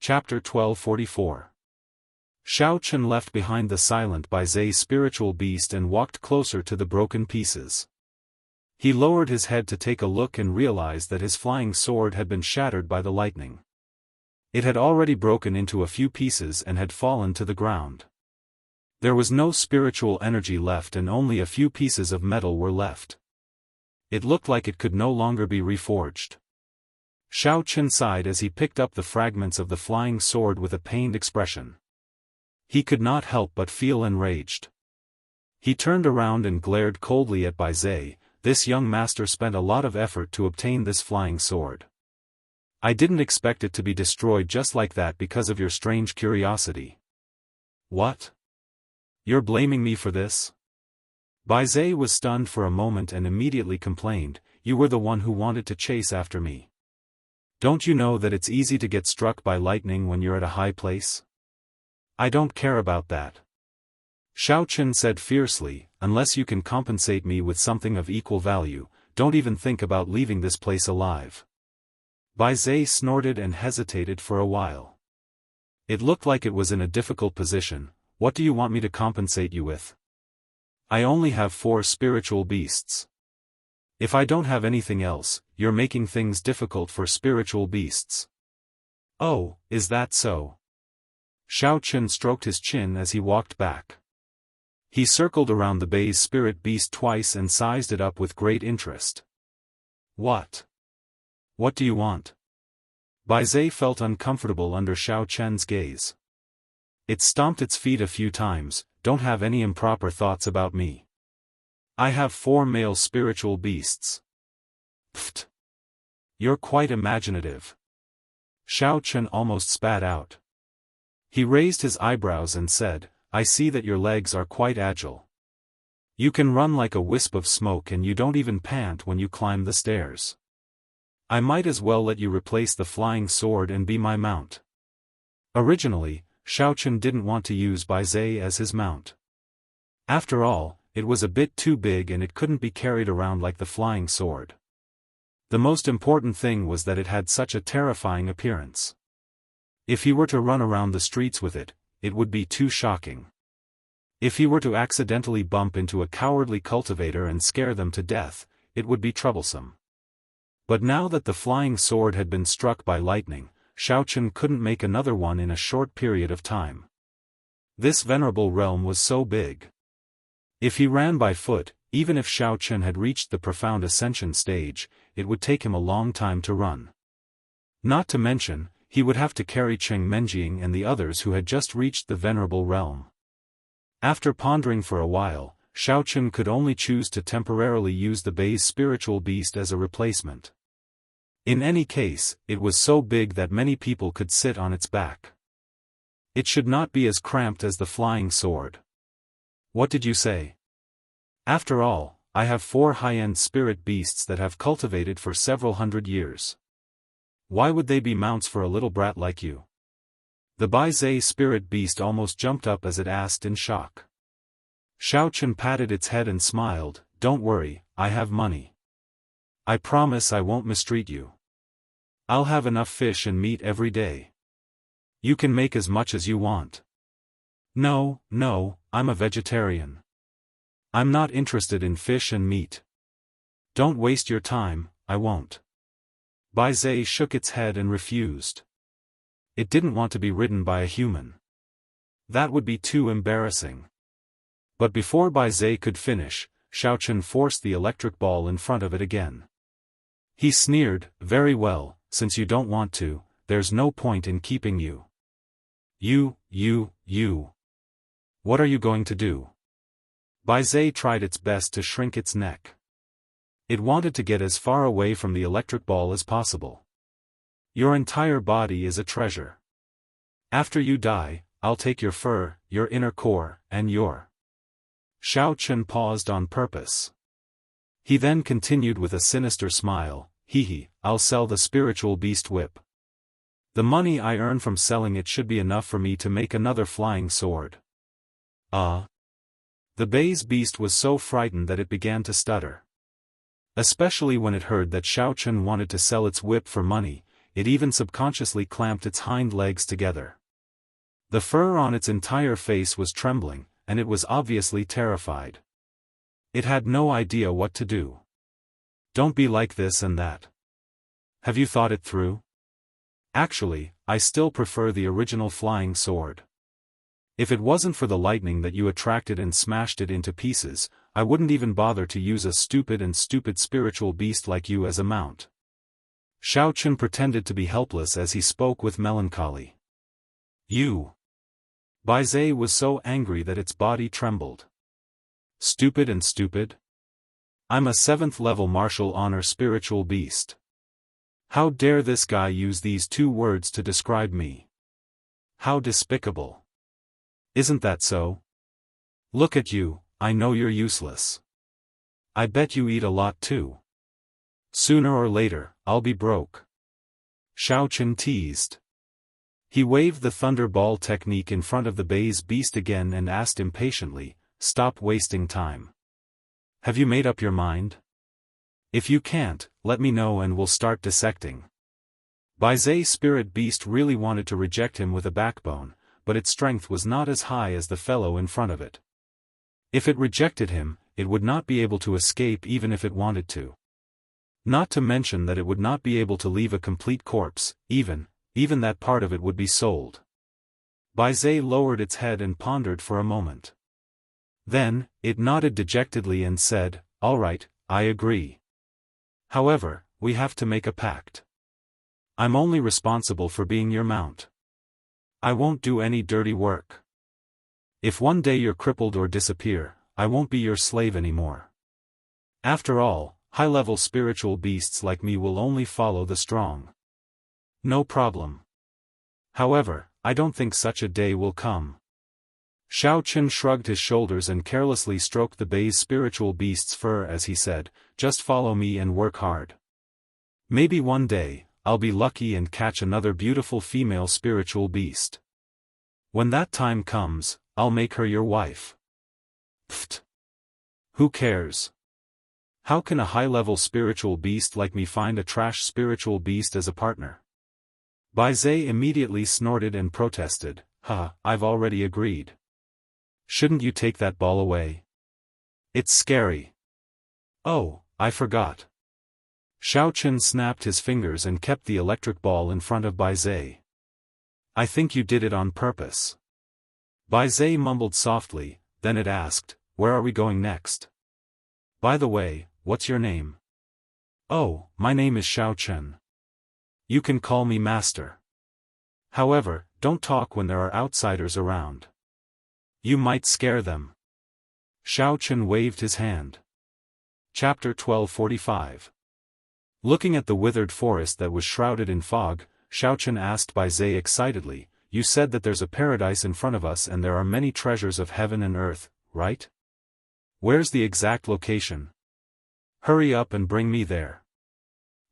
Chapter 1244. Xiao Chen left behind the silent Bai Zai's spiritual beast and walked closer to the broken pieces. He lowered his head to take a look and realized that his flying sword had been shattered by the lightning. It had already broken into a few pieces and had fallen to the ground. There was no spiritual energy left and only a few pieces of metal were left. It looked like it could no longer be reforged. Xiao Chen sighed as he picked up the fragments of the flying sword with a pained expression. He could not help but feel enraged. He turned around and glared coldly at Bai Zai. This young master spent a lot of effort to obtain this flying sword. I didn't expect it to be destroyed just like that because of your strange curiosity. What? You're blaming me for this? Bai Zai was stunned for a moment and immediately complained, "You were the one who wanted to chase after me. Don't you know that it's easy to get struck by lightning when you're at a high place? I don't care about that." Xiao Chen said fiercely, "Unless you can compensate me with something of equal value, don't even think about leaving this place alive." Bai Zai snorted and hesitated for a while. It looked like it was in a difficult position. "What do you want me to compensate you with? I only have 4 spiritual beasts. If I don't have anything else, you're making things difficult for spiritual beasts." "Oh, is that so?" Xiao Chen stroked his chin as he walked back. He circled around the Bai's spirit beast twice and sized it up with great interest. "What? What do you want?" Bai Zai felt uncomfortable under Xiao Chen's gaze. It stomped its feet a few times. "Don't have any improper thoughts about me. I have 4 male spiritual beasts." "Pfft. You're quite imaginative." Xiao Chen almost spat out. He raised his eyebrows and said, "I see that your legs are quite agile. You can run like a wisp of smoke and you don't even pant when you climb the stairs. I might as well let you replace the flying sword and be my mount." Originally, Xiao Chen didn't want to use Bai Zai as his mount. After all, it was a bit too big and it couldn't be carried around like the flying sword. The most important thing was that it had such a terrifying appearance. If he were to run around the streets with it, it would be too shocking. If he were to accidentally bump into a cowardly cultivator and scare them to death, it would be troublesome. But now that the flying sword had been struck by lightning, Xiao Chen couldn't make another one in a short period of time. This venerable realm was so big. If he ran by foot, even if Xiao Chen had reached the profound ascension stage, it would take him a long time to run. Not to mention, he would have to carry Cheng Menjing and the others who had just reached the venerable realm. After pondering for a while, Xiao Chen could only choose to temporarily use the Bai's spiritual beast as a replacement. In any case, it was so big that many people could sit on its back. It should not be as cramped as the flying sword. What did you say? After all, I have 4 high-end spirit beasts that have cultivated for several hundred years. Why would they be mounts for a little brat like you? The Bai Zai spirit beast almost jumped up as it asked in shock. Xiao Chen patted its head and smiled, "Don't worry, I have money. I promise I won't mistreat you. I'll have enough fish and meat every day. You can make as much as you want." No, I'm a vegetarian. I'm not interested in fish and meat. Don't waste your time, I won't." Bai Zai shook its head and refused. It didn't want to be ridden by a human. That would be too embarrassing. But before Bai Zai could finish, Xiao Chen forced the electric ball in front of it again. He sneered, "Very well, since you don't want to, there's no point in keeping you. You. What are you going to do?" Bai Zai tried its best to shrink its neck. It wanted to get as far away from the electric ball as possible. "Your entire body is a treasure. After you die, I'll take your fur, your inner core, and your—" Xiao Chen paused on purpose. He then continued with a sinister smile, I'll sell the spiritual beast whip. The money I earn from selling it should be enough for me to make another flying sword." The Bai's beast was so frightened that it began to stutter. Especially when it heard that Xiao Chen wanted to sell its whip for money, it even subconsciously clamped its hind legs together. The fur on its entire face was trembling, and it was obviously terrified. It had no idea what to do. Don't be like this and that. Have you thought it through? Actually, I still prefer the original flying sword. If it wasn't for the lightning that you attracted and smashed it into pieces, I wouldn't even bother to use a stupid spiritual beast like you as a mount. Xiaochen pretended to be helpless as he spoke with melancholy. You. Baizhe was so angry that its body trembled. Stupid? I'm a 7th level martial honor spiritual beast. How dare this guy use these 2 words to describe me? How despicable. Isn't that so? Look at you, I know you're useless. I bet you eat a lot too. Sooner or later, I'll be broke. Xiaochen teased. He waved the thunderball technique in front of the Baize beast again and asked impatiently, "Stop wasting time. Have you made up your mind? If you can't, let me know and we'll start dissecting." Baize's spirit beast really wanted to reject him with a backbone, but its strength was not as high as the fellow in front of it. If it rejected him, it would not be able to escape even if it wanted to. Not to mention that it would not be able to leave a complete corpse, even that part of it would be sold. Baize lowered its head and pondered for a moment. Then, it nodded dejectedly and said, "All right, I agree. However, we have to make a pact. I'm only responsible for being your mount. I won't do any dirty work. If one day you're crippled or disappear, I won't be your slave anymore. After all, high-level spiritual beasts like me will only follow the strong. No problem. However, I don't think such a day will come." Xiaochen shrugged his shoulders and carelessly stroked the Baize spiritual beast's fur as he said, "Just follow me and work hard. Maybe one day, I'll be lucky and catch another beautiful female spiritual beast. When that time comes, I'll make her your wife." Pfft. Who cares? How can a high-level spiritual beast like me find a trash spiritual beast as a partner? Baize immediately snorted and protested, I've already agreed. Shouldn't you take that ball away? It's scary." "Oh, I forgot." Xiaochen snapped his fingers and kept the electric ball in front of Baize. "I think you did it on purpose." Baize mumbled softly, then it asked, "Where are we going next? By the way, what's your name?" "Oh, my name is Xiaochen. You can call me Master. However, don't talk when there are outsiders around. You might scare them." Xiaochen waved his hand. Chapter 1245. Looking at the withered forest that was shrouded in fog, Xiaochen asked Baize excitedly, "You said that there's a paradise in front of us and there are many treasures of heaven and earth, right? Where's the exact location? Hurry up and bring me there.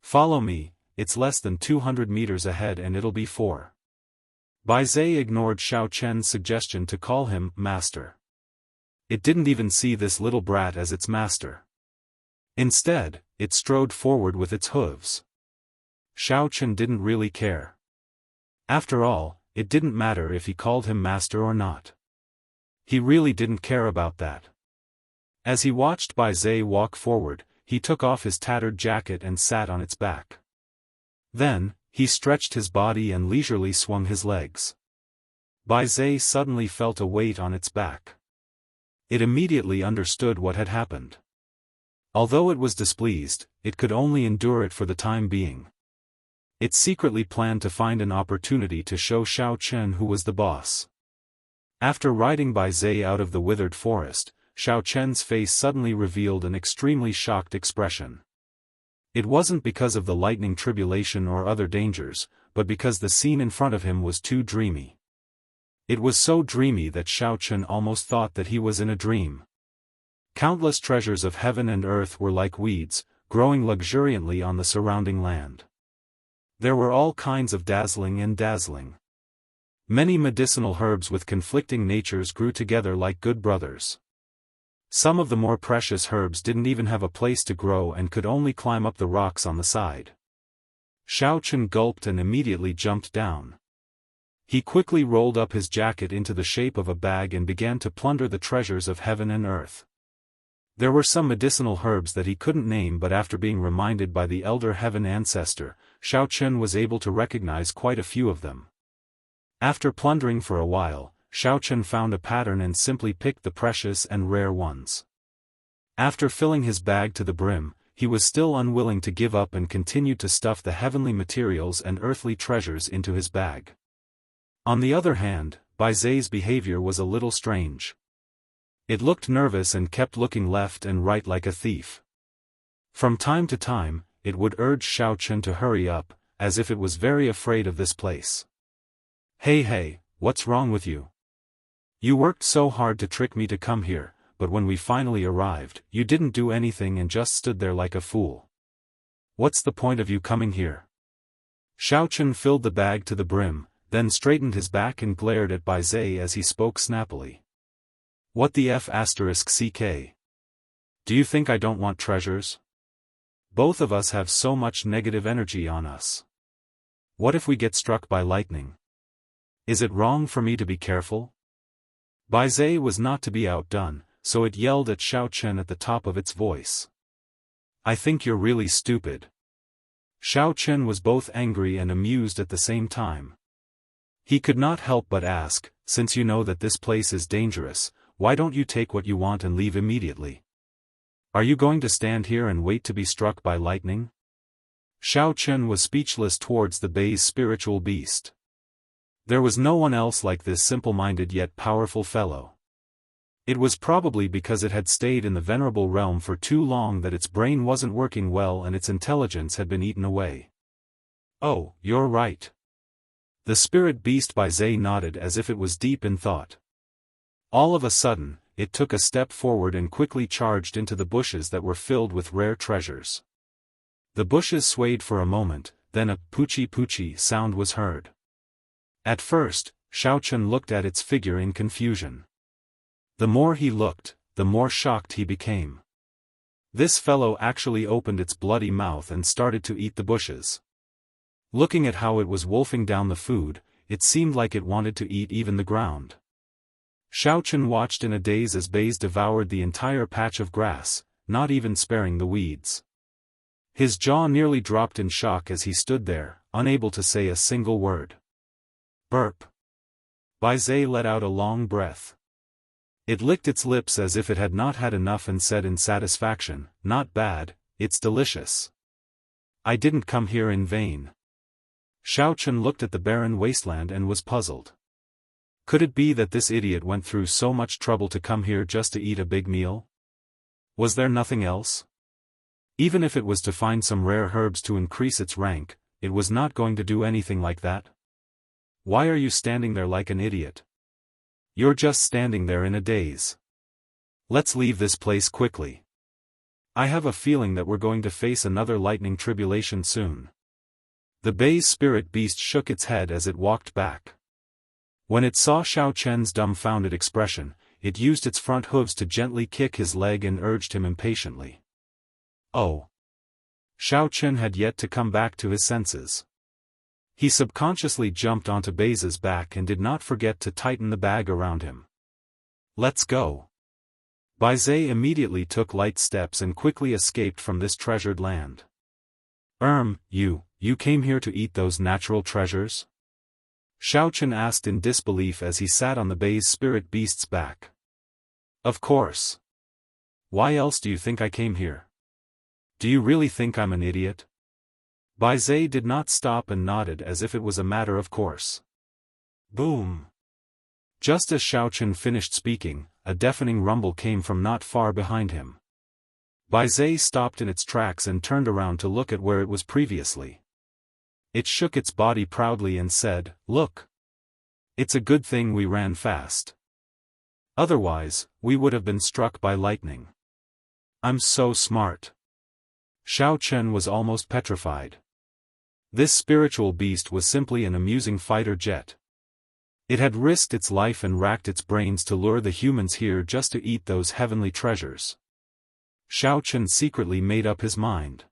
Follow me, it's less than 200 meters ahead and it'll be 4. Baize ignored Xiaochen's suggestion to call him Master. It didn't even see this little brat as its master. Instead, it strode forward with its hooves. Xiaochen didn't really care. After all, it didn't matter if he called him master or not. He really didn't care about that. As he watched Baize walk forward, he took off his tattered jacket and sat on its back. Then, he stretched his body and leisurely swung his legs. Baize suddenly felt a weight on its back. It immediately understood what had happened. Although it was displeased, it could only endure it for the time being. It secretly planned to find an opportunity to show Xiaochen who was the boss. After riding Baize out of the withered forest, Xiaochen's face suddenly revealed an extremely shocked expression. It wasn't because of the lightning tribulation or other dangers, but because the scene in front of him was too dreamy. It was so dreamy that Xiaochen almost thought that he was in a dream. Countless treasures of heaven and earth were like weeds, growing luxuriantly on the surrounding land. There were all kinds of dazzling. Many medicinal herbs with conflicting natures grew together like good brothers. Some of the more precious herbs didn't even have a place to grow and could only climb up the rocks on the side. Xiaofan gulped and immediately jumped down. He quickly rolled up his jacket into the shape of a bag and began to plunder the treasures of heaven and earth. There were some medicinal herbs that he couldn't name, but after being reminded by the elder heaven ancestor, Xiaofan was able to recognize quite a few of them. After plundering for a while, Xiaofan found a pattern and simply picked the precious and rare ones. After filling his bag to the brim, he was still unwilling to give up and continued to stuff the heavenly materials and earthly treasures into his bag. On the other hand, Bai Zai's behavior was a little strange. It looked nervous and kept looking left and right like a thief. From time to time, it would urge Xiaofan to hurry up, as if it was very afraid of this place. Hey, what's wrong with you? You worked so hard to trick me to come here, but when we finally arrived, you didn't do anything and just stood there like a fool. What's the point of you coming here? Xiaofan filled the bag to the brim, then straightened his back and glared at Bai Zai as he spoke snappily. What the f***ck? Do you think I don't want treasures? Both of us have so much negative energy on us. What if we get struck by lightning? Is it wrong for me to be careful? Bai Zai was not to be outdone, so it yelled at Xiaofan at the top of its voice. I think you're really stupid. Xiaofan was both angry and amused at the same time. He could not help but ask, since you know that this place is dangerous, why don't you take what you want and leave immediately? Are you going to stand here and wait to be struck by lightning? Xiaofan was speechless towards the Bai's spiritual beast. There was no one else like this simple-minded yet powerful fellow. It was probably because it had stayed in the venerable realm for too long that its brain wasn't working well and its intelligence had been eaten away. Oh, you're right. The spirit beast Bai Zai nodded as if it was deep in thought. All of a sudden, it took a step forward and quickly charged into the bushes that were filled with rare treasures. The bushes swayed for a moment, then a poochie sound was heard. At first, Xiaofan looked at its figure in confusion. The more he looked, the more shocked he became. This fellow actually opened its bloody mouth and started to eat the bushes. Looking at how it was wolfing down the food, it seemed like it wanted to eat even the ground. Xiaofan watched in a daze as Bai devoured the entire patch of grass, not even sparing the weeds. His jaw nearly dropped in shock as he stood there, unable to say a single word. Burp. Bai Zai let out a long breath. It licked its lips as if it had not had enough and said in satisfaction, "Not bad, it's delicious. I didn't come here in vain." Xiaofan looked at the barren wasteland and was puzzled. Could it be that this idiot went through so much trouble to come here just to eat a big meal? Was there nothing else? Even if it was to find some rare herbs to increase its rank, it was not going to do anything like that. Why are you standing there like an idiot? You're just standing there in a daze. Let's leave this place quickly. I have a feeling that we're going to face another lightning tribulation soon. The Bai's spirit beast shook its head as it walked back. When it saw Xiaofan's dumbfounded expression, it used its front hooves to gently kick his leg and urged him impatiently. Oh! Xiaofan had yet to come back to his senses. He subconsciously jumped onto Bai's back and did not forget to tighten the bag around him. Let's go. Bai Zai immediately took light steps and quickly escaped from this treasured land. You came here to eat those natural treasures? Xiaofan asked in disbelief as he sat on the Bai's spirit beast's back. Of course. Why else do you think I came here? Do you really think I'm an idiot? Bai Zai did not stop and nodded as if it was a matter of course. Boom! Just as Xiaofan finished speaking, a deafening rumble came from not far behind him. Bai Zai stopped in its tracks and turned around to look at where it was previously. It shook its body proudly and said, "Look! It's a good thing we ran fast. Otherwise, we would have been struck by lightning. I'm so smart." Xiaofan was almost petrified. This spiritual beast was simply an amusing fighter jet. It had risked its life and racked its brains to lure the humans here just to eat those heavenly treasures. Xiaofan secretly made up his mind.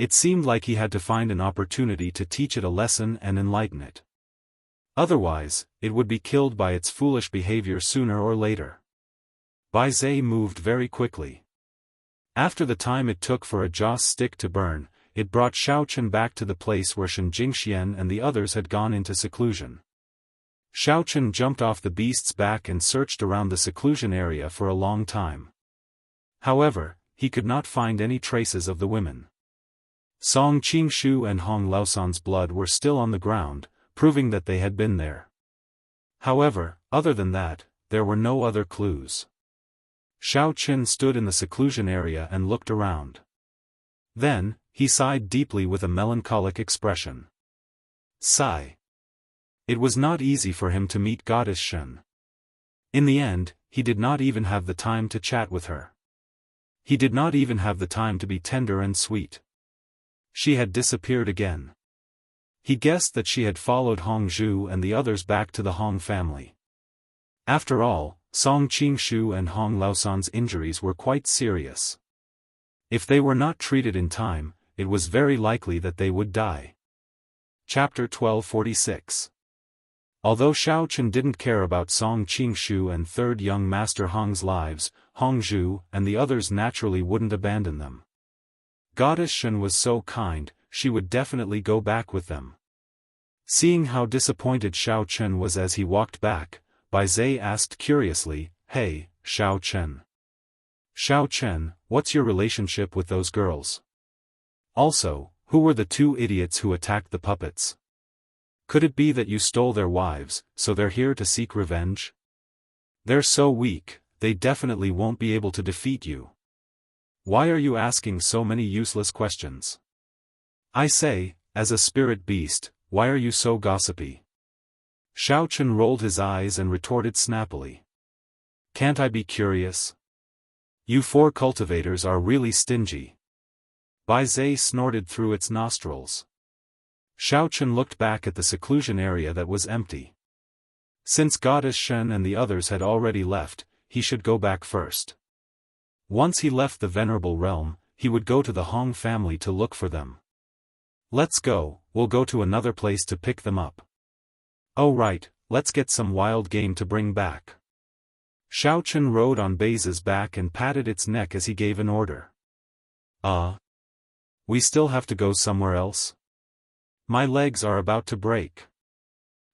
It seemed like he had to find an opportunity to teach it a lesson and enlighten it. Otherwise, it would be killed by its foolish behavior sooner or later. Bai Zai moved very quickly. After the time it took for a joss stick to burn, it brought Xiaochen back to the place where Shen Jingxian and the others had gone into seclusion. Xiaochen jumped off the beast's back and searched around the seclusion area for a long time. However, he could not find any traces of the women. Song Qingshu and Hong Laosan's blood were still on the ground, proving that they had been there. However, other than that, there were no other clues. Xiaochen stood in the seclusion area and looked around. Then, he sighed deeply with a melancholic expression. Sigh. It was not easy for him to meet Goddess Shen. In the end, he did not even have the time to chat with her. He did not even have the time to be tender and sweet. She had disappeared again. He guessed that she had followed Hong Zhu and the others back to the Hong family. After all, Song Qingshu and Hong Laosan's injuries were quite serious. If they were not treated in time, it was very likely that they would die. Chapter 1246. Although Xiaochen didn't care about Song Qingshu and third young master Hong's lives, Hong Zhu and the others naturally wouldn't abandon them. Goddess Shen was so kind, she would definitely go back with them. Seeing how disappointed Xiaochen was as he walked back, Bai Zai asked curiously, "Hey, Xiaochen. Xiaochen, what's your relationship with those girls? Also, who were the two idiots who attacked the puppets? Could it be that you stole their wives, so they're here to seek revenge? They're so weak, they definitely won't be able to defeat you. Why are you asking so many useless questions? I say, as a spirit beast, why are you so gossipy?" Xiaochen rolled his eyes and retorted snappily. "Can't I be curious? You four cultivators are really stingy." Bai Zai snorted through its nostrils. Xiaochen looked back at the seclusion area that was empty. Since Goddess Shen and the others had already left, he should go back first. Once he left the venerable realm, he would go to the Hong family to look for them. "Let's go, we'll go to another place to pick them up." "Oh right, let's get some wild game to bring back." Xiaochen rode on Bai's back and patted its neck as he gave an order. We still have to go somewhere else? My legs are about to break."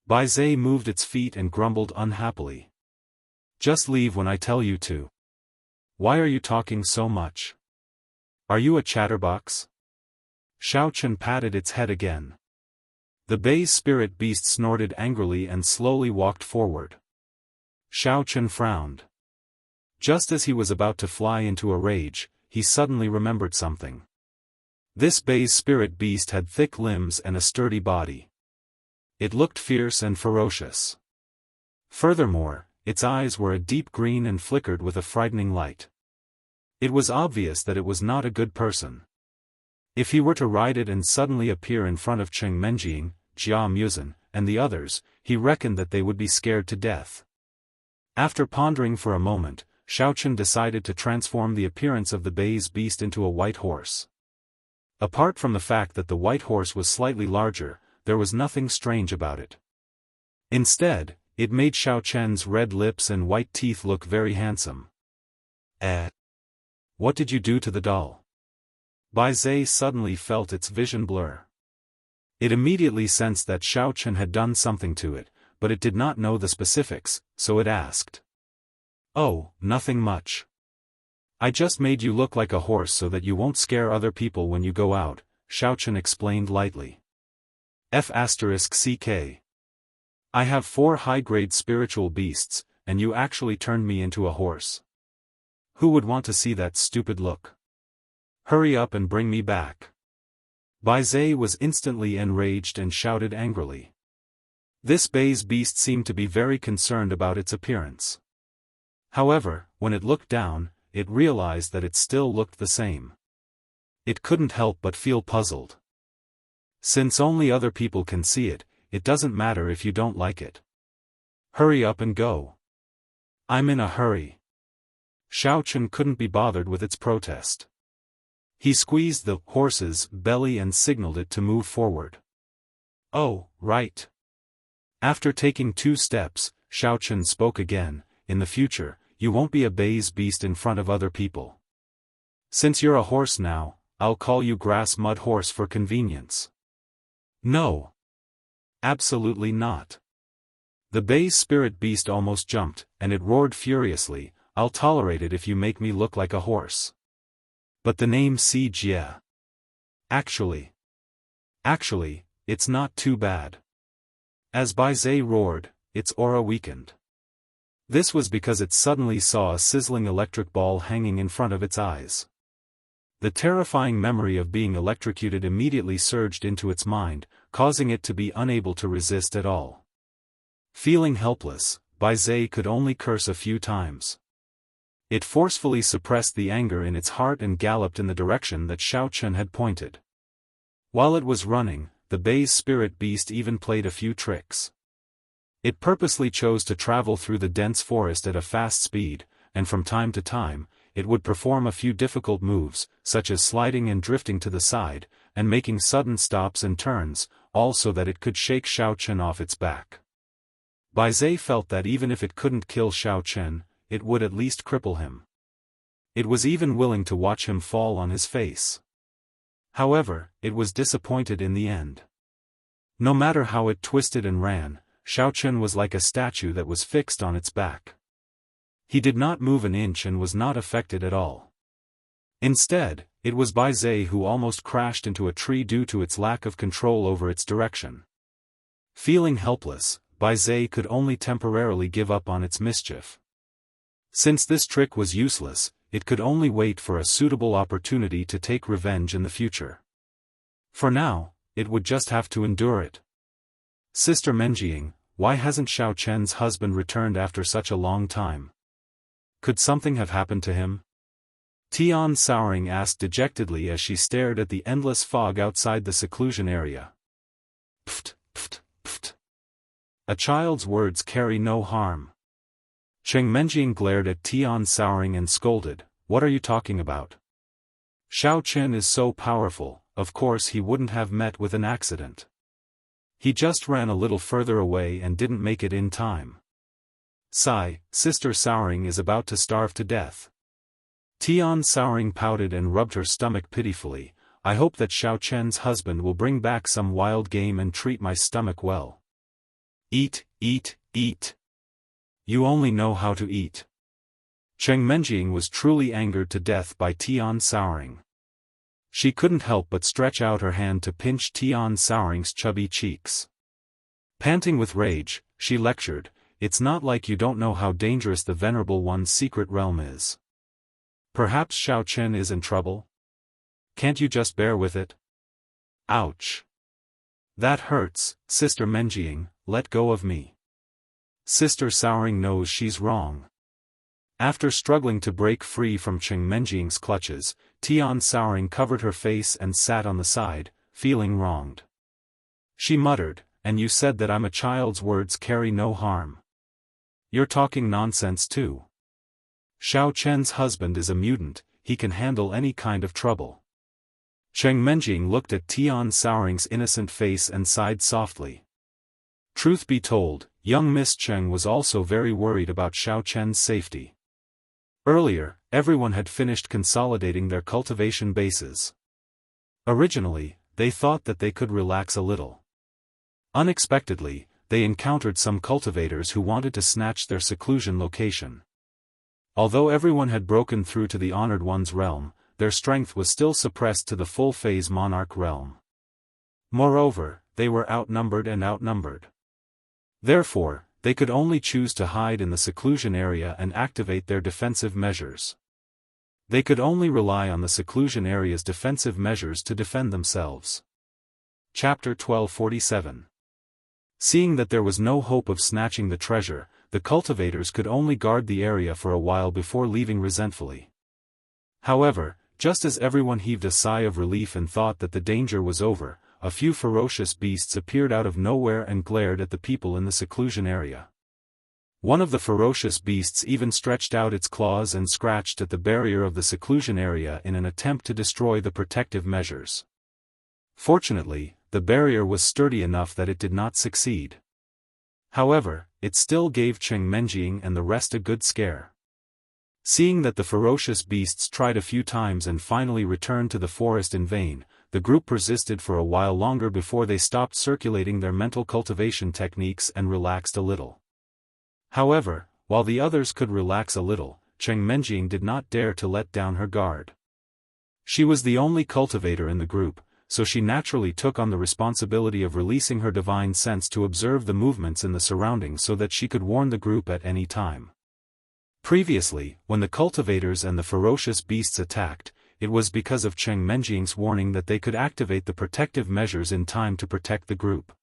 Bai Zai moved its feet and grumbled unhappily. "Just leave when I tell you to. Why are you talking so much? Are you a chatterbox?" Xiaochen patted its head again. The Bai's spirit beast snorted angrily and slowly walked forward. Xiaochen frowned. Just as he was about to fly into a rage, he suddenly remembered something. This Bai's spirit beast had thick limbs and a sturdy body. It looked fierce and ferocious. Furthermore, its eyes were a deep green and flickered with a frightening light. It was obvious that it was not a good person. If he were to ride it and suddenly appear in front of Cheng Menjing, Jia Muzhen, and the others, he reckoned that they would be scared to death. After pondering for a moment, Xiaochen decided to transform the appearance of the Bai's beast into a white horse. Apart from the fact that the white horse was slightly larger, there was nothing strange about it. Instead, it made Xiaochen's red lips and white teeth look very handsome. What did you do to the doll?" Bai Zai suddenly felt its vision blur. It immediately sensed that Xiaochen had done something to it, but it did not know the specifics, so it asked. "Oh, nothing much. I just made you look like a horse so that you won't scare other people when you go out," Xiaochen explained lightly. *CK. I have 4 high-grade spiritual beasts, and you actually turned me into a horse. Who would want to see that stupid look? Hurry up and bring me back." Bai Zai was instantly enraged and shouted angrily. This Bai's beast seemed to be very concerned about its appearance. However, when it looked down, it realized that it still looked the same. It couldn't help but feel puzzled. Since only other people can see it, it doesn't matter if you don't like it. Hurry up and go. I'm in a hurry. Xiaochen couldn't be bothered with its protest. He squeezed the horse's belly and signaled it to move forward. "Oh, right." After taking 2 steps, Xiaochen spoke again, "In the future, you won't be a base beast in front of other people. Since you're a horse now, I'll call you Grass Mud Horse for convenience." "No. Absolutely not." The base spirit beast almost jumped, and it roared furiously, "I'll tolerate it if you make me look like a horse. But the name Si Jie. Actually, it's not too bad." As Bai Zhe roared, its aura weakened. This was because it suddenly saw a sizzling electric ball hanging in front of its eyes. The terrifying memory of being electrocuted immediately surged into its mind, causing it to be unable to resist at all. Feeling helpless, Bai Zhe could only curse a few times. It forcefully suppressed the anger in its heart and galloped in the direction that Xiaochen had pointed. While it was running, the base spirit beast even played a few tricks. It purposely chose to travel through the dense forest at a fast speed, and from time to time, it would perform a few difficult moves, such as sliding and drifting to the side, and making sudden stops and turns, all so that it could shake Xiaochen off its back. Bai Zhe felt that even if it couldn't kill Xiaochen, it would at least cripple him. It was even willing to watch him fall on his face. However, it was disappointed in the end. No matter how it twisted and ran, Xiaochen was like a statue that was fixed on its back. He did not move an inch and was not affected at all. Instead, it was Bai Zhe who almost crashed into a tree due to its lack of control over its direction. Feeling helpless, Bai Zhe could only temporarily give up on its mischief. Since this trick was useless, it could only wait for a suitable opportunity to take revenge in the future. For now, it would just have to endure it. "Sister Menjing, why hasn't Xiaochen's husband returned after such a long time? Could something have happened to him?" Tian Souring asked dejectedly as she stared at the endless fog outside the seclusion area. "Pft, pft, pft. A child's words carry no harm." Cheng Menjing glared at Tian Souring and scolded, "What are you talking about? Xiaochen is so powerful, of course he wouldn't have met with an accident. He just ran a little further away and didn't make it in time. Sigh, Sister Souring is about to starve to death." Tian Souring pouted and rubbed her stomach pitifully, "I hope that Xiaochen's husband will bring back some wild game and treat my stomach well." "Eat, eat, eat. You only know how to eat." Cheng Menjing was truly angered to death by Tian Souring. She couldn't help but stretch out her hand to pinch Tian Souring's chubby cheeks. Panting with rage, she lectured, "It's not like you don't know how dangerous the Venerable One's secret realm is. Perhaps Xiaochen is in trouble? Can't you just bear with it?" "Ouch. That hurts, Sister Menjing, let go of me." Sister Souring knows she's wrong. After struggling to break free from Cheng Menjing's clutches, Tian Souring covered her face and sat on the side, feeling wronged. She muttered, "And you said that I'm a child's words carry no harm. You're talking nonsense too. Xiaochen's husband is a mutant, he can handle any kind of trouble." Cheng Menjing looked at Tian Souring's innocent face and sighed softly. Truth be told, young Miss Cheng was also very worried about Xiaochen's safety. Earlier, everyone had finished consolidating their cultivation bases. Originally, they thought that they could relax a little. Unexpectedly, they encountered some cultivators who wanted to snatch their seclusion location. Although everyone had broken through to the Honored One's realm, their strength was still suppressed to the full-phase Monarch realm. Moreover, they were outnumbered. Therefore, they could only choose to hide in the seclusion area and activate their defensive measures. They could only rely on the seclusion area's defensive measures to defend themselves. Chapter 1247. Seeing that there was no hope of snatching the treasure, the cultivators could only guard the area for a while before leaving resentfully. However, just as everyone heaved a sigh of relief and thought that the danger was over, a few ferocious beasts appeared out of nowhere and glared at the people in the seclusion area. One of the ferocious beasts even stretched out its claws and scratched at the barrier of the seclusion area in an attempt to destroy the protective measures. Fortunately, the barrier was sturdy enough that it did not succeed. However, it still gave Cheng Menjing and the rest a good scare. Seeing that the ferocious beasts tried a few times and finally returned to the forest in vain, the group persisted for a while longer before they stopped circulating their mental cultivation techniques and relaxed a little. However, while the others could relax a little, Cheng Menjing did not dare to let down her guard. She was the only cultivator in the group, so she naturally took on the responsibility of releasing her divine sense to observe the movements in the surroundings so that she could warn the group at any time. Previously, when the cultivators and the ferocious beasts attacked, it was because of Cheng Menjing's warning that they could activate the protective measures in time to protect the group.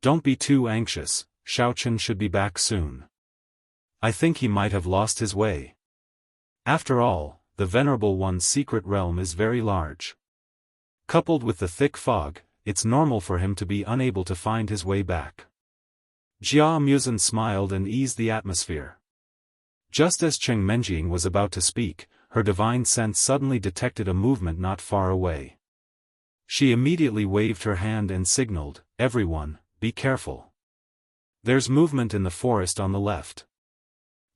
Don't be too anxious, Xiaofan should be back soon. I think he might have lost his way. After all, the Venerable One's secret realm is very large. Coupled with the thick fog, it's normal for him to be unable to find his way back. Jia Muzan smiled and eased the atmosphere. Just as Cheng Menjing was about to speak, her divine sense suddenly detected a movement not far away. She immediately waved her hand and signaled, "Everyone, be careful. There's movement in the forest on the left.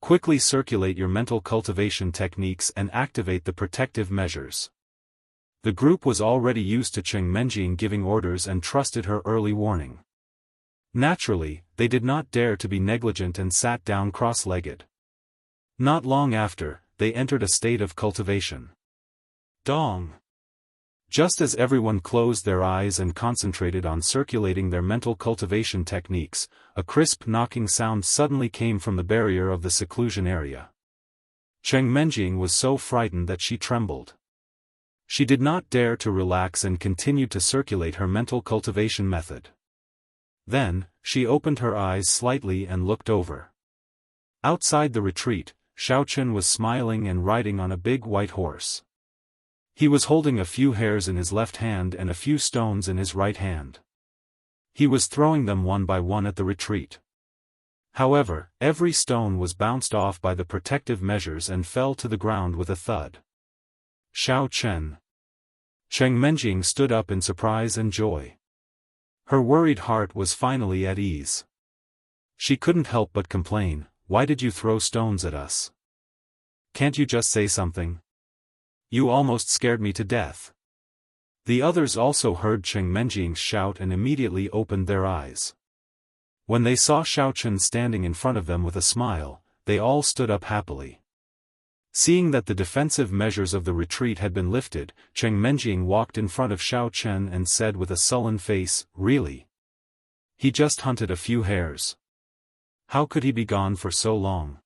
Quickly circulate your mental cultivation techniques and activate the protective measures." The group was already used to Cheng Menjing giving orders and trusted her early warning. Naturally, they did not dare to be negligent and sat down cross-legged. Not long after, they entered a state of cultivation. Dong! Just as everyone closed their eyes and concentrated on circulating their mental cultivation techniques, a crisp knocking sound suddenly came from the barrier of the seclusion area. Cheng Menjing was so frightened that she trembled. She did not dare to relax and continued to circulate her mental cultivation method. Then, she opened her eyes slightly and looked over. Outside the retreat, Xiaofan was smiling and riding on a big white horse. He was holding a few hairs in his left hand and a few stones in his right hand. He was throwing them one by one at the retreat. However, every stone was bounced off by the protective measures and fell to the ground with a thud. Xiaofan. Cheng Menjing stood up in surprise and joy. Her worried heart was finally at ease. She couldn't help but complain, "Why did you throw stones at us? Can't you just say something? You almost scared me to death." The others also heard Cheng Menjing's shout and immediately opened their eyes. When they saw Xiaofan standing in front of them with a smile, they all stood up happily. Seeing that the defensive measures of the retreat had been lifted, Cheng Menjing walked in front of Xiaofan and said with a sullen face, "Really? He just hunted a few hares. How could he be gone for so long?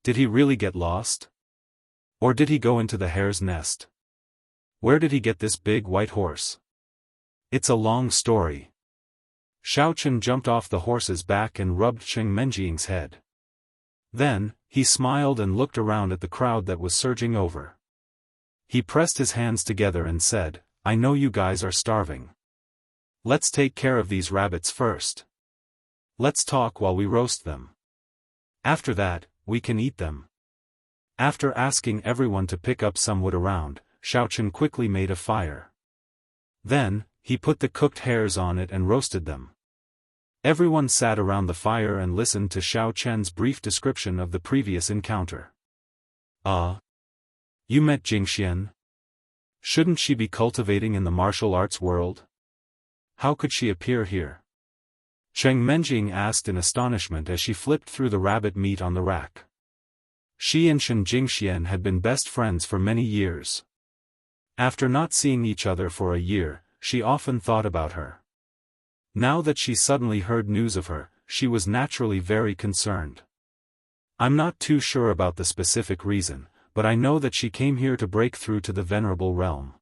Did he really get lost? Or did he go into the hare's nest? Where did he get this big white horse? It's a long story." Xiaofan jumped off the horse's back and rubbed Cheng Menjing's head. Then, he smiled and looked around at the crowd that was surging over. He pressed his hands together and said, "I know you guys are starving. Let's take care of these rabbits first. Let's talk while we roast them. After that, we can eat them." After asking everyone to pick up some wood around, Xiaofan quickly made a fire. Then, he put the cooked hares on it and roasted them. Everyone sat around the fire and listened to Xiaofan's brief description of the previous encounter. You met Jingxian? Shouldn't she be cultivating in the martial arts world? How could she appear here?" Cheng Menjing asked in astonishment as she flipped through the rabbit meat on the rack. She and Shen Jingxian had been best friends for many years. After not seeing each other for a year, she often thought about her. Now that she suddenly heard news of her, she was naturally very concerned. "I'm not too sure about the specific reason, but I know that she came here to break through to the venerable realm.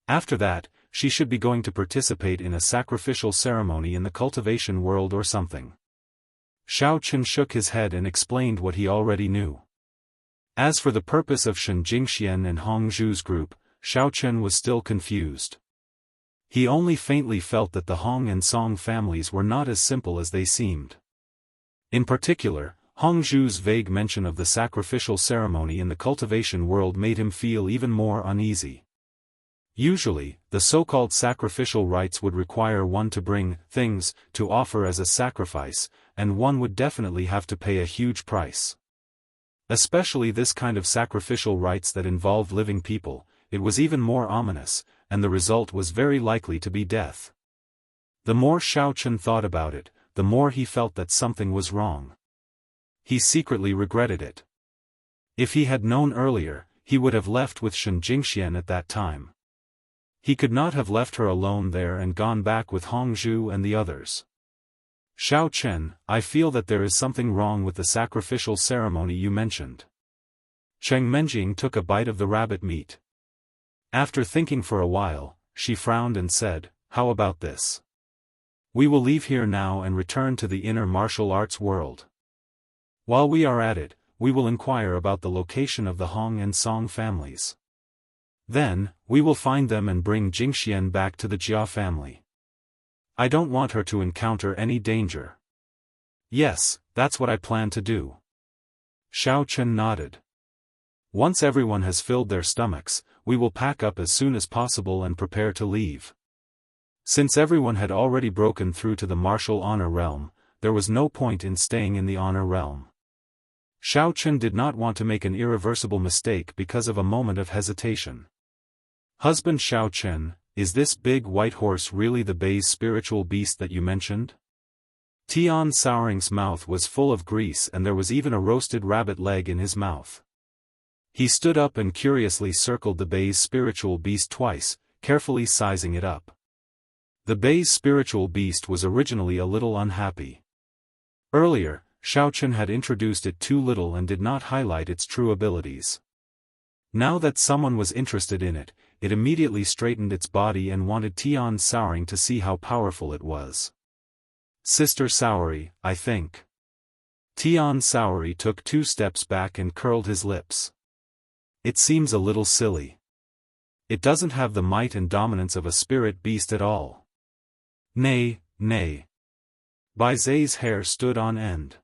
After that, she should be going to participate in a sacrificial ceremony in the cultivation world or something." Xiaofan shook his head and explained what he already knew. As for the purpose of Shen Jingxian and Hong Zhu's group, Xiaofan was still confused. He only faintly felt that the Hong and Song families were not as simple as they seemed. In particular, Hongzhu's vague mention of the sacrificial ceremony in the cultivation world made him feel even more uneasy. Usually, the so-called sacrificial rites would require one to bring things to offer as a sacrifice, and one would definitely have to pay a huge price. Especially this kind of sacrificial rites that involved living people, it was even more ominous, and the result was very likely to be death. The more Xiaochen thought about it, the more he felt that something was wrong. He secretly regretted it. If he had known earlier, he would have left with Shen Jingxian at that time. He could not have left her alone there and gone back with Hongzhu and the others. Xiaochen, I feel that there is something wrong with the sacrificial ceremony you mentioned. Cheng Menjing took a bite of the rabbit meat. After thinking for a while, she frowned and said, "How about this? We will leave here now and return to the inner martial arts world. While we are at it, we will inquire about the location of the Hong and Song families. Then, we will find them and bring Jingxian back to the Jia family. I don't want her to encounter any danger." "Yes, that's what I plan to do." Xiaochen nodded. "Once everyone has filled their stomachs, we will pack up as soon as possible and prepare to leave." Since everyone had already broken through to the martial honor realm, there was no point in staying in the honor realm. Xiaochen did not want to make an irreversible mistake because of a moment of hesitation. "Husband Xiaochen, is this big white horse really the Bei's spiritual beast that you mentioned?" Tian Souring's mouth was full of grease and there was even a roasted rabbit leg in his mouth. He stood up and curiously circled the Bei's spiritual beast twice, carefully sizing it up. The Bei's spiritual beast was originally a little unhappy. Earlier, Xiaochen had introduced it too little and did not highlight its true abilities. Now that someone was interested in it, it immediately straightened its body and wanted Tian Souring to see how powerful it was. "Sister Soury, I think." Tian Soury took 2 steps back and curled his lips. "It seems a little silly. It doesn't have the might and dominance of a spirit beast at all." "Nay, nay." Bai Zai's hair stood on end.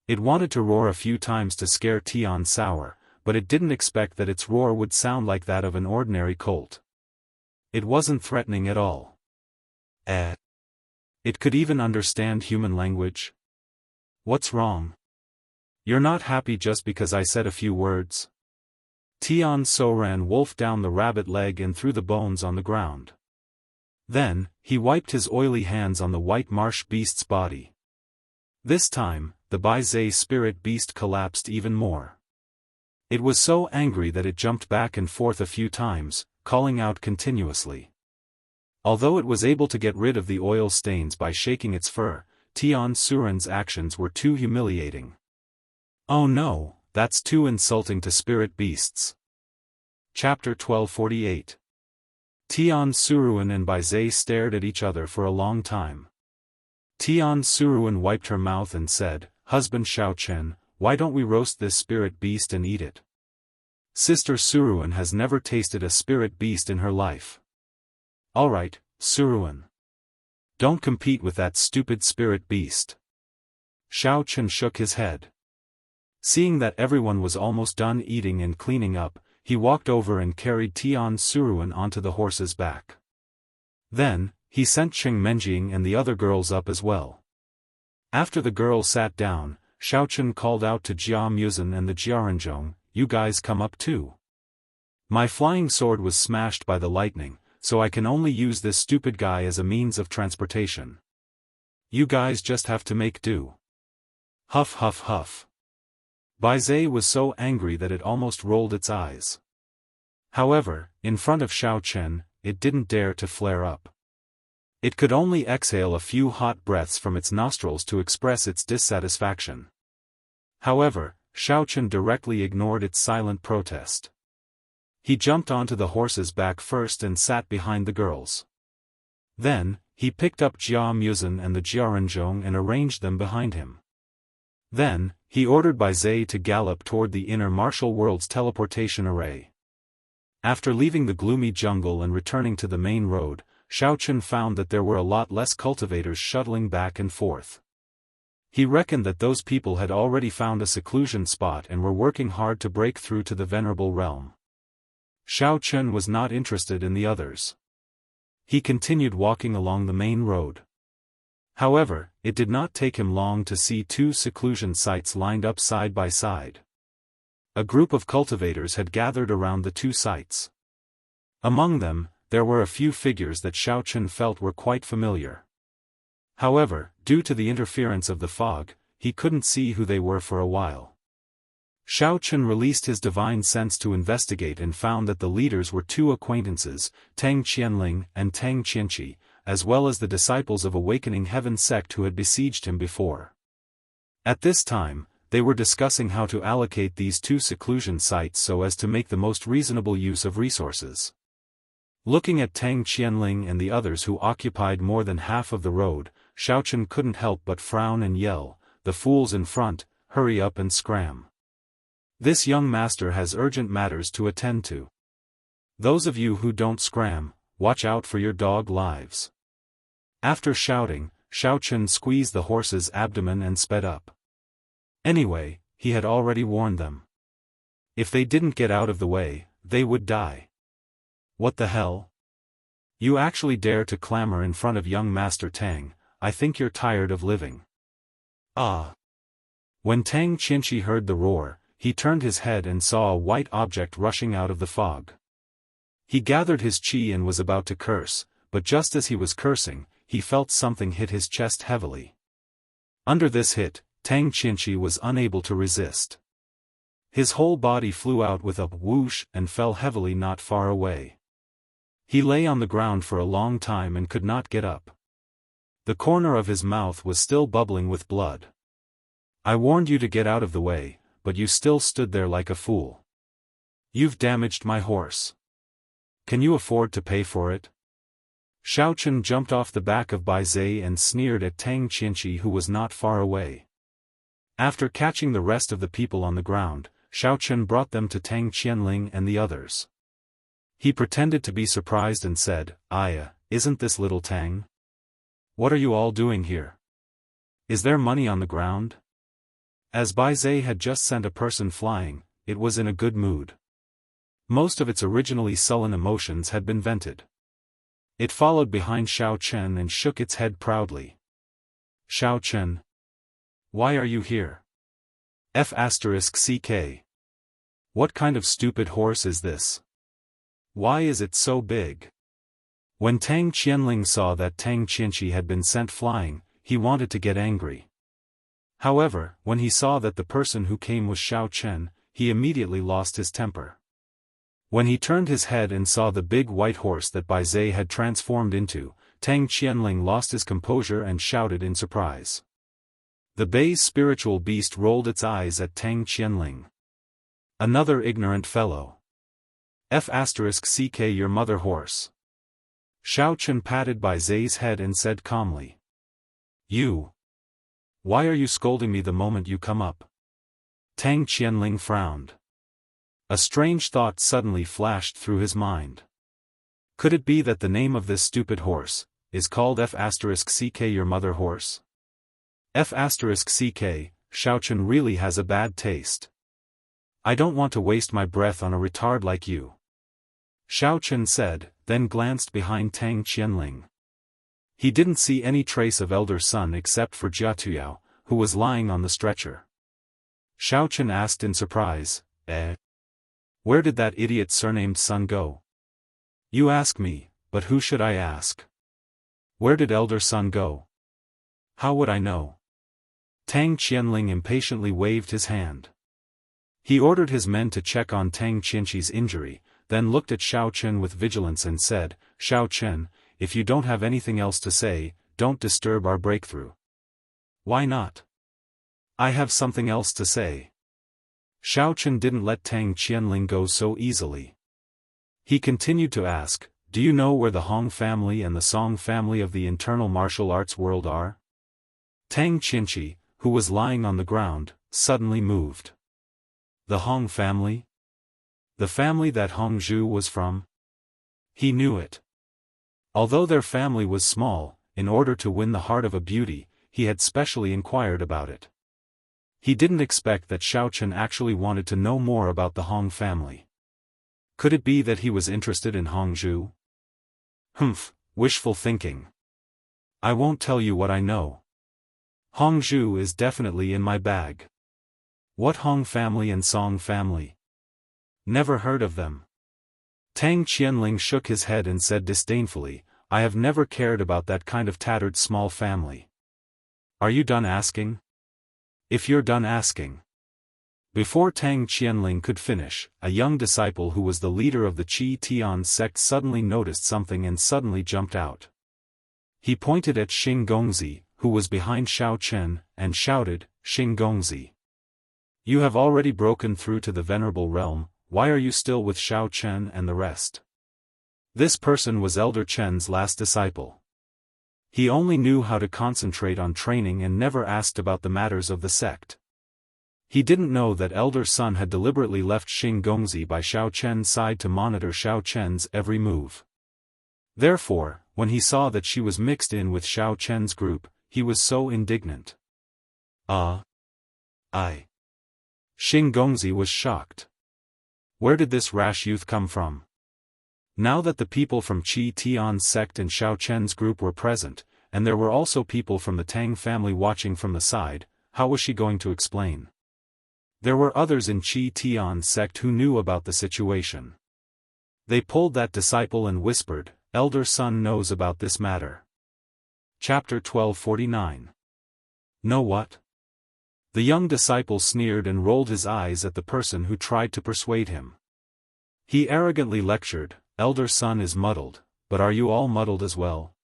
It wanted to roar a few times to scare Tian Sour, but it didn't expect that its roar would sound like that of an ordinary colt. It wasn't threatening at all. It could even understand human language. "What's wrong? You're not happy just because I said a few words?" Tian Souran wolfed down the rabbit leg and threw the bones on the ground. Then, he wiped his oily hands on the white marsh beast's body. This time, the Bai Zai spirit beast collapsed even more. It was so angry that it jumped back and forth a few times, calling out continuously. Although it was able to get rid of the oil stains by shaking its fur, Tian Souran's actions were too humiliating. "Oh no, that's too insulting to spirit beasts." Chapter 1248. Tian Suruan and Bai Zai stared at each other for a long time. Tian Suruan wiped her mouth and said, "Husband Xiaochen, why don't we roast this spirit beast and eat it? Sister Suruan has never tasted a spirit beast in her life." "Alright, Suruan. Don't compete with that stupid spirit beast." Xiaochen shook his head. Seeing that everyone was almost done eating and cleaning up, he walked over and carried Tian Suruan onto the horse's back. Then, he sent Cheng Menjing and the other girls up as well. After the girls sat down, Xiaochen called out to Jia Muzhen and the Jiaranzhong, "You guys come up too. My flying sword was smashed by the lightning, so I can only use this stupid guy as a means of transportation. You guys just have to make do." Huff huff huff. Bai Zai was so angry that it almost rolled its eyes. However, in front of Xiaochen, it didn't dare to flare up. It could only exhale a few hot breaths from its nostrils to express its dissatisfaction. However, Xiaochen directly ignored its silent protest. He jumped onto the horse's back first and sat behind the girls. Then, he picked up Jia Muzhen and the Jiaranzhong and arranged them behind him. Then, he ordered Bai Zai to gallop toward the inner martial world's teleportation array. After leaving the gloomy jungle and returning to the main road, Xiaochen found that there were a lot less cultivators shuttling back and forth. He reckoned that those people had already found a seclusion spot and were working hard to break through to the venerable realm. Xiao Chun was not interested in the others. He continued walking along the main road. However, it did not take him long to see two seclusion sites lined up side by side. A group of cultivators had gathered around the two sites. Among them, there were a few figures that Xiao Chun felt were quite familiar. However, due to the interference of the fog, he couldn't see who they were for a while. Xiao Chun released his divine sense to investigate and found that the leaders were two acquaintances, Tang Qianling and Tang Qianqi, as well as the disciples of Awakening Heaven sect who had besieged him before. At this time, they were discussing how to allocate these two seclusion sites so as to make the most reasonable use of resources. Looking at Tang Qianling and the others who occupied more than half of the road, Xiao Chun couldn't help but frown and yell, "The fools in front, hurry up and scram. This young master has urgent matters to attend to. Those of you who don't scram, watch out for your dog lives." After shouting, Xiao Chun squeezed the horse's abdomen and sped up. Anyway, he had already warned them. If they didn't get out of the way, they would die. What the hell? You actually dare to clamor in front of young Master Tang? I think you're tired of living. Ah! When Tang Qianqi heard the roar, he turned his head and saw a white object rushing out of the fog. He gathered his qi and was about to curse, but just as he was cursing, he felt something hit his chest heavily. Under this hit, Tang Qianqi was unable to resist. His whole body flew out with a whoosh and fell heavily not far away. He lay on the ground for a long time and could not get up. The corner of his mouth was still bubbling with blood. I warned you to get out of the way, but you still stood there like a fool. You've damaged my horse. Can you afford to pay for it? Xiao Chun jumped off the back of Bai Zai and sneered at Tang Qianqi who was not far away. After catching the rest of the people on the ground, Xiao Chun brought them to Tang Qianling and the others. He pretended to be surprised and said, Isn't this little Tang? What are you all doing here? Is there money on the ground? As Bai Zai had just sent a person flying, it was in a good mood. Most of its originally sullen emotions had been vented. It followed behind Xiao Chun and shook its head proudly. Xiao Chun. Why are you here? F***ck. What kind of stupid horse is this? Why is it so big? When Tang Qianling saw that Tang Qianqi had been sent flying, he wanted to get angry. However, when he saw that the person who came was Xiao Chun, he immediately lost his temper. When he turned his head and saw the big white horse that Bai Zai had transformed into, Tang Qianling lost his composure and shouted in surprise. The Bai's spiritual beast rolled its eyes at Tang Qianling. Another ignorant fellow. F***ck your mother horse. Xiao Chun patted Bai Zai's head and said calmly. You. Why are you scolding me the moment you come up? Tang Qianling frowned. A strange thought suddenly flashed through his mind. Could it be that the name of this stupid horse is called F***ck your mother horse? F***ck, Xiao Chun really has a bad taste. I don't want to waste my breath on a retard like you. Xiao Chun said, then glanced behind Tang Qianling. He didn't see any trace of elder son except for Jia Tuyao, who was lying on the stretcher. Xiao Chun asked in surprise, Where did that idiot surnamed son go? You ask me, but who should I ask? Where did elder son go? How would I know? Tang Qianling impatiently waved his hand. He ordered his men to check on Tang Qianqi's injury, then looked at Xiao Chun with vigilance and said, Xiao Chun, if you don't have anything else to say, don't disturb our breakthrough. Why not? I have something else to say. Xiao Chun didn't let Tang Qianling go so easily. He continued to ask, do you know where the Hong family and the Song family of the internal martial arts world are? Tang Qianqi, who was lying on the ground, suddenly moved. The Hong family? The family that Hong Zhu was from? He knew it. Although their family was small, in order to win the heart of a beauty, he had specially inquired about it. He didn't expect that Xiaochen actually wanted to know more about the Hong family. Could it be that he was interested in Hongzhu? Humph, wishful thinking. I won't tell you what I know. Hongzhu is definitely in my bag. What Hong family and Song family? Never heard of them. Tang Qianling shook his head and said disdainfully, I have never cared about that kind of tattered small family. Are you done asking? If you're done asking. Before Tang Qianling could finish, a young disciple who was the leader of the Qi Tian sect suddenly noticed something and suddenly jumped out. He pointed at Xing Gongzi, who was behind Xiaochen, and shouted, Xing Gongzi. You have already broken through to the venerable realm, why are you still with Xiaochen and the rest? This person was Elder Chen's last disciple. He only knew how to concentrate on training and never asked about the matters of the sect. He didn't know that Elder Sun had deliberately left Xing Gongzi by Xiaochen's side to monitor Xiaochen's every move. Therefore, when he saw that she was mixed in with Xiaochen's group, he was so indignant. Xing Gongzi was shocked. Where did this rash youth come from? Now that the people from Qi Tian's sect and Xiaochen's group were present, and there were also people from the Tang family watching from the side, how was she going to explain? There were others in Qi Tian's sect who knew about the situation. They pulled that disciple and whispered, Elder Sun knows about this matter. Chapter 1249. Know what? The young disciple sneered and rolled his eyes at the person who tried to persuade him. He arrogantly lectured, Elder Sun is muddled, but are you all muddled as well?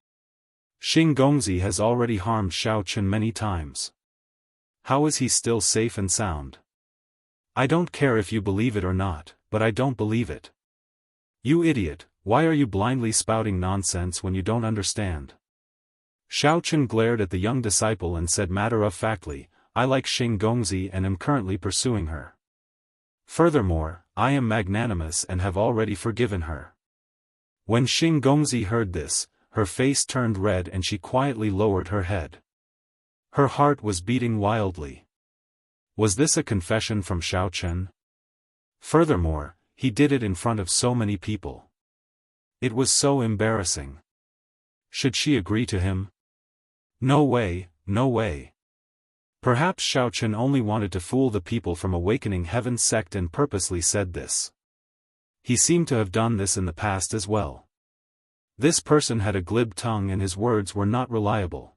Xing Gongzi has already harmed Xiaochen many times. How is he still safe and sound? I don't care if you believe it or not, but I don't believe it. You idiot, why are you blindly spouting nonsense when you don't understand? Xiaochen glared at the young disciple and said matter-of-factly, I like Xing Gongzi and am currently pursuing her. Furthermore, I am magnanimous and have already forgiven her. When Xing Gongzi heard this, her face turned red and she quietly lowered her head. Her heart was beating wildly. Was this a confession from Xiaochen? Furthermore, he did it in front of so many people. It was so embarrassing. Should she agree to him? No way, no way. Perhaps Xiaochen only wanted to fool the people from Awakening Heaven sect and purposely said this. He seemed to have done this in the past as well. This person had a glib tongue and his words were not reliable.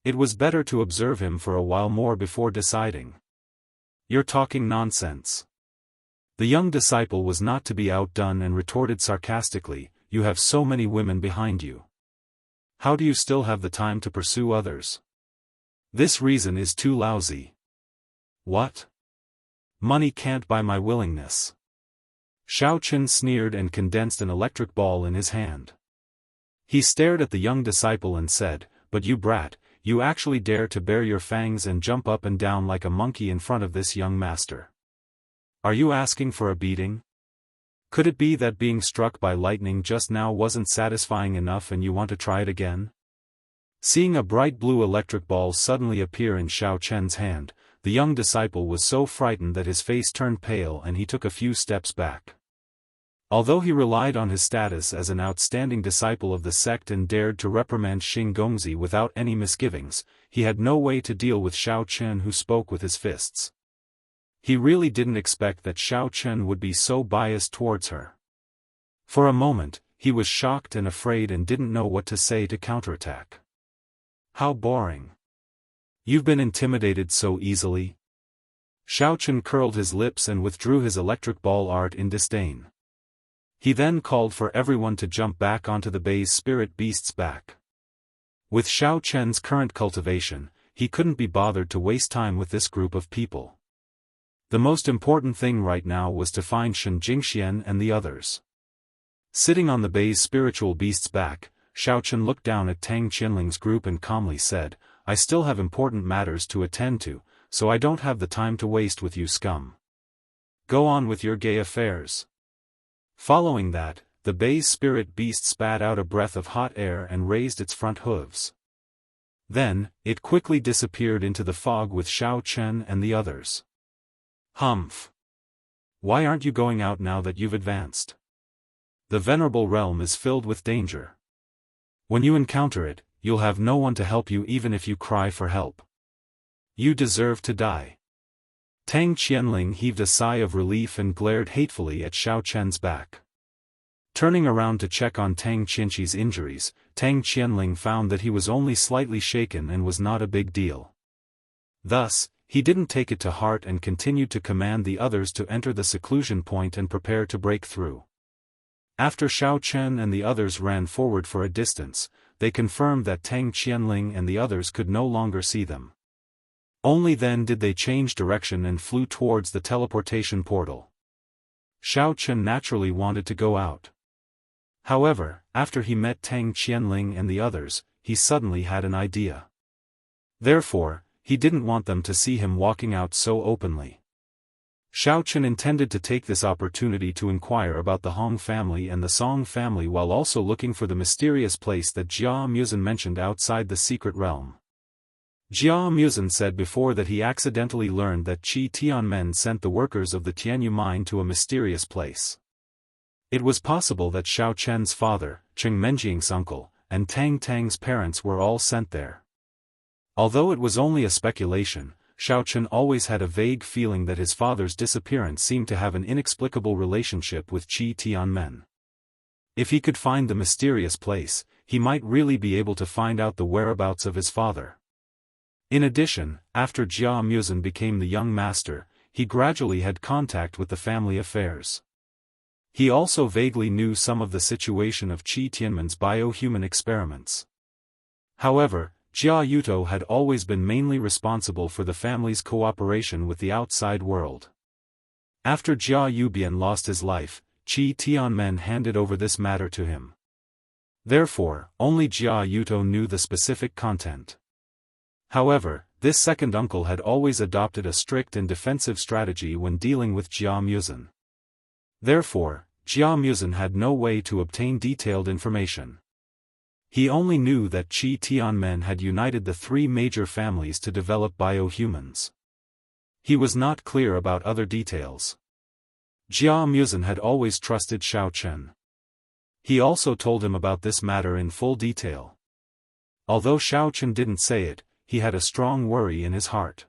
It was better to observe him for a while more before deciding. You're talking nonsense. The young disciple was not to be outdone and retorted sarcastically, you have so many women behind you. How do you still have the time to pursue others? This reason is too lousy. What? Money can't buy my willingness. Xiaochen sneered and condensed an electric ball in his hand. He stared at the young disciple and said, but you brat, you actually dare to bare your fangs and jump up and down like a monkey in front of this young master. Are you asking for a beating? Could it be that being struck by lightning just now wasn't satisfying enough and you want to try it again? Seeing a bright blue electric ball suddenly appear in Xiaochen's hand, the young disciple was so frightened that his face turned pale and he took a few steps back. Although he relied on his status as an outstanding disciple of the sect and dared to reprimand Xing Gongzi without any misgivings, he had no way to deal with Xiaochen who spoke with his fists. He really didn't expect that Xiaochen would be so biased towards her. For a moment, he was shocked and afraid and didn't know what to say to counterattack. How boring. You've been intimidated so easily? Xiaochen curled his lips and withdrew his electric ball art in disdain. He then called for everyone to jump back onto the Bei's spirit beast's back. With Xiaochen's current cultivation, he couldn't be bothered to waste time with this group of people. The most important thing right now was to find Shen Jingxian and the others. Sitting on the Bei's spiritual beast's back, Xiaochen looked down at Tang Qianling's group and calmly said, I still have important matters to attend to, so I don't have the time to waste with you scum. Go on with your gay affairs. Following that, the Bei's spirit beast spat out a breath of hot air and raised its front hooves. Then, it quickly disappeared into the fog with Xiao Chen and the others. Humph! Why aren't you going out now that you've advanced? The venerable realm is filled with danger. When you encounter it, you'll have no one to help you even if you cry for help. You deserve to die. Tang Qianling heaved a sigh of relief and glared hatefully at Xiao Chen's back. Turning around to check on Tang Qianqi's injuries, Tang Qianling found that he was only slightly shaken and was not a big deal. Thus, he didn't take it to heart and continued to command the others to enter the seclusion point and prepare to break through. After Xiao Chen and the others ran forward for a distance, they confirmed that Tang Qianling and the others could no longer see them. Only then did they change direction and flew towards the teleportation portal. Xiao Chen naturally wanted to go out. However, after he met Tang Qianling and the others, he suddenly had an idea. Therefore, he didn't want them to see him walking out so openly. Xiao Chen intended to take this opportunity to inquire about the Hong family and the Song family while also looking for the mysterious place that Jia Muzhen mentioned outside the secret realm. Jia Muzhen said before that he accidentally learned that Qi Tianmen sent the workers of the Tianyu mine to a mysterious place. It was possible that Xiao Chen's father, Cheng Menjing's uncle, and Tang Tang's parents were all sent there. Although it was only a speculation, Xiao Chen always had a vague feeling that his father's disappearance seemed to have an inexplicable relationship with Qi Tianmen. If he could find the mysterious place, he might really be able to find out the whereabouts of his father. In addition, after Jia Muzhen became the young master, he gradually had contact with the family affairs. He also vaguely knew some of the situation of Qi Tianmen's bio-human experiments. However, Jia Yuto had always been mainly responsible for the family's cooperation with the outside world. After Jia Yubian lost his life, Qi Tianmen handed over this matter to him. Therefore, only Jia Yuto knew the specific content. However, this second uncle had always adopted a strict and defensive strategy when dealing with Jia Muzhen. Therefore, Jia Muzhen had no way to obtain detailed information. He only knew that Qi Tianmen had united the three major families to develop bio-humans. He was not clear about other details. Jia Muzhen had always trusted Xiao Chen. He also told him about this matter in full detail. Although Xiao Chen didn't say it, he had a strong worry in his heart.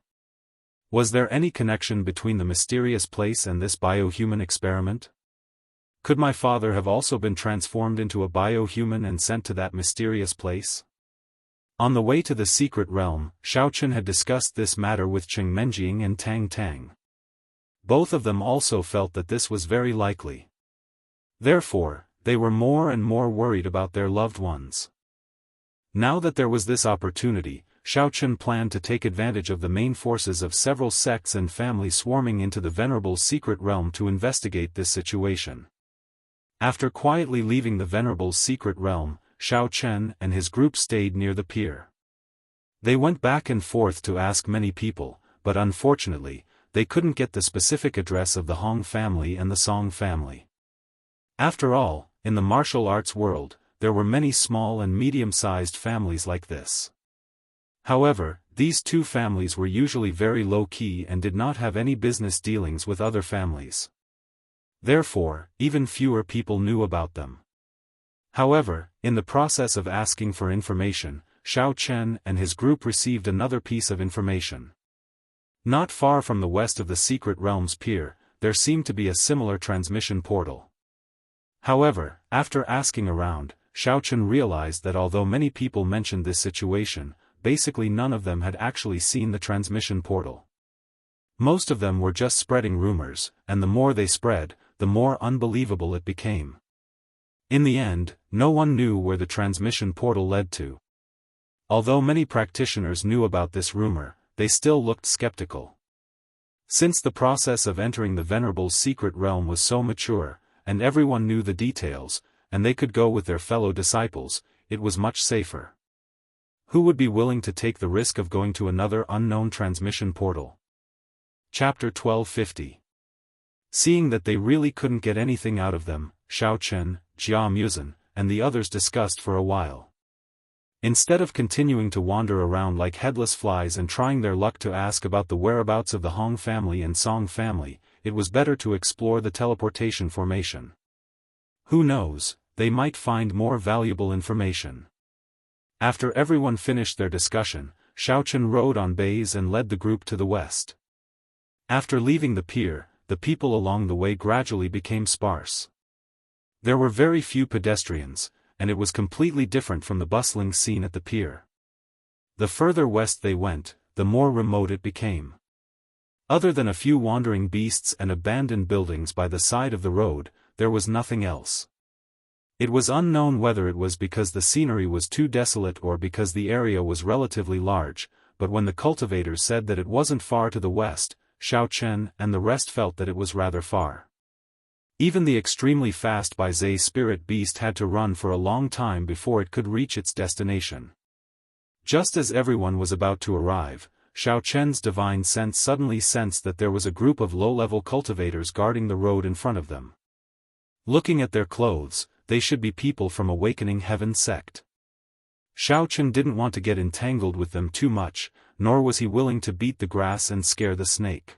Was there any connection between the mysterious place and this bio-human experiment? Could my father have also been transformed into a bio-human and sent to that mysterious place? On the way to the secret realm, Xiao Chen had discussed this matter with Cheng Menjing and Tang Tang. Both of them also felt that this was very likely. Therefore, they were more and more worried about their loved ones. Now that there was this opportunity, Xiao Chen planned to take advantage of the main forces of several sects and families swarming into the venerable secret realm to investigate this situation. After quietly leaving the venerable secret realm, Xiao Chen and his group stayed near the pier. They went back and forth to ask many people, but unfortunately, they couldn't get the specific address of the Hong family and the Song family. After all, in the martial arts world, there were many small and medium-sized families like this. However, these two families were usually very low-key and did not have any business dealings with other families. Therefore, even fewer people knew about them. However, in the process of asking for information, Xiao Chen and his group received another piece of information. Not far from the west of the Secret Realms pier, there seemed to be a similar transmission portal. However, after asking around, Xiao Chen realized that although many people mentioned this situation, basically none of them had actually seen the transmission portal. Most of them were just spreading rumors, and the more they spread, the more unbelievable it became. In the end, no one knew where the transmission portal led to. Although many practitioners knew about this rumor, they still looked skeptical. Since the process of entering the Venerable Secret Realm was so mature, and everyone knew the details, and they could go with their fellow disciples, it was much safer. Who would be willing to take the risk of going to another unknown transmission portal? Chapter 1250. Seeing that they really couldn't get anything out of them, Xiao Chen, Jia Muzhen, and the others discussed for a while. Instead of continuing to wander around like headless flies and trying their luck to ask about the whereabouts of the Hong family and Song family, it was better to explore the teleportation formation. Who knows, they might find more valuable information. After everyone finished their discussion, Xiaochen rode on bays and led the group to the west. After leaving the pier, the people along the way gradually became sparse. There were very few pedestrians, and it was completely different from the bustling scene at the pier. The further west they went, the more remote it became. Other than a few wandering beasts and abandoned buildings by the side of the road, there was nothing else. It was unknown whether it was because the scenery was too desolate or because the area was relatively large, but when the cultivators said that it wasn't far to the west, Xiaochen and the rest felt that it was rather far. Even the extremely fast Baizé spirit beast had to run for a long time before it could reach its destination. Just as everyone was about to arrive, Xiaochen's divine sense suddenly sensed that there was a group of low-level cultivators guarding the road in front of them. Looking at their clothes, they should be people from Awakening Heaven sect. Xiaochen didn't want to get entangled with them too much, nor was he willing to beat the grass and scare the snake.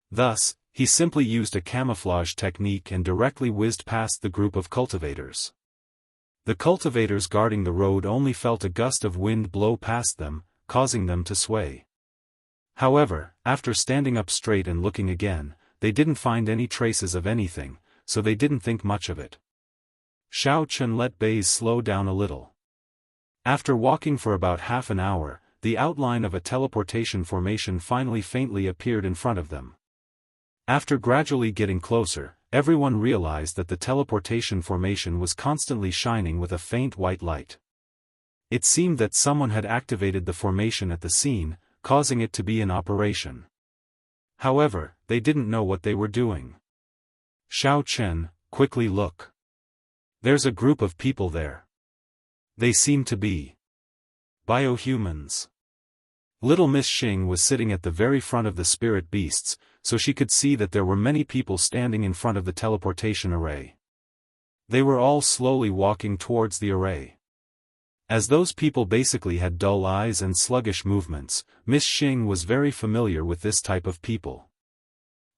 Thus, he simply used a camouflage technique and directly whizzed past the group of cultivators. The cultivators guarding the road only felt a gust of wind blow past them, causing them to sway. However, after standing up straight and looking again, they didn't find any traces of anything, so they didn't think much of it. Xiaochen let Bays slow down a little. After walking for about half an hour, the outline of a teleportation formation finally faintly appeared in front of them. After gradually getting closer, everyone realized that the teleportation formation was constantly shining with a faint white light. It seemed that someone had activated the formation at the scene, causing it to be in operation. However, they didn't know what they were doing. Xiaochen, quickly look. There's a group of people there. They seem to be biohumans. Little Miss Xing was sitting at the very front of the spirit beasts, so she could see that there were many people standing in front of the teleportation array. They were all slowly walking towards the array. As those people basically had dull eyes and sluggish movements, Miss Xing was very familiar with this type of people.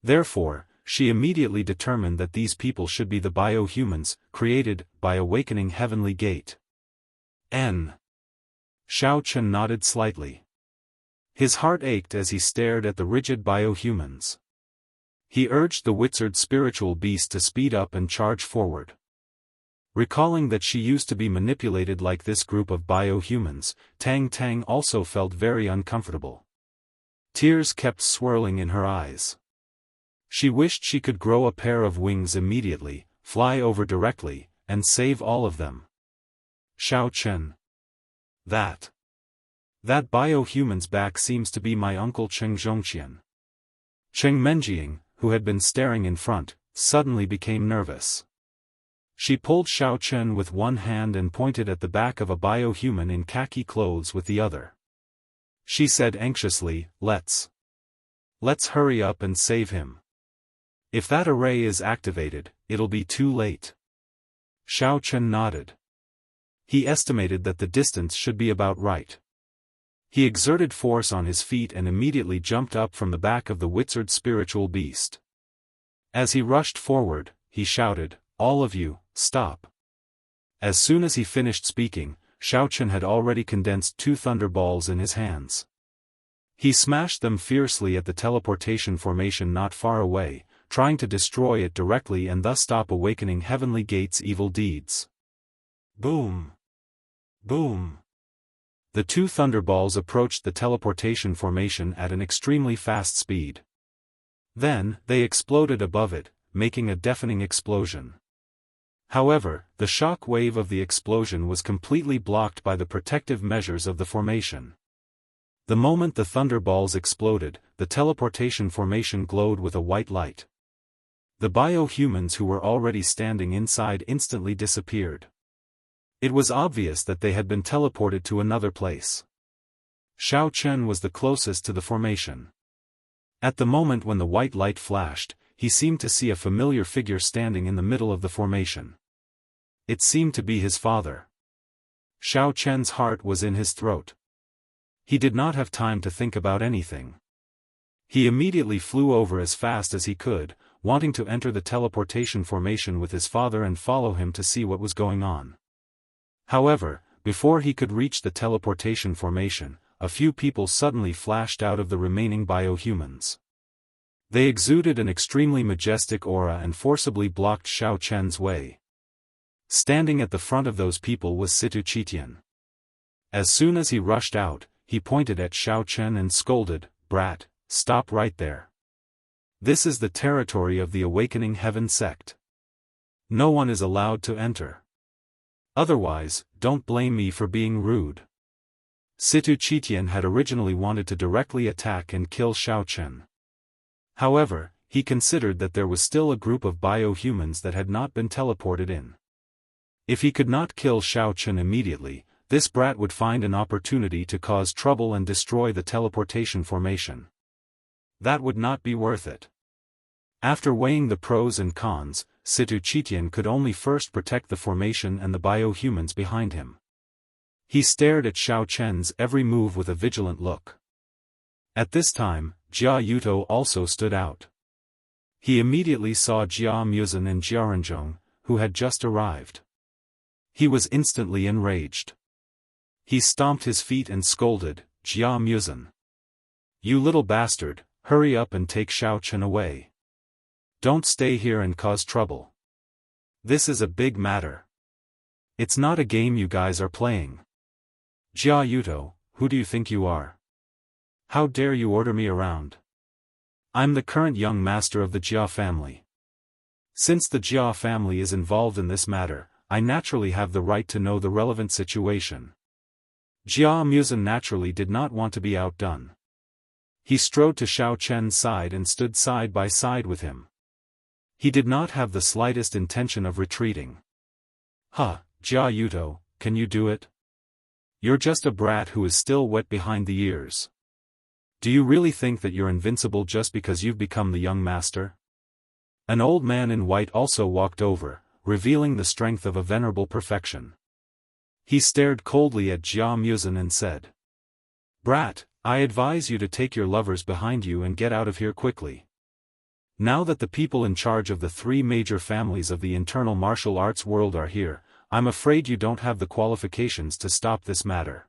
Therefore, she immediately determined that these people should be the biohumans, created by Awakening Heavenly Gate. Xiaochen nodded slightly. His heart ached as he stared at the rigid biohumans. He urged the wizard spiritual beast to speed up and charge forward. Recalling that she used to be manipulated like this group of biohumans, Tang Tang also felt very uncomfortable. Tears kept swirling in her eyes. She wished she could grow a pair of wings immediately, fly over directly, and save all of them. Xiaochen. That biohuman's back seems to be my uncle Cheng Zhongqian. Cheng Menjiang, who had been staring in front, suddenly became nervous. She pulled Xiaochen with one hand and pointed at the back of a biohuman in khaki clothes with the other. She said anxiously, Let's hurry up and save him. If that array is activated, it'll be too late. Xiaochen nodded. He estimated that the distance should be about right. He exerted force on his feet and immediately jumped up from the back of the wizard spiritual beast. As he rushed forward, he shouted, All of you, stop. As soon as he finished speaking, Xiaochen had already condensed 2 thunderballs in his hands. He smashed them fiercely at the teleportation formation not far away, trying to destroy it directly and thus stop Awakening Heavenly Gate's evil deeds. Boom! Boom! The 2 thunderballs approached the teleportation formation at an extremely fast speed. Then, they exploded above it, making a deafening explosion. However, the shock wave of the explosion was completely blocked by the protective measures of the formation. The moment the thunderballs exploded, the teleportation formation glowed with a white light. The biohumans who were already standing inside instantly disappeared. It was obvious that they had been teleported to another place. Xiaochen was the closest to the formation. At the moment when the white light flashed, he seemed to see a familiar figure standing in the middle of the formation. It seemed to be his father. Xiao Chen's heart was in his throat. He did not have time to think about anything. He immediately flew over as fast as he could, wanting to enter the teleportation formation with his father and follow him to see what was going on. However, before he could reach the teleportation formation, a few people suddenly flashed out of the remaining biohumans. They exuded an extremely majestic aura and forcibly blocked Xiao Chen's way. Standing at the front of those people was Situ Qitian. As soon as he rushed out, he pointed at Xiao Chen and scolded, "Brat, stop right there. This is the territory of the Awakening Heaven sect. No one is allowed to enter. Otherwise, don't blame me for being rude." Situ Qitian had originally wanted to directly attack and kill Xiao Chen. However, he considered that there was still a group of biohumans that had not been teleported in. If he could not kill Xiao Chen immediately, this brat would find an opportunity to cause trouble and destroy the teleportation formation. That would not be worth it. After weighing the pros and cons, Situ Qitian could only first protect the formation and the biohumans behind him. He stared at Xiao Chen's every move with a vigilant look. At this time, Jia Yuto also stood out. He immediately saw Jia Muzhen and Jiaranzhong, who had just arrived. He was instantly enraged. He stomped his feet and scolded, "Jia Muzhen. You little bastard, hurry up and take Xiao Chen away. Don't stay here and cause trouble. This is a big matter. It's not a game you guys are playing. Jia Yuto, who do you think you are? How dare you order me around? I'm the current young master of the Jia family. Since the Jia family is involved in this matter, I naturally have the right to know the relevant situation." Jia Muzhen naturally did not want to be outdone. He strode to Xiao Chen's side and stood side by side with him. He did not have the slightest intention of retreating. "Huh, Jia Yuto, can you do it? You're just a brat who is still wet behind the ears. Do you really think that you're invincible just because you've become the young master?" An old man in white also walked over, revealing the strength of a venerable perfection. He stared coldly at Jia Muzhen and said, "Brat, I advise you to take your lovers behind you and get out of here quickly. Now that the people in charge of the three major families of the internal martial arts world are here, I'm afraid you don't have the qualifications to stop this matter."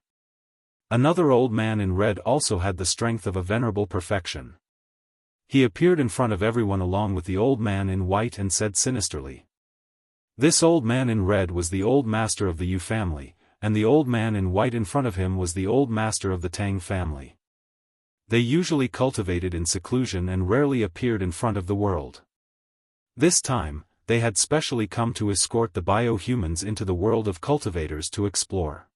Another old man in red also had the strength of a venerable perfection. He appeared in front of everyone along with the old man in white and said sinisterly. This old man in red was the old master of the Yu family, and the old man in white in front of him was the old master of the Tang family. They usually cultivated in seclusion and rarely appeared in front of the world. This time, they had specially come to escort the biohumans into the world of cultivators to explore.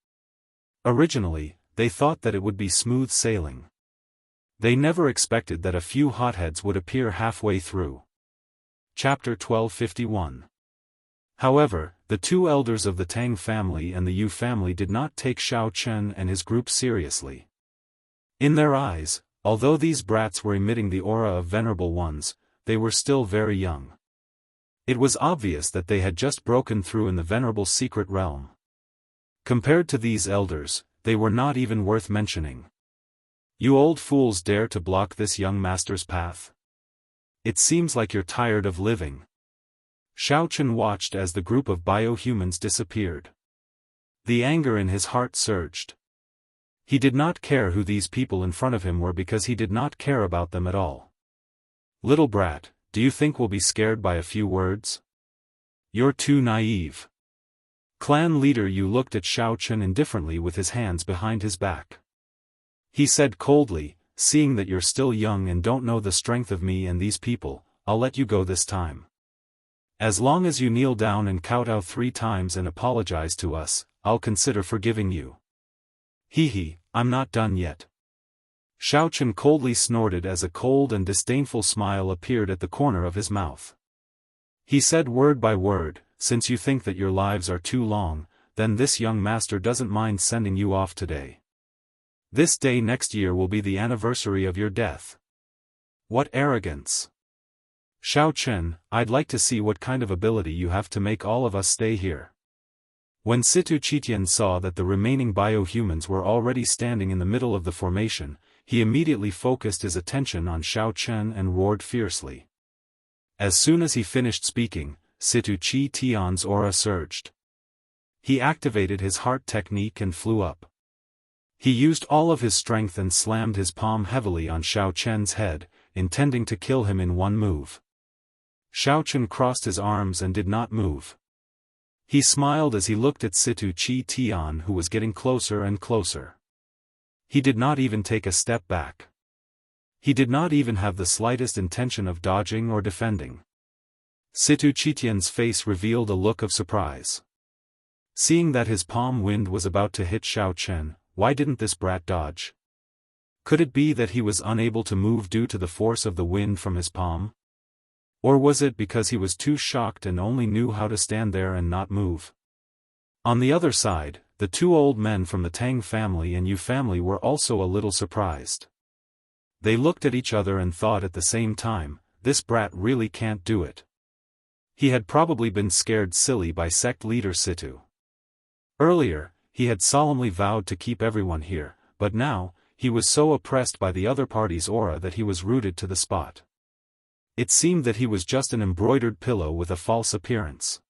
Originally, they thought that it would be smooth sailing. They never expected that a few hotheads would appear halfway through. Chapter 1251. However, the two elders of the Tang family and the Yu family did not take Xiao Chen and his group seriously. In their eyes, although these brats were emitting the aura of venerable ones, they were still very young. It was obvious that they had just broken through in the venerable secret realm. Compared to these elders, they were not even worth mentioning. "You old fools dare to block this young master's path? It seems like you're tired of living." Xiao Chen watched as the group of biohumans disappeared. The anger in his heart surged. He did not care who these people in front of him were because he did not care about them at all. "Little brat, do you think we'll be scared by a few words? You're too naive." Clan leader Yu looked at Xiao Chen indifferently with his hands behind his back. He said coldly, "Seeing that you're still young and don't know the strength of me and these people, I'll let you go this time. As long as you kneel down and kowtow 3 times and apologize to us, I'll consider forgiving you." "Hee, I'm not done yet." Xiao Chen coldly snorted as a cold and disdainful smile appeared at the corner of his mouth. He said word by word, "Since you think that your lives are too long, then this young master doesn't mind sending you off today. This day next year will be the anniversary of your death." What arrogance! "Xiao Chen, I'd like to see what kind of ability you have to make all of us stay here." When Situ Chitian saw that the remaining biohumans were already standing in the middle of the formation, he immediately focused his attention on Xiao Chen and roared fiercely. As soon as he finished speaking, Situ Chitian's aura surged. He activated his heart technique and flew up. He used all of his strength and slammed his palm heavily on Xiao Chen's head, intending to kill him in one move. Xiao Chen crossed his arms and did not move. He smiled as he looked at Situ Chitian, who was getting closer and closer. He did not even take a step back. He did not even have the slightest intention of dodging or defending. Situ Chitian's face revealed a look of surprise. Seeing that his palm wind was about to hit Xiao Chen, why didn't this brat dodge? Could it be that he was unable to move due to the force of the wind from his palm? Or was it because he was too shocked and only knew how to stand there and not move? On the other side, the two old men from the Tang family and Yu family were also a little surprised. They looked at each other and thought at the same time, this brat really can't do it. He had probably been scared silly by sect leader Situ. Earlier, he had solemnly vowed to keep everyone here, but now, he was so oppressed by the other party's aura that he was rooted to the spot. It seemed that he was just an embroidered pillow with a false appearance.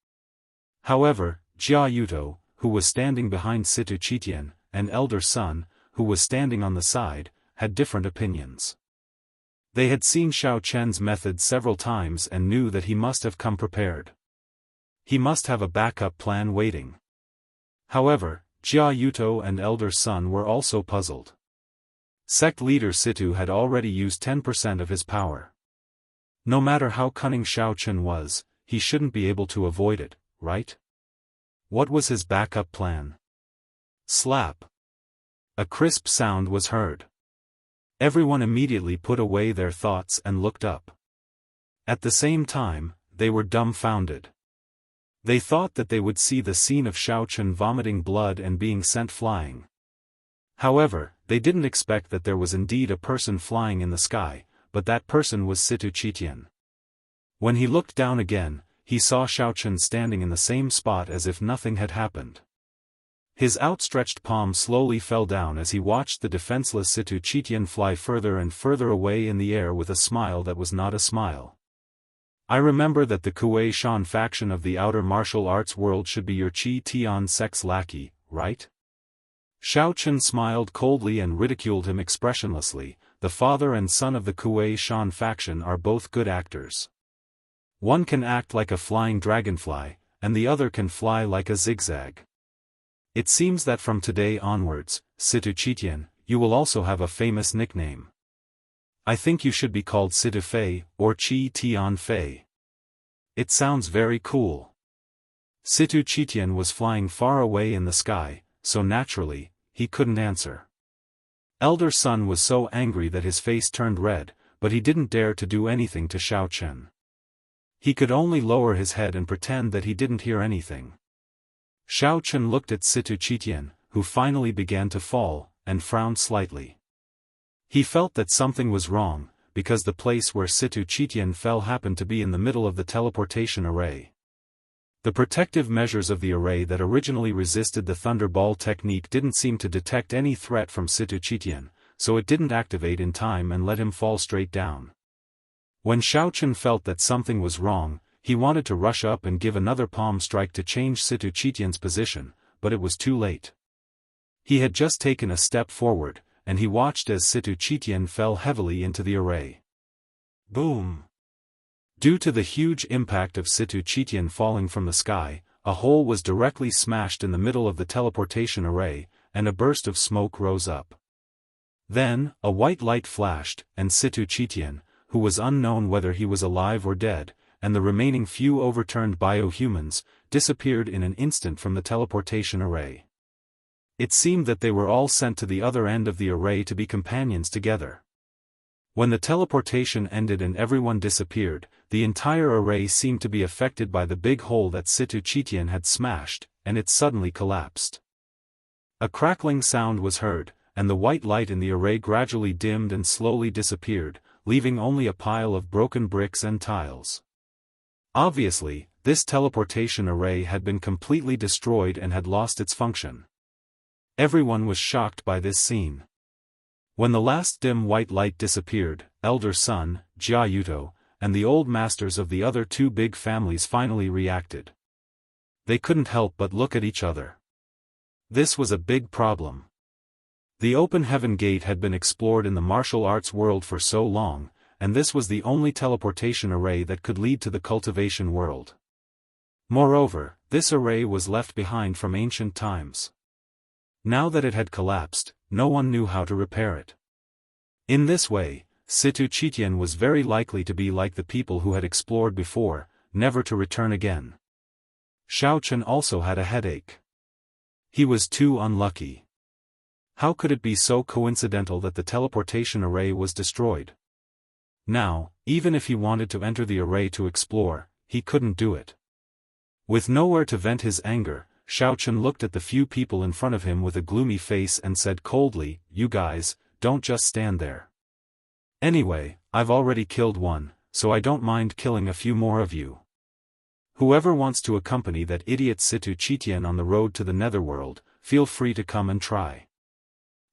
However, Jia Yuto, who was standing behind Situ Chitian, and elder son, who was standing on the side, had different opinions. They had seen Xiao Chen's method several times and knew that he must have come prepared. He must have a backup plan waiting. However, Jia Yuto and elder son were also puzzled. Sect leader Situ had already used 10% of his power. No matter how cunning Xiao Chen was, he shouldn't be able to avoid it, right? What was his backup plan? Slap. A crisp sound was heard. Everyone immediately put away their thoughts and looked up. At the same time, they were dumbfounded. They thought that they would see the scene of Xiao Chen vomiting blood and being sent flying. However, they didn't expect that there was indeed a person flying in the sky, but that person was Situ Chitian. When he looked down again, he saw Xiao Chen standing in the same spot as if nothing had happened. His outstretched palm slowly fell down as he watched the defenseless Situ Chitian fly further and further away in the air with a smile that was not a smile. I remember that the Kuei Shan faction of the outer martial arts world should be your Qi Tian sect's lackey, right? Xiao Chen smiled coldly and ridiculed him expressionlessly. The father and son of the Kuei Shan faction are both good actors. One can act like a flying dragonfly, and the other can fly like a zigzag. It seems that from today onwards, Situ Chitian, you will also have a famous nickname. I think you should be called Situ Fei, or Qi Tian Fei. It sounds very cool. Situ Chitian was flying far away in the sky, so naturally, he couldn't answer. Elder son was so angry that his face turned red, but he didn't dare to do anything to Xiao Chen. He could only lower his head and pretend that he didn't hear anything. Xiao Chen looked at Situ Chitian, who finally began to fall, and frowned slightly. He felt that something was wrong, because the place where Situ Chitian fell happened to be in the middle of the teleportation array. The protective measures of the array that originally resisted the Thunderball technique didn't seem to detect any threat from Situ Chitian, so it didn't activate in time and let him fall straight down. When Xiao Chen felt that something was wrong, he wanted to rush up and give another palm strike to change Situ Chitian's position, but it was too late. He had just taken a step forward, and he watched as Situ Chitian fell heavily into the array. Boom! Due to the huge impact of Situ Chitian falling from the sky, a hole was directly smashed in the middle of the teleportation array, and a burst of smoke rose up. Then, a white light flashed, and Situ Chitian, who was unknown whether he was alive or dead, and the remaining few overturned biohumans, disappeared in an instant from the teleportation array. It seemed that they were all sent to the other end of the array to be companions together. When the teleportation ended and everyone disappeared, the entire array seemed to be affected by the big hole that Situ Chitian had smashed, and it suddenly collapsed. A crackling sound was heard, and the white light in the array gradually dimmed and slowly disappeared, leaving only a pile of broken bricks and tiles. Obviously, this teleportation array had been completely destroyed and had lost its function. Everyone was shocked by this scene. When the last dim white light disappeared, Elder Sun, Jia Yuto, and the old masters of the other two big families finally reacted. They couldn't help but look at each other. This was a big problem. The open heaven gate had been explored in the martial arts world for so long, and this was the only teleportation array that could lead to the cultivation world. Moreover, this array was left behind from ancient times. Now that it had collapsed, no one knew how to repair it. In this way, Situ Chitian was very likely to be like the people who had explored before, never to return again. Xiaofan also had a headache. He was too unlucky. How could it be so coincidental that the teleportation array was destroyed? Now, even if he wanted to enter the array to explore, he couldn't do it. With nowhere to vent his anger, Xiaofan looked at the few people in front of him with a gloomy face and said coldly, "You guys, don't just stand there. Anyway, I've already killed one, so I don't mind killing a few more of you. Whoever wants to accompany that idiot Situ Chitian on the road to the netherworld, feel free to come and try.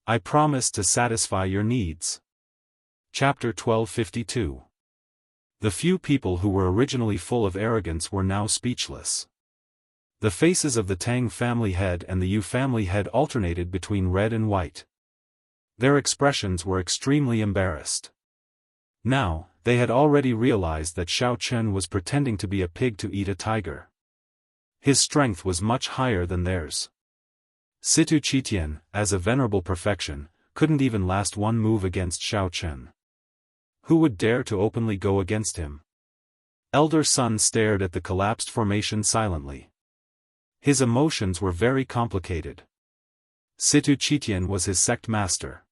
I promise to satisfy your needs." Chapter 1252. The few people who were originally full of arrogance were now speechless. The faces of the Tang family head and the Yu family head alternated between red and white. Their expressions were extremely embarrassed. Now, they had already realized that Xiaofan was pretending to be a pig to eat a tiger. His strength was much higher than theirs. Situ Chitian, as a venerable perfection, couldn't even last one move against Xiaofan. Who would dare to openly go against him? Elder Sun stared at the collapsed formation silently. His emotions were very complicated. Situ Chitian was his sect master.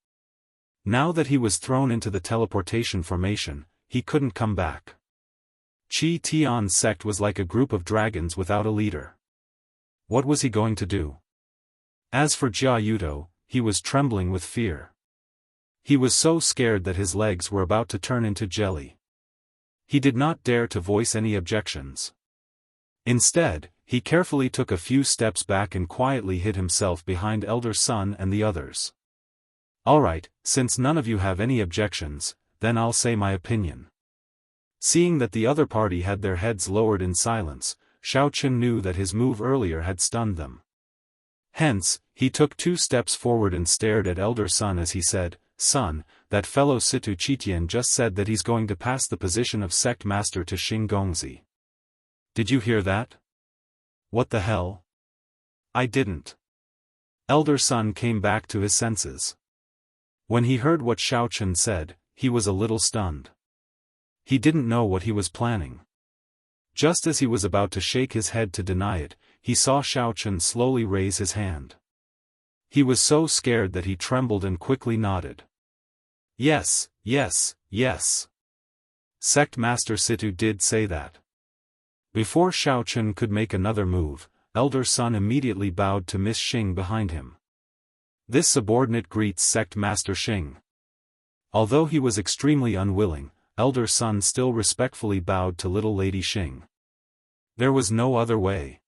Now that he was thrown into the teleportation formation, he couldn't come back. Chi Tian's sect was like a group of dragons without a leader. What was he going to do? As for Jia Yuto, he was trembling with fear. He was so scared that his legs were about to turn into jelly. He did not dare to voice any objections. Instead, he carefully took a few steps back and quietly hid himself behind Elder Sun and the others. "Alright, since none of you have any objections, then I'll say my opinion." Seeing that the other party had their heads lowered in silence, Xiaofan knew that his move earlier had stunned them. Hence, he took 2 steps forward and stared at Elder Sun as he said, "Son, that fellow Situ Chitian just said that he's going to pass the position of sect master to Xing Gongzi. Did you hear that?" "What the hell?" "I didn't." Elder Sun came back to his senses. When he heard what Xiaofan said, he was a little stunned. He didn't know what he was planning. Just as he was about to shake his head to deny it, he saw Xiaofan slowly raise his hand. He was so scared that he trembled and quickly nodded. "Yes, yes, yes. Sect Master Situ did say that." Before Xiaofan could make another move, Elder Sun immediately bowed to Miss Xing behind him. This subordinate greets Sect Master Xing. Although he was extremely unwilling, Elder Sun still respectfully bowed to little Lady Xing. There was no other way.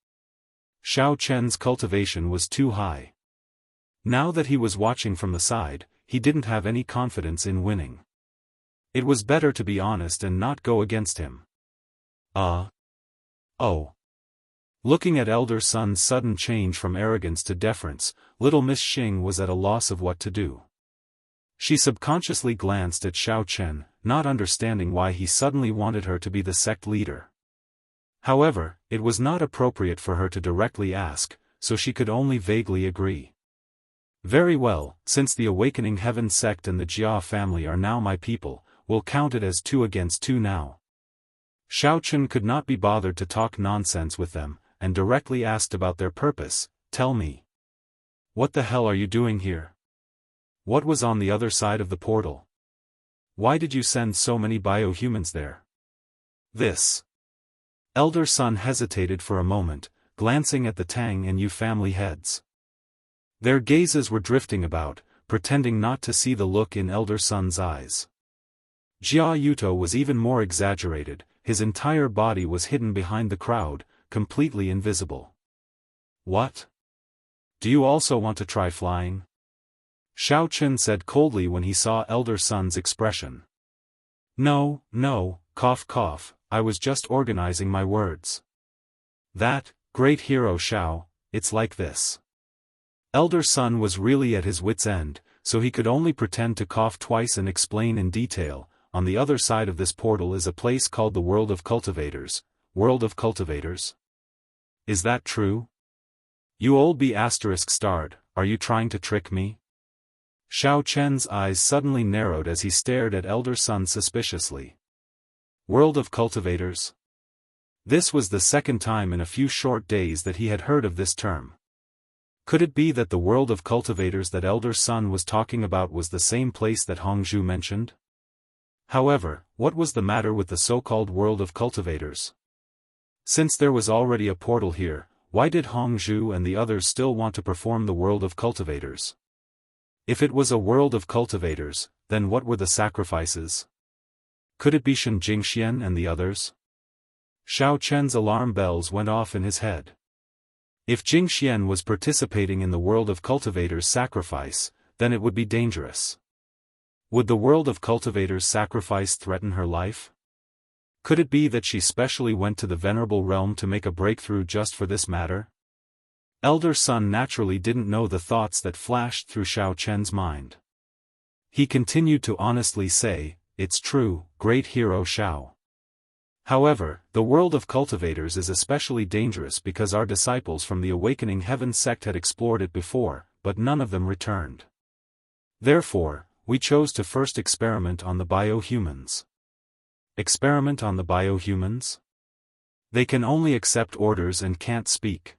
Xiaofan's cultivation was too high. Now that he was watching from the side, he didn't have any confidence in winning. It was better to be honest and not go against him. Oh. Looking at Elder Sun's sudden change from arrogance to deference, little Miss Xing was at a loss of what to do. She subconsciously glanced at Xiaofan, not understanding why he suddenly wanted her to be the sect leader. However, it was not appropriate for her to directly ask, so she could only vaguely agree. "Very well, since the Awakening Heaven sect and the Jia family are now my people, we'll count it as 2 against 2 now." Xiaofan could not be bothered to talk nonsense with them, and directly asked about their purpose. "Tell me. What the hell are you doing here? What was on the other side of the portal? Why did you send so many biohumans there?" This. Elder Sun hesitated for a moment, glancing at the Tang and Yu family heads. Their gazes were drifting about, pretending not to see the look in Elder Sun's eyes. Jia Yuto was even more exaggerated, his entire body was hidden behind the crowd, completely invisible. What? Do you also want to try flying? Xiaochen said coldly when he saw elder son's expression. No, no, cough cough, I was just organizing my words. That, great hero Xiao, it's like this. Elder son was really at his wit's end, so he could only pretend to cough twice and explain in detail. On the other side of this portal is a place called the World of Cultivators. World of Cultivators? Is that true? You old B****, are you trying to trick me? Xiao Chen's eyes suddenly narrowed as he stared at elder son suspiciously. World of Cultivators? This was the second time in a few short days that he had heard of this term. Could it be that the World of Cultivators that elder son was talking about was the same place that Hongzhu mentioned? However, what was the matter with the so-called World of Cultivators? Since there was already a portal here, why did Hongzhu and the others still want to perform the World of Cultivators? If it was a World of Cultivators, then what were the sacrifices? Could it be Shen Jingxian and the others? Xiao Chen's alarm bells went off in his head. If Jingxian was participating in the World of Cultivators sacrifice, then it would be dangerous. Would the World of Cultivators sacrifice threaten her life? Could it be that she specially went to the Venerable Realm to make a breakthrough just for this matter? Elder son naturally didn't know the thoughts that flashed through Xiao Chen's mind. He continued to honestly say, "It's true, great hero Xiao. However, the World of Cultivators is especially dangerous because our disciples from the Awakening Heaven sect had explored it before, but none of them returned. Therefore, we chose to first experiment on the bio-humans." Experiment on the bio-humans? They can only accept orders and can't speak.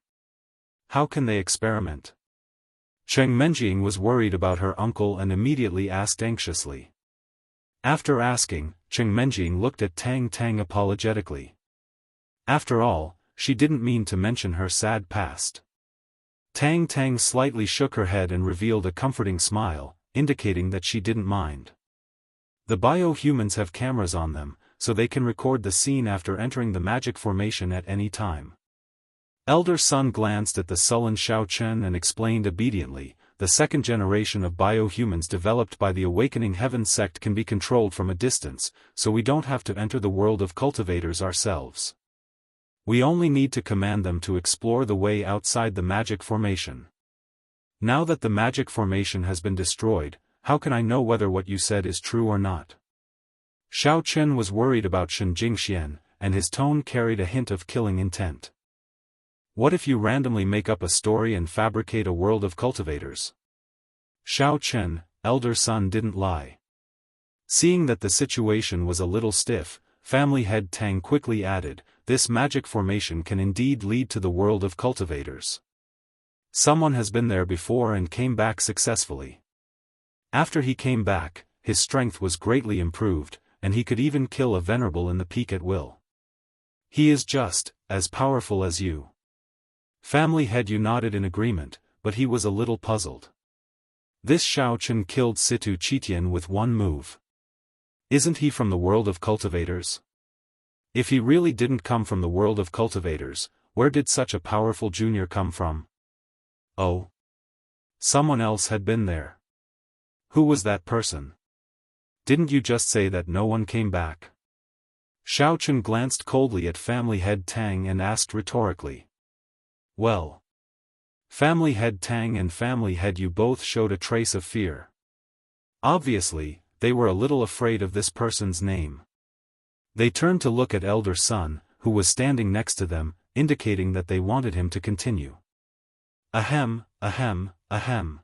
How can they experiment? Cheng Menjing was worried about her uncle and immediately asked anxiously. After asking, Cheng Menjing looked at Tang Tang apologetically. After all, she didn't mean to mention her sad past. Tang Tang slightly shook her head and revealed a comforting smile, indicating that she didn't mind. The bio-humans have cameras on them, so they can record the scene after entering the magic formation at any time. Elder son glanced at the sullen Xiao Chen and explained obediently, the second generation of bio-humans developed by the Awakening Heaven sect can be controlled from a distance, so we don't have to enter the World of Cultivators ourselves. We only need to command them to explore the way outside the magic formation. Now that the magic formation has been destroyed, how can I know whether what you said is true or not? Xiao Chen was worried about Shen Jingxian, and his tone carried a hint of killing intent. What if you randomly make up a story and fabricate a World of Cultivators? Xiao Chen, elder son didn't lie. Seeing that the situation was a little stiff, family head Tang quickly added, this magic formation can indeed lead to the World of Cultivators. Someone has been there before and came back successfully. After he came back, his strength was greatly improved, and he could even kill a venerable in the peak at will. He is just as powerful as you. Family head Yu nodded in agreement, but he was a little puzzled. This Xiao Chen killed Situ Qitian with one move. Isn't he from the World of Cultivators? If he really didn't come from the World of Cultivators, where did such a powerful junior come from? Oh. Someone else had been there. Who was that person? Didn't you just say that no one came back? Xiao Chen glanced coldly at family head Tang and asked rhetorically. Well. Family head Tang and family head Yu both showed a trace of fear. Obviously, they were a little afraid of this person's name. They turned to look at elder son, who was standing next to them, indicating that they wanted him to continue. Ahem, ahem, ahem.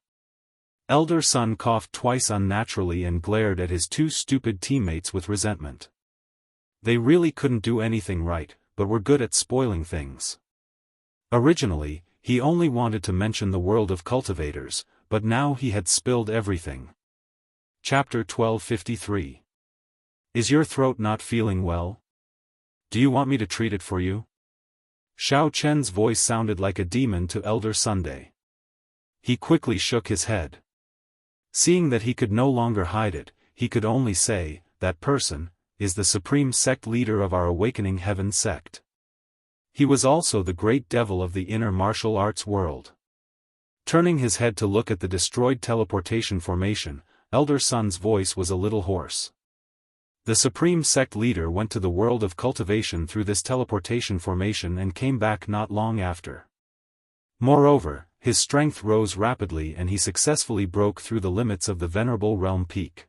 Elder son coughed twice unnaturally and glared at his two stupid teammates with resentment. They really couldn't do anything right, but were good at spoiling things. Originally, he only wanted to mention the World of Cultivators, but now he had spilled everything. Chapter 1253. Is your throat not feeling well? Do you want me to treat it for you? Xiao Chen's voice sounded like a demon to Elder Sunday. He quickly shook his head. Seeing that he could no longer hide it, he could only say, that person is the supreme sect leader of our Awakening Heaven sect. He was also the great devil of the inner martial arts world. Turning his head to look at the destroyed teleportation formation, Elder Sun's voice was a little hoarse. The supreme sect leader went to the world of cultivation through this teleportation formation and came back not long after. Moreover, his strength rose rapidly and he successfully broke through the limits of the Venerable Realm Peak.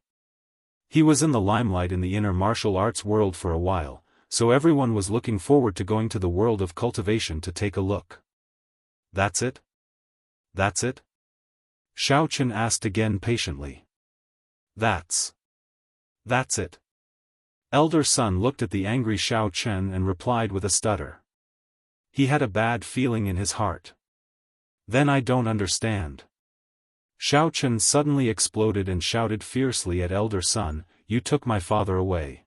He was in the limelight in the inner martial arts world for a while, so everyone was looking forward to going to the world of cultivation to take a look. That's it? That's it? Xiaochen asked again patiently. That's it. Elder Sun looked at the angry Xiaochen and replied with a stutter. He had a bad feeling in his heart. Then I don't understand. Xiaochen suddenly exploded and shouted fiercely at Elder Sun, "You took my father away.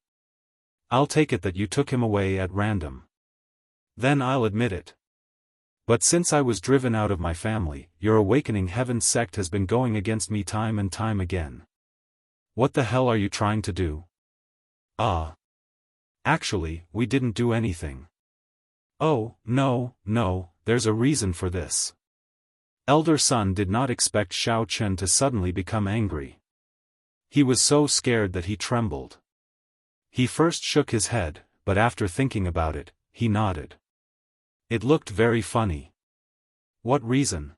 I'll take it that you took him away at random. Then I'll admit it. But since I was driven out of my family, your Awakening Heaven sect has been going against me time and time again. What the hell are you trying to do?" Actually, we didn't do anything. Oh, no, there's a reason for this. Elder Sun did not expect Xiaochen to suddenly become angry. He was so scared that he trembled. He first shook his head, but after thinking about it, he nodded. It looked very funny. What reason?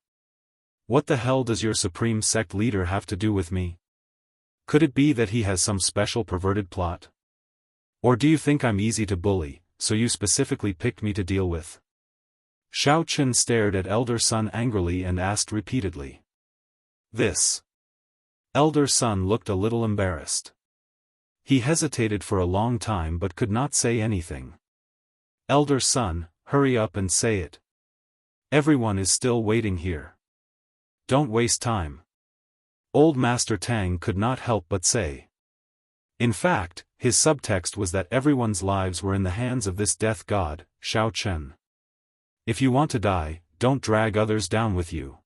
What the hell does your supreme sect leader have to do with me? Could it be that he has some special perverted plot? Or do you think I'm easy to bully, so you specifically picked me to deal with? Xiaochen stared at Elder Sun angrily and asked repeatedly. This. Elder Sun looked a little embarrassed. He hesitated for a long time but could not say anything. Elder Sun, hurry up and say it. Everyone is still waiting here. Don't waste time. Old Master Tang could not help but say. In fact, his subtext was that everyone's lives were in the hands of this death god, Xiaochen. If you want to die, don't drag others down with you.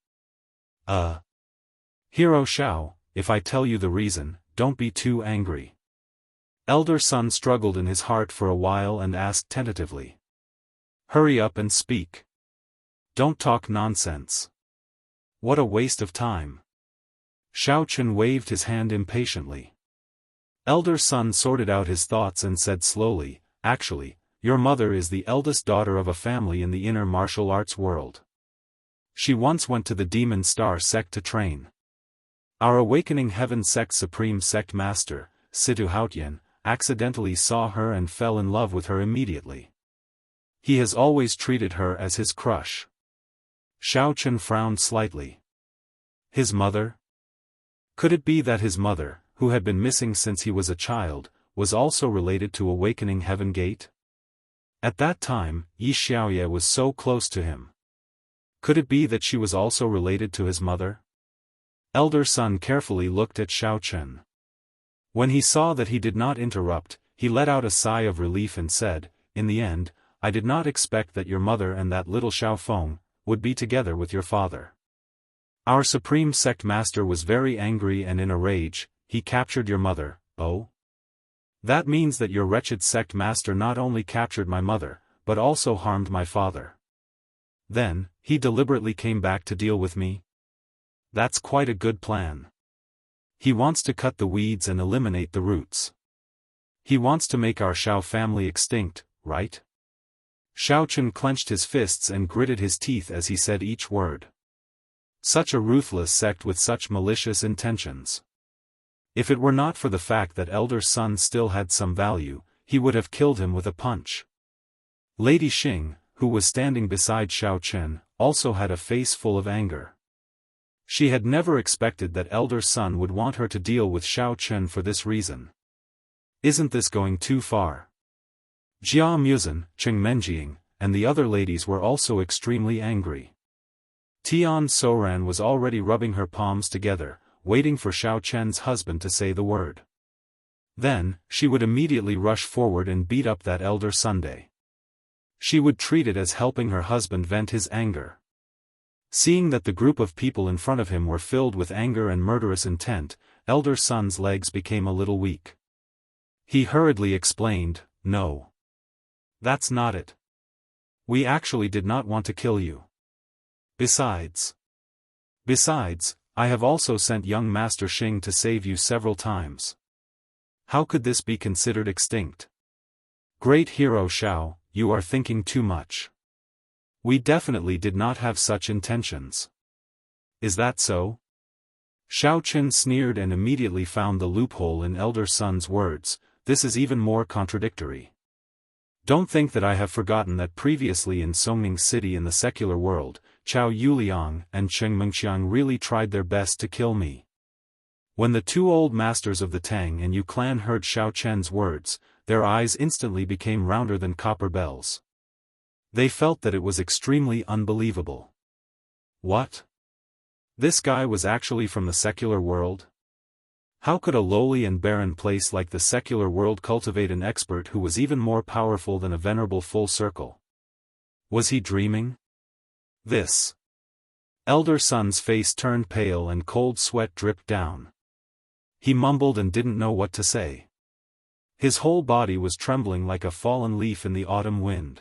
Hero Xiao, if I tell you the reason, don't be too angry. Elder Sun struggled in his heart for a while and asked tentatively. Hurry up and speak. Don't talk nonsense. What a waste of time. Xiaochen waved his hand impatiently. Elder Sun sorted out his thoughts and said slowly, actually, your mother is the eldest daughter of a family in the inner martial arts world. She once went to the Demon Star sect to train. Our Awakening Heaven sect supreme sect master, Situ Haotian, accidentally saw her and fell in love with her immediately. He has always treated her as his crush. Xiaochen frowned slightly. His mother? Could it be that his mother, who had been missing since he was a child, was also related to Awakening Heaven Gate? At that time, Yi Xiaoye was so close to him. Could it be that she was also related to his mother? Elder Sun carefully looked at Xiaochen. When he saw that he did not interrupt, he let out a sigh of relief and said, in the end, I did not expect that your mother and that little Xiaofan would be together with your father. Our supreme sect master was very angry and in a rage. He captured your mother. Oh? That means that your wretched sect master not only captured my mother, but also harmed my father. Then, he deliberately came back to deal with me? That's quite a good plan. He wants to cut the weeds and eliminate the roots. He wants to make our Xiao family extinct, right? Xiaochen clenched his fists and gritted his teeth as he said each word. Such a ruthless sect with such malicious intentions. If it were not for the fact that Elder Sun still had some value, he would have killed him with a punch. Lady Xing, who was standing beside Xiaochen, also had a face full of anger. She had never expected that Elder Sun would want her to deal with Xiaochen for this reason. Isn't this going too far? Jia Muzan, Cheng Menjing, and the other ladies were also extremely angry. Tian Soran was already rubbing her palms together, waiting for Xiaochen's husband to say the word. Then, she would immediately rush forward and beat up that Elder Sunday. She would treat it as helping her husband vent his anger. Seeing that the group of people in front of him were filled with anger and murderous intent, Elder Sun's legs became a little weak. He hurriedly explained, "No. That's not it. We actually did not want to kill you. Besides, I have also sent young Master Xing to save you several times. How could this be considered extinct? Great hero Xiao, you are thinking too much. We definitely did not have such intentions. Is that so?" Xiao Qin sneered and immediately found the loophole in Elder Sun's words. This is even more contradictory. Don't think that I have forgotten that previously in Songning City in the secular world, Chao Yuliang and Cheng Mengxiang really tried their best to kill me. When the two old masters of the Tang and Yu clan heard Xiao Chen's words, their eyes instantly became rounder than copper bells. They felt that it was extremely unbelievable. What? This guy was actually from the secular world? How could a lowly and barren place like the secular world cultivate an expert who was even more powerful than a venerable full circle? Was he dreaming? This. Elder Sun's face turned pale and cold sweat dripped down. He mumbled and didn't know what to say. His whole body was trembling like a fallen leaf in the autumn wind.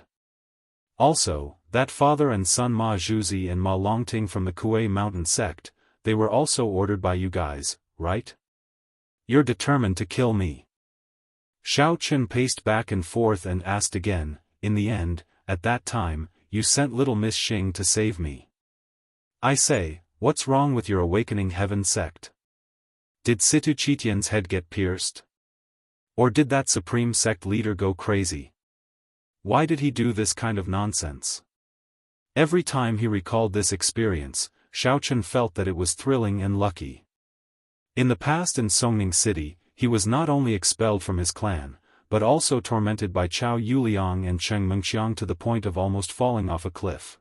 Also, that father and son Ma Zhuzi and Ma Longting from the Kuei Mountain sect, they were also ordered by you guys, right? You're determined to kill me. Xiao Qin paced back and forth and asked again, in the end, at that time, you sent little Miss Xing to save me. I say, what's wrong with your Awakening Heaven sect? Did Situ Chitian's head get pierced? Or did that supreme sect leader go crazy? Why did he do this kind of nonsense? Every time he recalled this experience, Xiao Qin felt that it was thrilling and lucky. In the past in Songning City, he was not only expelled from his clan, but also tormented by Chao Yuliang and Cheng Mengxiang to the point of almost falling off a cliff.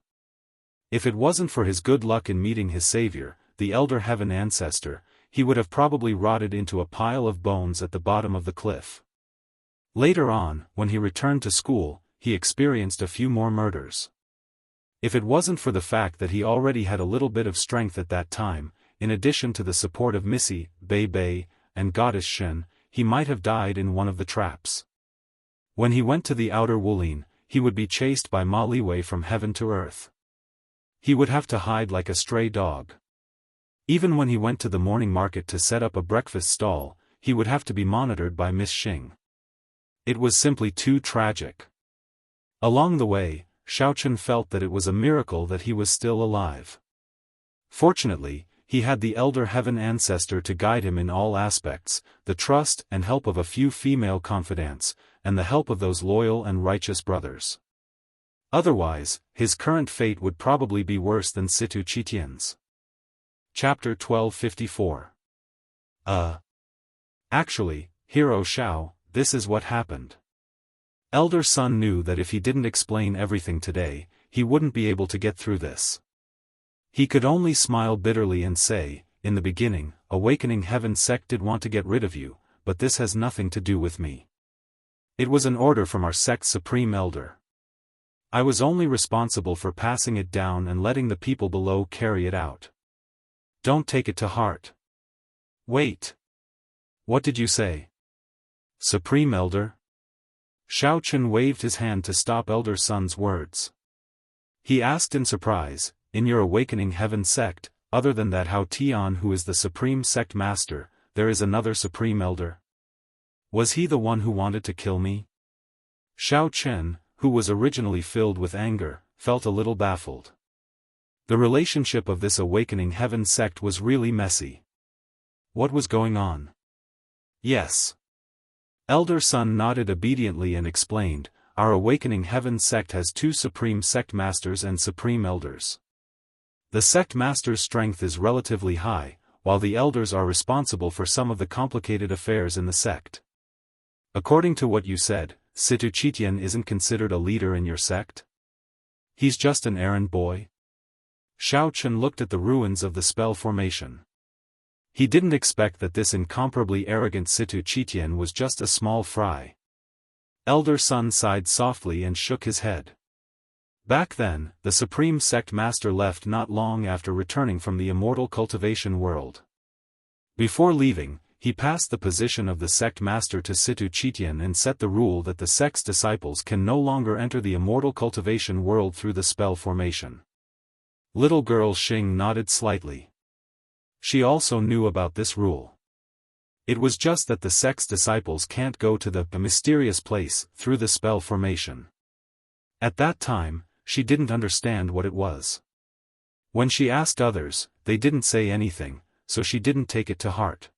If it wasn't for his good luck in meeting his savior, the Elder Heaven Ancestor, he would have probably rotted into a pile of bones at the bottom of the cliff. Later on, when he returned to school, he experienced a few more murders. If it wasn't for the fact that he already had a little bit of strength at that time, in addition to the support of Missy, Bei Bei, and Goddess Shen, he might have died in one of the traps. When he went to the outer Wulin, he would be chased by Ma Liwei from heaven to earth. He would have to hide like a stray dog. Even when he went to the morning market to set up a breakfast stall, he would have to be monitored by Miss Xing. It was simply too tragic. Along the way, Xiao Qin felt that it was a miracle that he was still alive. Fortunately, he had the Elder Heaven Ancestor to guide him in all aspects, the trust and help of a few female confidants, and the help of those loyal and righteous brothers. Otherwise, his current fate would probably be worse than Situ Chitian's. Chapter 1254. Actually, Hero Xiao, this is what happened. Elder Sun knew that if he didn't explain everything today, he wouldn't be able to get through this. He could only smile bitterly and say, in the beginning, Awakening Heaven sect did want to get rid of you, but this has nothing to do with me. It was an order from our sect's supreme elder. I was only responsible for passing it down and letting the people below carry it out. Don't take it to heart. Wait. What did you say? Supreme Elder? Xiao Qin waved his hand to stop Elder Sun's words. He asked in surprise, in your Awakening Heaven sect, other than that Hao Tian who is the supreme sect master, there is another supreme elder? Was he the one who wanted to kill me? Xiao Qin, who was originally filled with anger, felt a little baffled. The relationship of this Awakening Heaven sect was really messy. What was going on? Yes. Elder Sun nodded obediently and explained, our Awakening Heaven sect has two supreme sect masters and supreme elders. The sect master's strength is relatively high, while the elders are responsible for some of the complicated affairs in the sect. According to what you said, Situ Chitian isn't considered a leader in your sect? He's just an errand boy? Xiao Qin looked at the ruins of the spell formation. He didn't expect that this incomparably arrogant Situ Chitian was just a small fry. Elder Sun sighed softly and shook his head. Back then, the Supreme Sect Master left not long after returning from the immortal cultivation world. Before leaving, he passed the position of the sect master to Situ Chitian and set the rule that the sect's disciples can no longer enter the immortal cultivation world through the spell formation. Little girl Xing nodded slightly. She also knew about this rule. It was just that the sect's disciples can't go to the mysterious place through the spell formation. At that time, she didn't understand what it was. When she asked others, they didn't say anything, so she didn't take it to heart.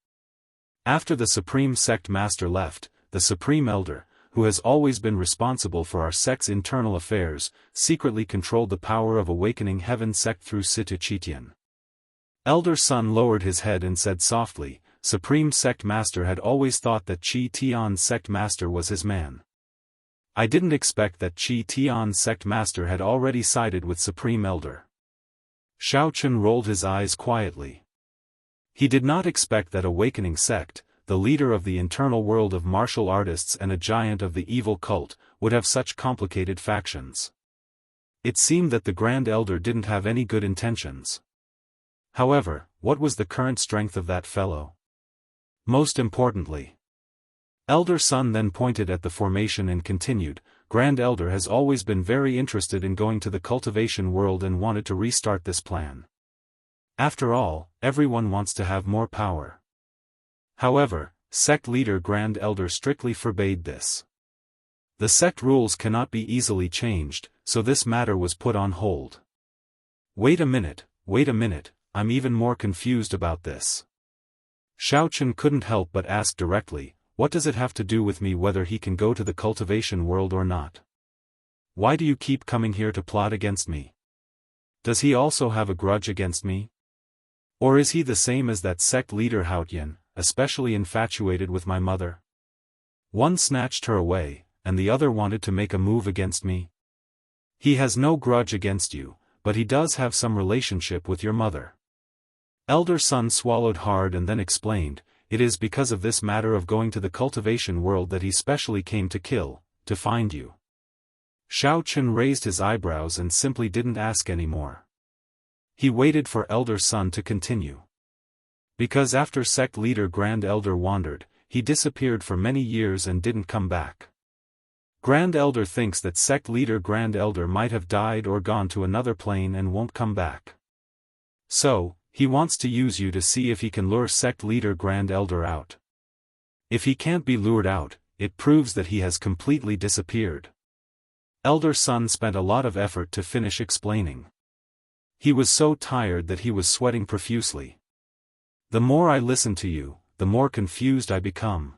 After the Supreme Sect Master left, the Supreme Elder, who has always been responsible for our sect's internal affairs, secretly controlled the power of Awakening Heaven sect through Situ Chitian. Elder Sun lowered his head and said softly, Supreme Sect Master had always thought that Chi Tian's Sect Master was his man. I didn't expect that Chi Tian's Sect Master had already sided with Supreme Elder. Xiaofan rolled his eyes quietly. He did not expect that Awakening Sect, the leader of the internal world of martial artists and a giant of the evil cult, would have such complicated factions. It seemed that the Grand Elder didn't have any good intentions. However, what was the current strength of that fellow? Most importantly, Elder Sun then pointed at the formation and continued, Grand Elder has always been very interested in going to the cultivation world and wanted to restart this plan. After all, everyone wants to have more power. However, sect leader Grand Elder strictly forbade this. The sect rules cannot be easily changed, so this matter was put on hold. Wait a minute, I'm even more confused about this. Xiaofan couldn't help but ask directly, what does it have to do with me whether he can go to the cultivation world or not? Why do you keep coming here to plot against me? Does he also have a grudge against me? Or is he the same as that sect leader Haotian, especially infatuated with my mother? One snatched her away, and the other wanted to make a move against me. He has no grudge against you, but he does have some relationship with your mother. Elder Sun swallowed hard and then explained, it is because of this matter of going to the cultivation world that he specially came to find you. Xiaofan raised his eyebrows and simply didn't ask any more. He waited for Elder Sun to continue. Because after sect leader Grand Elder wandered, he disappeared for many years and didn't come back. Grand Elder thinks that sect leader Grand Elder might have died or gone to another plane and won't come back. So, he wants to use you to see if he can lure sect leader Grand Elder out. If he can't be lured out, it proves that he has completely disappeared. Elder Sun spent a lot of effort to finish explaining. He was so tired that he was sweating profusely. The more I listen to you, the more confused I become.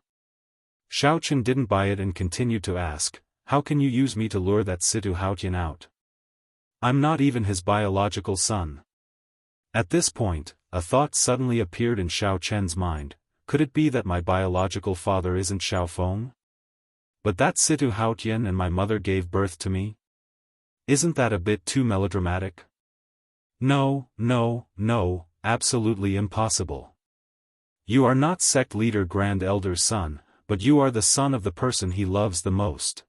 Xiaofan didn't buy it and continued to ask, how can you use me to lure that Situ Haotian out? I'm not even his biological son. At this point, a thought suddenly appeared in Xiaofan's mind, could it be that my biological father isn't Xiaofan? But that Situ Haotian and my mother gave birth to me? Isn't that a bit too melodramatic? No, absolutely impossible. You are not sect leader Grand Elder's son, but you are the son of the person he loves the most.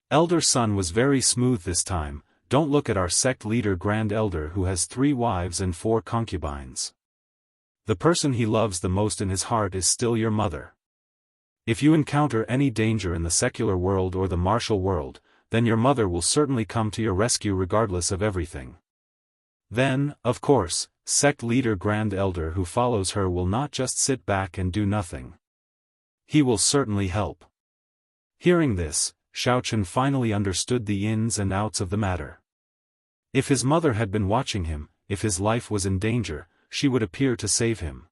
Elder Sun was very smooth this time, don't look at our sect leader Grand Elder who has 3 wives and 4 concubines. The person he loves the most in his heart is still your mother. If you encounter any danger in the secular world or the martial world, then your mother will certainly come to your rescue regardless of everything. Then, of course, sect leader Grand Elder who follows her will not just sit back and do nothing. He will certainly help. Hearing this, Xiaofan finally understood the ins and outs of the matter. If his mother had been watching him, if his life was in danger, she would appear to save him.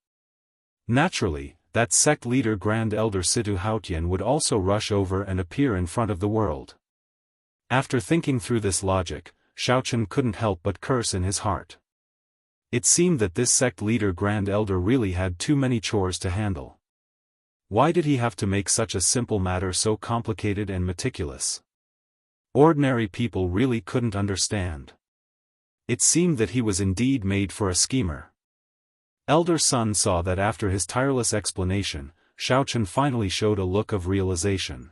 Naturally, that sect leader Grand Elder Situ Haotian would also rush over and appear in front of the world. After thinking through this logic, Xiaofan couldn't help but curse in his heart. It seemed that this sect leader Grand Elder really had too many chores to handle. Why did he have to make such a simple matter so complicated and meticulous? Ordinary people really couldn't understand. It seemed that he was indeed made for a schemer. Elder Sun saw that after his tireless explanation, Xiaofan finally showed a look of realization.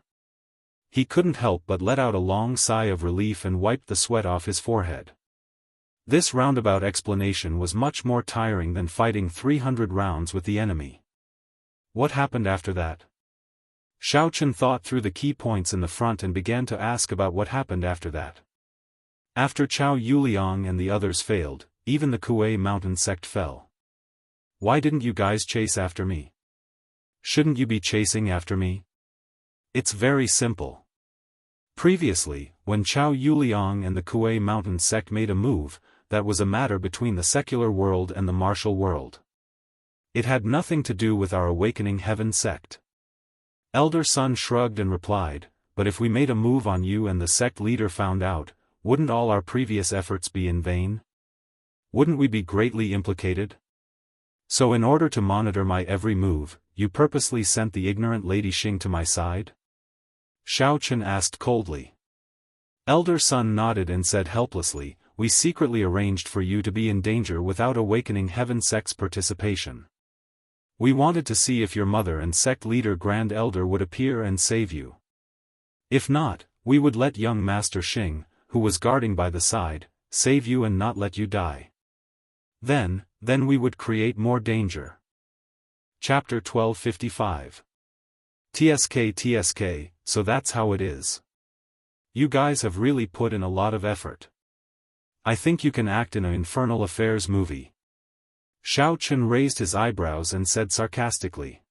He couldn't help but let out a long sigh of relief and wiped the sweat off his forehead. This roundabout explanation was much more tiring than fighting 300 rounds with the enemy. What happened after that? Xiaochen thought through the key points in the front and began to ask about what happened after that. After Chao Yuliang and the others failed, even the Kuei mountain sect fell. Why didn't you guys chase after me? Shouldn't you be chasing after me? It's very simple. Previously, when Chao Yuliang and the Kuei mountain sect made a move, that was a matter between the secular world and the martial world. It had nothing to do with our awakening heaven sect. Elder Sun shrugged and replied, but if we made a move on you and the sect leader found out, wouldn't all our previous efforts be in vain? Wouldn't we be greatly implicated? So in order to monitor my every move, you purposely sent the ignorant Lady Xing to my side? Xiaochen asked coldly. Elder Sun nodded and said helplessly, we secretly arranged for you to be in danger without awakening heaven sect's participation. We wanted to see if your mother and sect leader Grand Elder would appear and save you. If not, we would let young Master Xing, who was guarding by the side, save you and not let you die. Then we would create more danger. Chapter 1255. TSK, so that's how it is. You guys have really put in a lot of effort. I think you can act in an Infernal Affairs movie. Xiaochen raised his eyebrows and said sarcastically.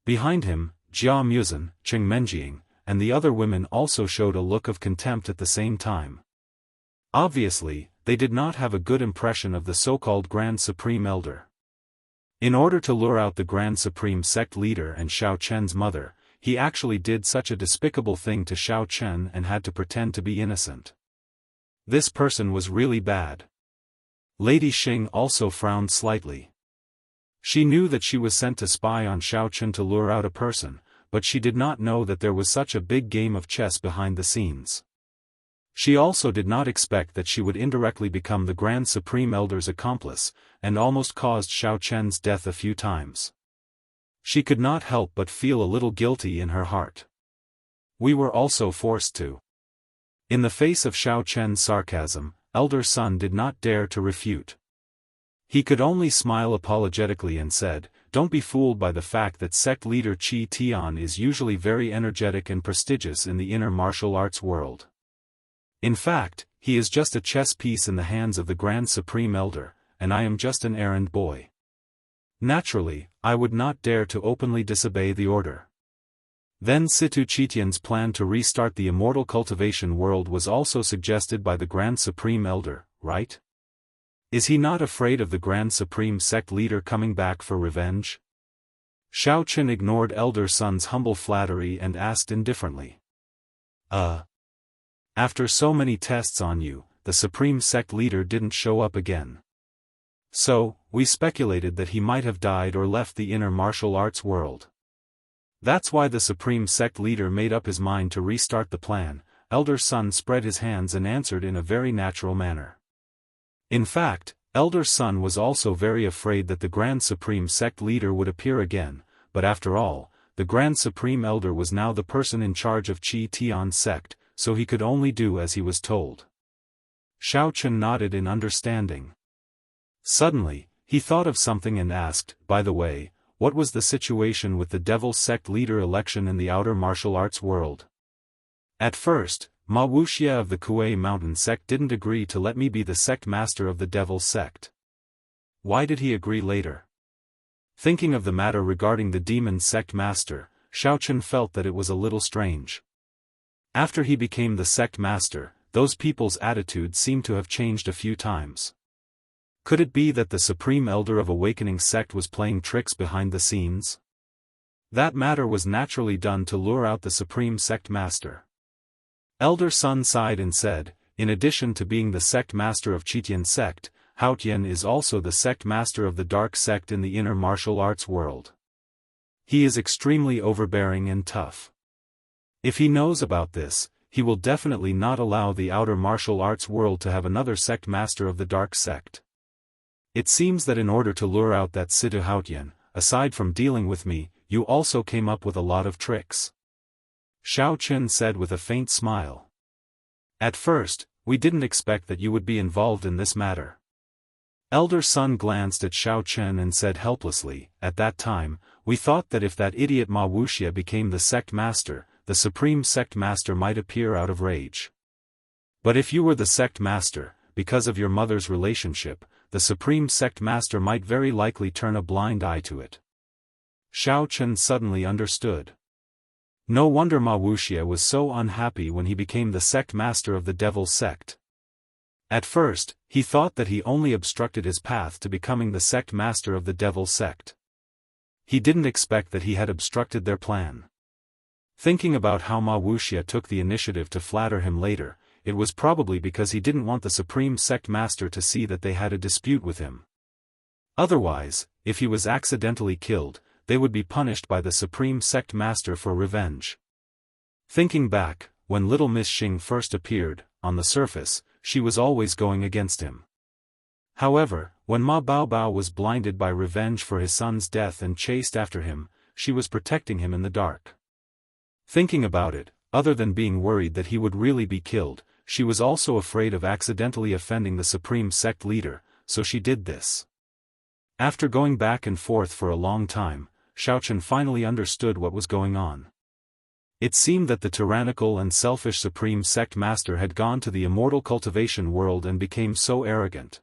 Behind him, Jia Muzhen, Cheng Menjing, and the other women also showed a look of contempt at the same time. Obviously, they did not have a good impression of the so-called Grand Supreme Elder. In order to lure out the Grand Supreme sect leader and Xiaochen's mother, he actually did such a despicable thing to Xiaochen and had to pretend to be innocent. This person was really bad. Lady Xing also frowned slightly. She knew that she was sent to spy on Xiaochen to lure out a person, but she did not know that there was such a big game of chess behind the scenes. She also did not expect that she would indirectly become the Grand Supreme Elder's accomplice, and almost caused Xiaochen's death a few times. She could not help but feel a little guilty in her heart. We were also forced to. In the face of Xiaochen's sarcasm, Elder Sun did not dare to refute. He could only smile apologetically and said, don't be fooled by the fact that sect leader Qi Tian is usually very energetic and prestigious in the inner martial arts world. In fact, he is just a chess piece in the hands of the Grand Supreme Elder, and I am just an errand boy. Naturally, I would not dare to openly disobey the order. Then Situ Qitian's plan to restart the immortal cultivation world was also suggested by the Grand Supreme Elder, right? Is he not afraid of the Grand Supreme sect leader coming back for revenge? Xiaochen ignored Elder Sun's humble flattery and asked indifferently. After so many tests on you, the Supreme sect leader didn't show up again. So, we speculated that he might have died or left the inner martial arts world. That's why the Supreme sect leader made up his mind to restart the plan. Elder Sun spread his hands and answered in a very natural manner. In fact, Elder Sun was also very afraid that the Grand Supreme sect leader would appear again, but after all, the Grand Supreme Elder was now the person in charge of Qi Tian's sect, so he could only do as he was told. Xiaochen nodded in understanding. Suddenly, he thought of something and asked, by the way, what was the situation with the Devil sect leader election in the outer martial arts world? At first, Ma Wuxia of the Kuei mountain sect didn't agree to let me be the sect master of the Devil sect. Why did he agree later? Thinking of the matter regarding the demon sect master, Xiaochen felt that it was a little strange. After he became the sect master, those people's attitudes seemed to have changed a few times. Could it be that the Supreme Elder of Awakening sect was playing tricks behind the scenes? That matter was naturally done to lure out the Supreme sect master. Elder Sun sighed and said, in addition to being the sect master of Qitian sect, Haotian is also the sect master of the dark sect in the inner martial arts world. He is extremely overbearing and tough. If he knows about this, he will definitely not allow the outer martial arts world to have another sect master of the dark sect. It seems that in order to lure out that Situ Haotian, aside from dealing with me, you also came up with a lot of tricks. Xiaochen said with a faint smile. At first, we didn't expect that you would be involved in this matter. Elder Sun glanced at Xiao Chen and said helplessly, "At that time, we thought that if that idiot Ma Wuxia became the sect master, the supreme sect master might appear out of rage. But if you were the sect master, because of your mother's relationship, the supreme sect master might very likely turn a blind eye to it." Xiao Chen suddenly understood. No wonder Ma Wuxia was so unhappy when he became the sect master of the devil sect. At first, he thought that he only obstructed his path to becoming the sect master of the devil sect. He didn't expect that he had obstructed their plan. Thinking about how Ma Wuxia took the initiative to flatter him later, it was probably because he didn't want the supreme sect master to see that they had a dispute with him. Otherwise, if he was accidentally killed, they would be punished by the supreme sect master for revenge. Thinking back, when little Miss Xing first appeared, on the surface, she was always going against him. However, when Ma Baobao was blinded by revenge for his son's death and chased after him, she was protecting him in the dark. Thinking about it, other than being worried that he would really be killed, she was also afraid of accidentally offending the supreme sect leader, so she did this. After going back and forth for a long time, Xiao Chen finally understood what was going on. It seemed that the tyrannical and selfish supreme sect master had gone to the immortal cultivation world and became so arrogant.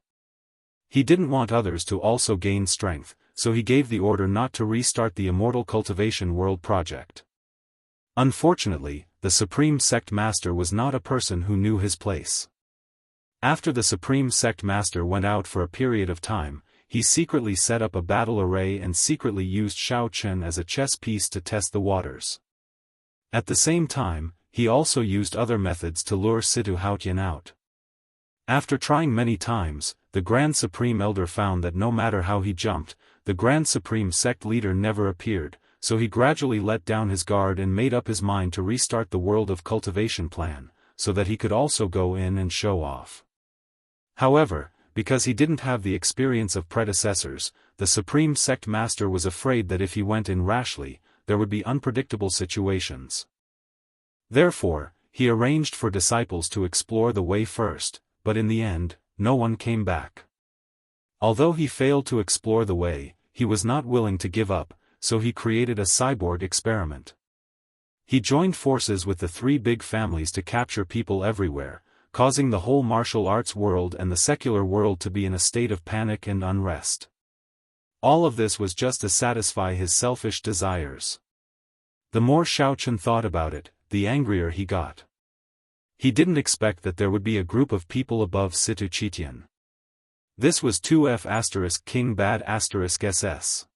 He didn't want others to also gain strength, so he gave the order not to restart the immortal cultivation world project. Unfortunately, the supreme sect master was not a person who knew his place. After the supreme sect master went out for a period of time, he secretly set up a battle array and secretly used Xiao Chen as a chess piece to test the waters. At the same time, he also used other methods to lure Situ Haotian out. After trying many times, the Grand Supreme Elder found that no matter how he jumped, the Grand Supreme Sect leader never appeared, so he gradually let down his guard and made up his mind to restart the world of cultivation plan, so that he could also go in and show off. However, because he didn't have the experience of predecessors, the Supreme Sect Master was afraid that if he went in rashly, there would be unpredictable situations. Therefore, he arranged for disciples to explore the way first, but in the end, no one came back. Although he failed to explore the way, he was not willing to give up, so he created a cyborg experiment. He joined forces with the three big families to capture people everywhere, causing the whole martial arts world and the secular world to be in a state of panic and unrest. All of this was just to satisfy his selfish desires. The more Xiao Chen thought about it, the angrier he got. He didn't expect that there would be a group of people above Situ Chitian. This was 2F** King Bad *SS.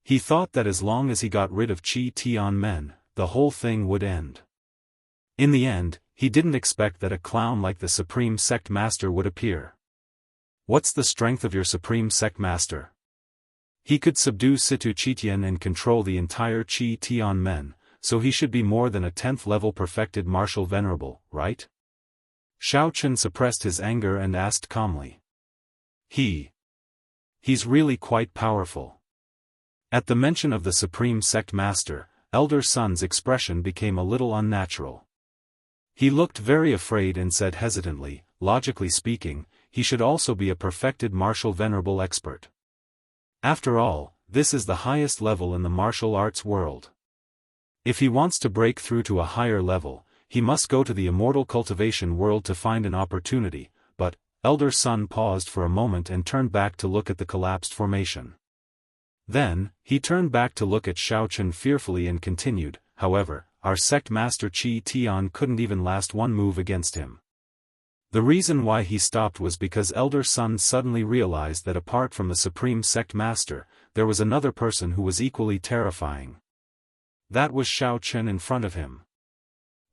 He thought that as long as he got rid of Chi Tian men, the whole thing would end. In the end, he didn't expect that a clown like the Supreme Sect Master would appear. What's the strength of your Supreme Sect Master? He could subdue Situ Chitian and control the entire Chi Tian men, so he should be more than a 10th level perfected martial venerable, right? Xiao Chen suppressed his anger and asked calmly. He's really quite powerful. At the mention of the Supreme Sect Master, Elder Sun's expression became a little unnatural. He looked very afraid and said hesitantly, logically speaking, he should also be a perfected martial venerable expert. After all, this is the highest level in the martial arts world. If he wants to break through to a higher level, he must go to the immortal cultivation world to find an opportunity, but, Elder Sun paused for a moment and turned back to look at the collapsed formation. Then, he turned back to look at Xiao Chen fearfully and continued, however, our sect master Chi Tian couldn't even last one move against him. The reason why he stopped was because Elder Sun suddenly realized that apart from the Supreme Sect Master, there was another person who was equally terrifying. That was Xiao Chen in front of him.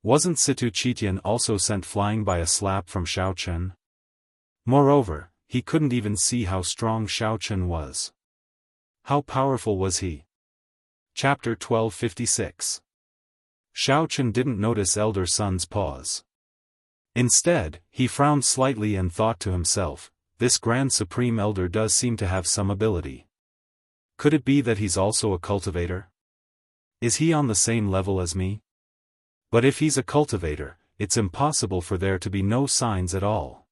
Wasn't Situ Chitian also sent flying by a slap from Xiao Chen? Moreover, he couldn't even see how strong Xiao Chen was. How powerful was he? Chapter 1256. Xiao Chen didn't notice Elder Sun's pause. Instead, he frowned slightly and thought to himself, this Grand Supreme Elder does seem to have some ability. Could it be that he's also a cultivator? Is he on the same level as me? But if he's a cultivator, it's impossible for there to be no signs at all.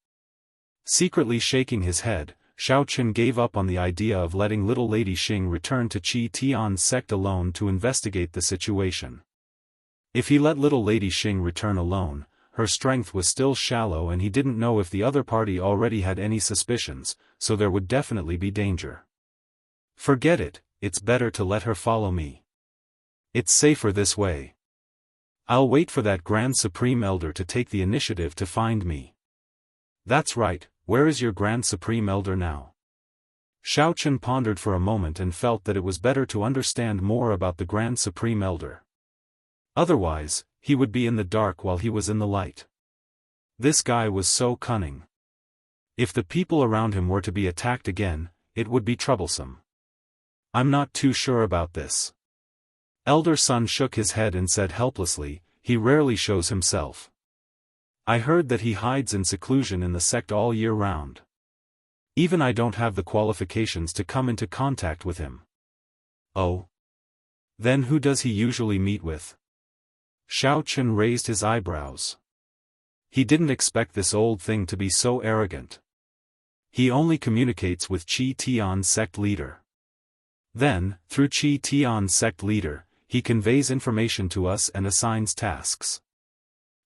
Secretly shaking his head, Xiaochen gave up on the idea of letting little Lady Xing return to Qi Tian's sect alone to investigate the situation. If he let little Lady Xing return alone, her strength was still shallow and he didn't know if the other party already had any suspicions, so there would definitely be danger. Forget it, it's better to let her follow me. It's safer this way. I'll wait for that Grand Supreme Elder to take the initiative to find me. That's right, where is your Grand Supreme Elder now? Xiaochen pondered for a moment and felt that it was better to understand more about the Grand Supreme Elder. Otherwise, he would be in the dark while he was in the light. This guy was so cunning. If the people around him were to be attacked again, it would be troublesome. I'm not too sure about this. Elder Sun shook his head and said helplessly, he rarely shows himself. I heard that he hides in seclusion in the sect all year round. Even I don't have the qualifications to come into contact with him. Oh? Then who does he usually meet with? Xiaochen raised his eyebrows. He didn't expect this old thing to be so arrogant. He only communicates with Qi Tian's sect leader. Then, through Qi Tian's sect leader, he conveys information to us and assigns tasks.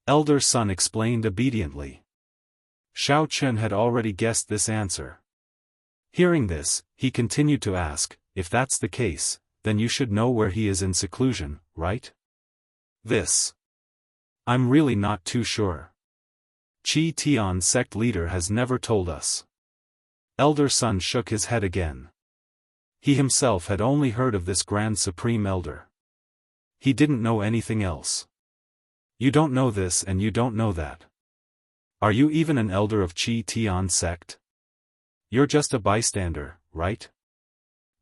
Elder Sun explained obediently. Xiaochen had already guessed this answer. Hearing this, he continued to ask, if that's the case, then you should know where he is in seclusion, right? This. I'm really not too sure. Qi Tian's sect leader has never told us. Elder Sun shook his head again. He himself had only heard of this Grand Supreme Elder. He didn't know anything else. You don't know this and you don't know that. Are you even an elder of Qi Tian's sect? You're just a bystander, right?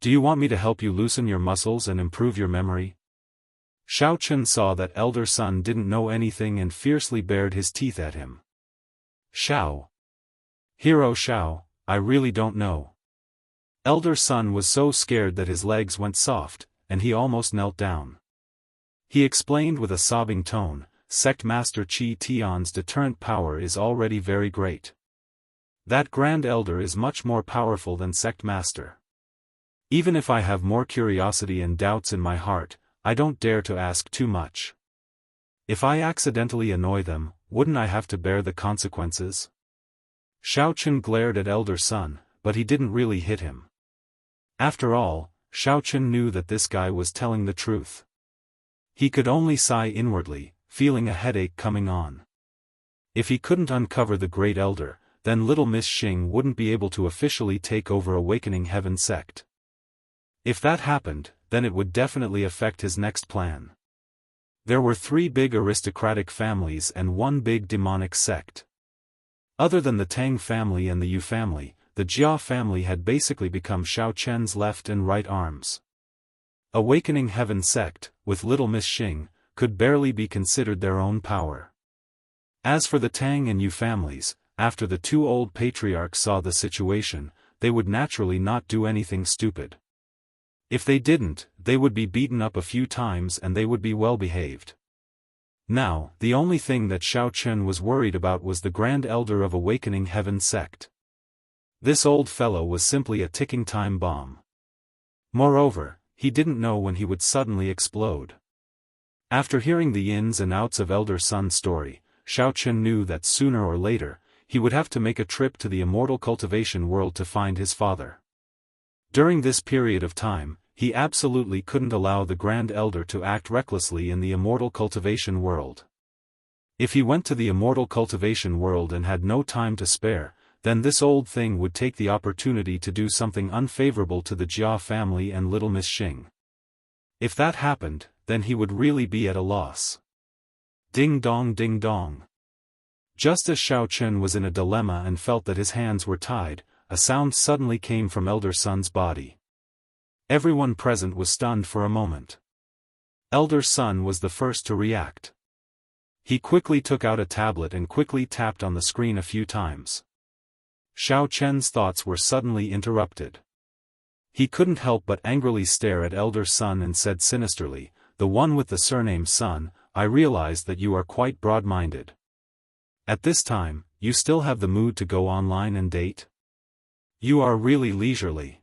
Do you want me to help you loosen your muscles and improve your memory? Xiaochen saw that Elder Sun didn't know anything and fiercely bared his teeth at him. Xiao. Hero Xiao, I really don't know. Elder Sun was so scared that his legs went soft, and he almost knelt down. He explained with a sobbing tone, Sect Master Qi Tian's deterrent power is already very great. That Grand Elder is much more powerful than Sect Master. Even if I have more curiosity and doubts in my heart, I don't dare to ask too much. If I accidentally annoy them, wouldn't I have to bear the consequences? Xiaochen glared at Elder Sun, but he didn't really hit him. After all, Xiaochen knew that this guy was telling the truth. He could only sigh inwardly, feeling a headache coming on. If he couldn't uncover the Great Elder, then little Miss Xing wouldn't be able to officially take over Awakening Heaven sect. If that happened, then it would definitely affect his next plan. There were 3 big aristocratic families and 1 big demonic sect. Other than the Tang family and the Yu family, the Jia family had basically become Xiaochen's left and right arms. Awakening Heaven sect, with little Miss Xing, could barely be considered their own power. As for the Tang and Yu families, after the 2 old patriarchs saw the situation, they would naturally not do anything stupid. If they didn't, they would be beaten up a few times and they would be well behaved. Now, the only thing that Xiaochen was worried about was the Grand Elder of Awakening Heaven sect. This old fellow was simply a ticking time bomb. Moreover, he didn't know when he would suddenly explode. After hearing the ins and outs of Elder Sun's story, Xiaochen knew that sooner or later, he would have to make a trip to the immortal cultivation world to find his father. During this period of time, he absolutely couldn't allow the Grand Elder to act recklessly in the immortal cultivation world. If he went to the immortal cultivation world and had no time to spare, then this old thing would take the opportunity to do something unfavorable to the Jia family and little Miss Xing. If that happened, then he would really be at a loss. Ding dong ding dong. Just as Xiaochen was in a dilemma and felt that his hands were tied, a sound suddenly came from Elder Sun's body. Everyone present was stunned for a moment. Elder Sun was the first to react. He quickly took out a tablet and quickly tapped on the screen a few times. Xiaochen's thoughts were suddenly interrupted. He couldn't help but angrily stare at Elder Sun and said sinisterly, "The one with the surname Sun, I realize that you are quite broad-minded. At this time, you still have the mood to go online and date? You are really leisurely.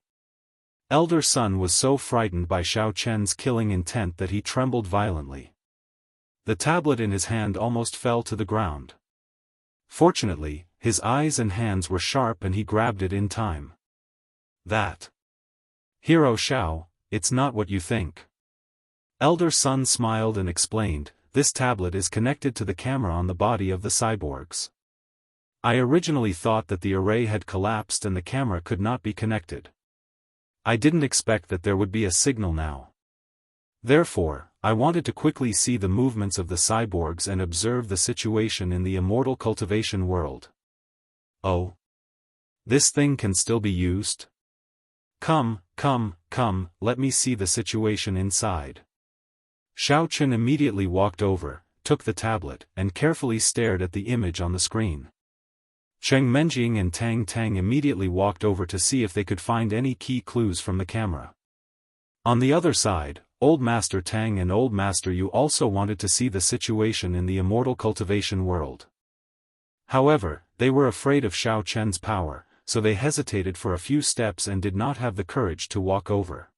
Elder son was so frightened by Xiao Chen's killing intent that he trembled violently. The tablet in his hand almost fell to the ground. Fortunately, his eyes and hands were sharp and he grabbed it in time. That. Hero Xiao, it's not what you think. Elder son smiled and explained, this tablet is connected to the camera on the body of the cyborgs. I originally thought that the array had collapsed and the camera could not be connected. I didn't expect that there would be a signal now. Therefore, I wanted to quickly see the movements of the cyborgs and observe the situation in the immortal cultivation world. Oh. This thing can still be used? Come, let me see the situation inside. Xiao Chen immediately walked over, took the tablet, and carefully stared at the image on the screen. Cheng Menjing and Tang Tang immediately walked over to see if they could find any key clues from the camera. On the other side, Old Master Tang and Old Master Yu also wanted to see the situation in the immortal cultivation world. However, they were afraid of Xiao Chen's power, so they hesitated for a few steps and did not have the courage to walk over.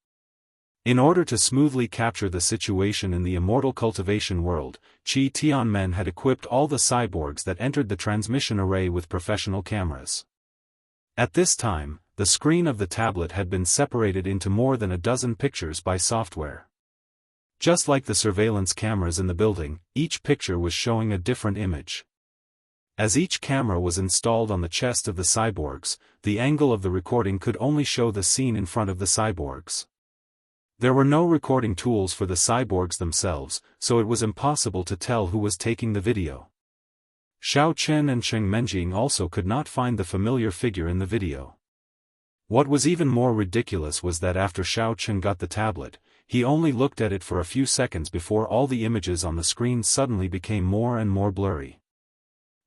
In order to smoothly capture the situation in the immortal cultivation world, Qi Tianmen had equipped all the cyborgs that entered the transmission array with professional cameras. At this time, the screen of the tablet had been separated into more than a dozen pictures by software. Just like the surveillance cameras in the building, each picture was showing a different image. As each camera was installed on the chest of the cyborgs, the angle of the recording could only show the scene in front of the cyborgs. There were no recording tools for the cyborgs themselves, so it was impossible to tell who was taking the video. Xiao Chen and Cheng Menjing also could not find the familiar figure in the video. What was even more ridiculous was that after Xiao Chen got the tablet, he only looked at it for a few seconds before all the images on the screen suddenly became more and more blurry.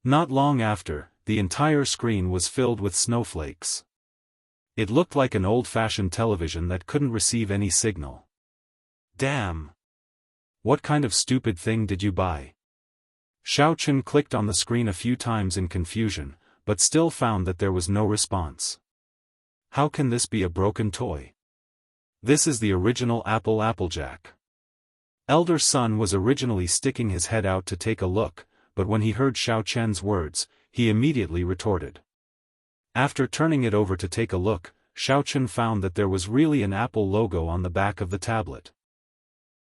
Not long after, the entire screen was filled with snowflakes. It looked like an old-fashioned television that couldn't receive any signal. Damn! What kind of stupid thing did you buy? Xiao Chen clicked on the screen a few times in confusion, but still found that there was no response. How can this be a broken toy? This is the original Applejack. Elder son was originally sticking his head out to take a look, but when he heard Xiao Chen's words, he immediately retorted. After turning it over to take a look, Xiao Chen found that there was really an Apple logo on the back of the tablet.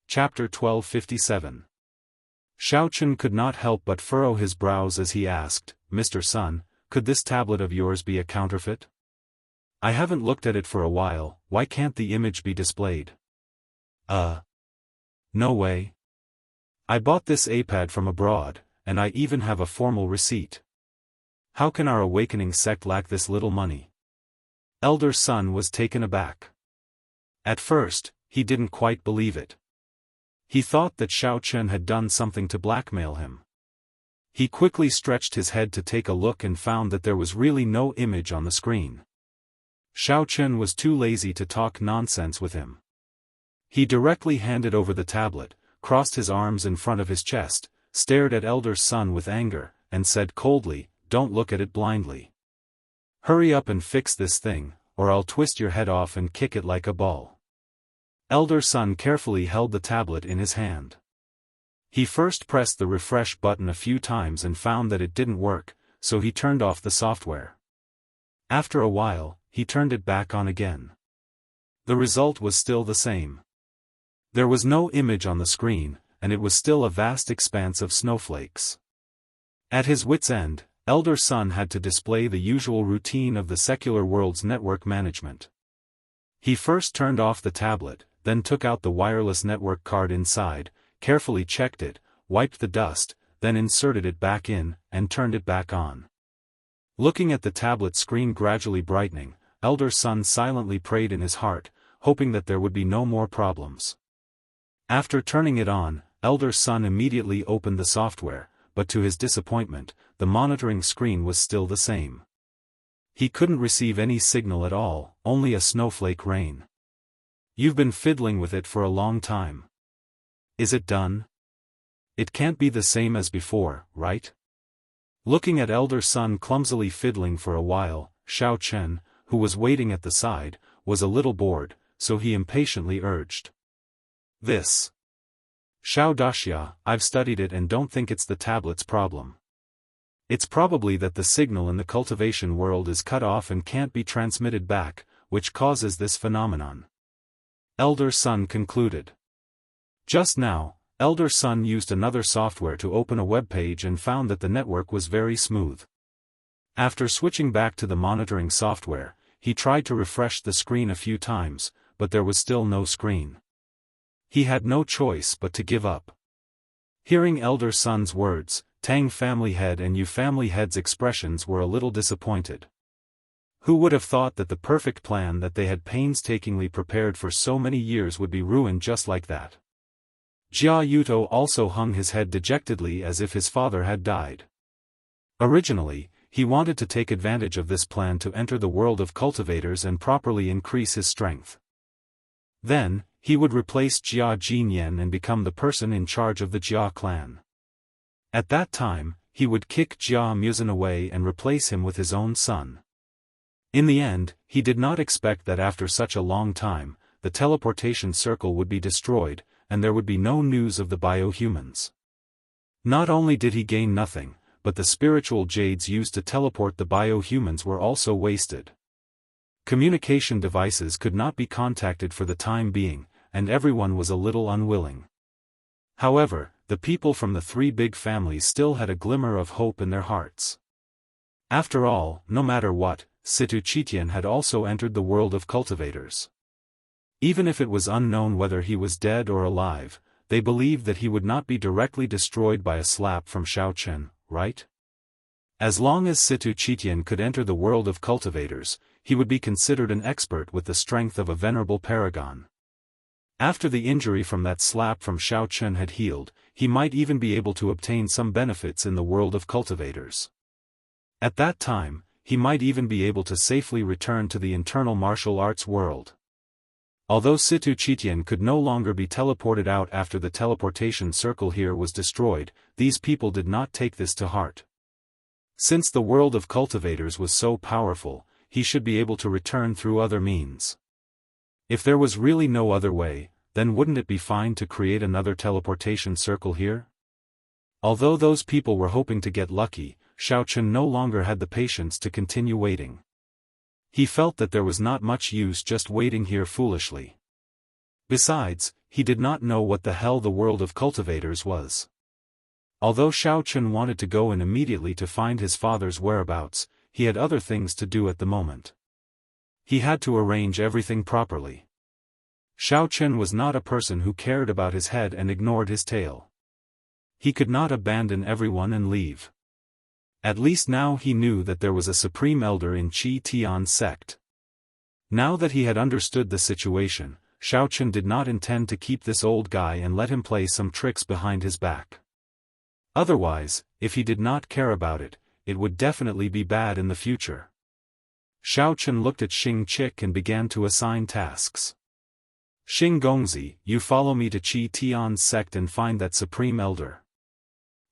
Chapter 1257. Xiao Chen could not help but furrow his brows as he asked, Mr. Sun, could this tablet of yours be a counterfeit? I haven't looked at it for a while, why can't the image be displayed? No way. I bought this iPad from abroad, and I even have a formal receipt. How can our awakening sect lack this little money? Elder son was taken aback. At first, he didn't quite believe it. He thought that Xiao Chen had done something to blackmail him. He quickly stretched his head to take a look and found that there was really no image on the screen. Xiao Chen was too lazy to talk nonsense with him. He directly handed over the tablet, crossed his arms in front of his chest, stared at Elder son with anger, and said coldly, Don't look at it blindly. Hurry up and fix this thing, or I'll twist your head off and kick it like a ball. Elder son carefully held the tablet in his hand. He first pressed the refresh button a few times and found that it didn't work, so he turned off the software. After a while, he turned it back on again. The result was still the same. There was no image on the screen, and it was still a vast expanse of snowflakes. At his wit's end, Elder son had to display the usual routine of the secular world's network management. He first turned off the tablet, then took out the wireless network card inside, carefully checked it, wiped the dust, then inserted it back in, and turned it back on. Looking at the tablet screen gradually brightening, Elder son silently prayed in his heart, hoping that there would be no more problems. After turning it on, Elder son immediately opened the software, but to his disappointment, the monitoring screen was still the same. He couldn't receive any signal at all, only a snowflake rain. You've been fiddling with it for a long time. Is it done? It can't be the same as before, right? Looking at Elder son clumsily fiddling for a while, Xiao Chen, who was waiting at the side, was a little bored, so he impatiently urged. "This. Xiao Daxia, I've studied it and don't think it's the tablet's problem. It's probably that the signal in the cultivation world is cut off and can't be transmitted back, which causes this phenomenon," Elder Sun concluded. Just now, Elder Sun used another software to open a web page and found that the network was very smooth. After switching back to the monitoring software, he tried to refresh the screen a few times, but there was still no screen. He had no choice but to give up. Hearing Elder Sun's words, Tang family head and Yu family head's expressions were a little disappointed. Who would have thought that the perfect plan that they had painstakingly prepared for so many years would be ruined just like that? Jia Yuto also hung his head dejectedly as if his father had died. Originally, he wanted to take advantage of this plan to enter the world of cultivators and properly increase his strength. Then, he would replace Jia Jinyan and become the person in charge of the Jia clan. At that time, he would kick Jia Muzin away and replace him with his own son. In the end, he did not expect that after such a long time, the teleportation circle would be destroyed, and there would be no news of the biohumans. Not only did he gain nothing, but the spiritual jades used to teleport the biohumans were also wasted. Communication devices could not be contacted for the time being, and everyone was a little unwilling. However, the people from the three big families still had a glimmer of hope in their hearts. After all, no matter what, Situ Chitian had also entered the world of cultivators. Even if it was unknown whether he was dead or alive, they believed that he would not be directly destroyed by a slap from Xiao Chen, right? As long as Situ Chitian could enter the world of cultivators, he would be considered an expert with the strength of a venerable paragon. After the injury from that slap from Xiao Chen had healed, he might even be able to obtain some benefits in the world of cultivators. At that time, he might even be able to safely return to the internal martial arts world. Although Situ Chitian could no longer be teleported out after the teleportation circle here was destroyed, these people did not take this to heart. Since the world of cultivators was so powerful, he should be able to return through other means. If there was really no other way, then wouldn't it be fine to create another teleportation circle here? Although those people were hoping to get lucky, Xiao Chen no longer had the patience to continue waiting. He felt that there was not much use just waiting here foolishly. Besides, he did not know what the hell the world of cultivators was. Although Xiao Chen wanted to go in immediately to find his father's whereabouts, he had other things to do at the moment. He had to arrange everything properly. Xiao Chen was not a person who cared about his head and ignored his tail. He could not abandon everyone and leave. At least now he knew that there was a supreme elder in Qi Tian sect. Now that he had understood the situation, Xiao Chen did not intend to keep this old guy and let him play some tricks behind his back. Otherwise, if he did not care about it, it would definitely be bad in the future. Xiao Chen looked at Xing Chik and began to assign tasks. Xing Gongzi, you follow me to Qi Tian's sect and find that supreme elder.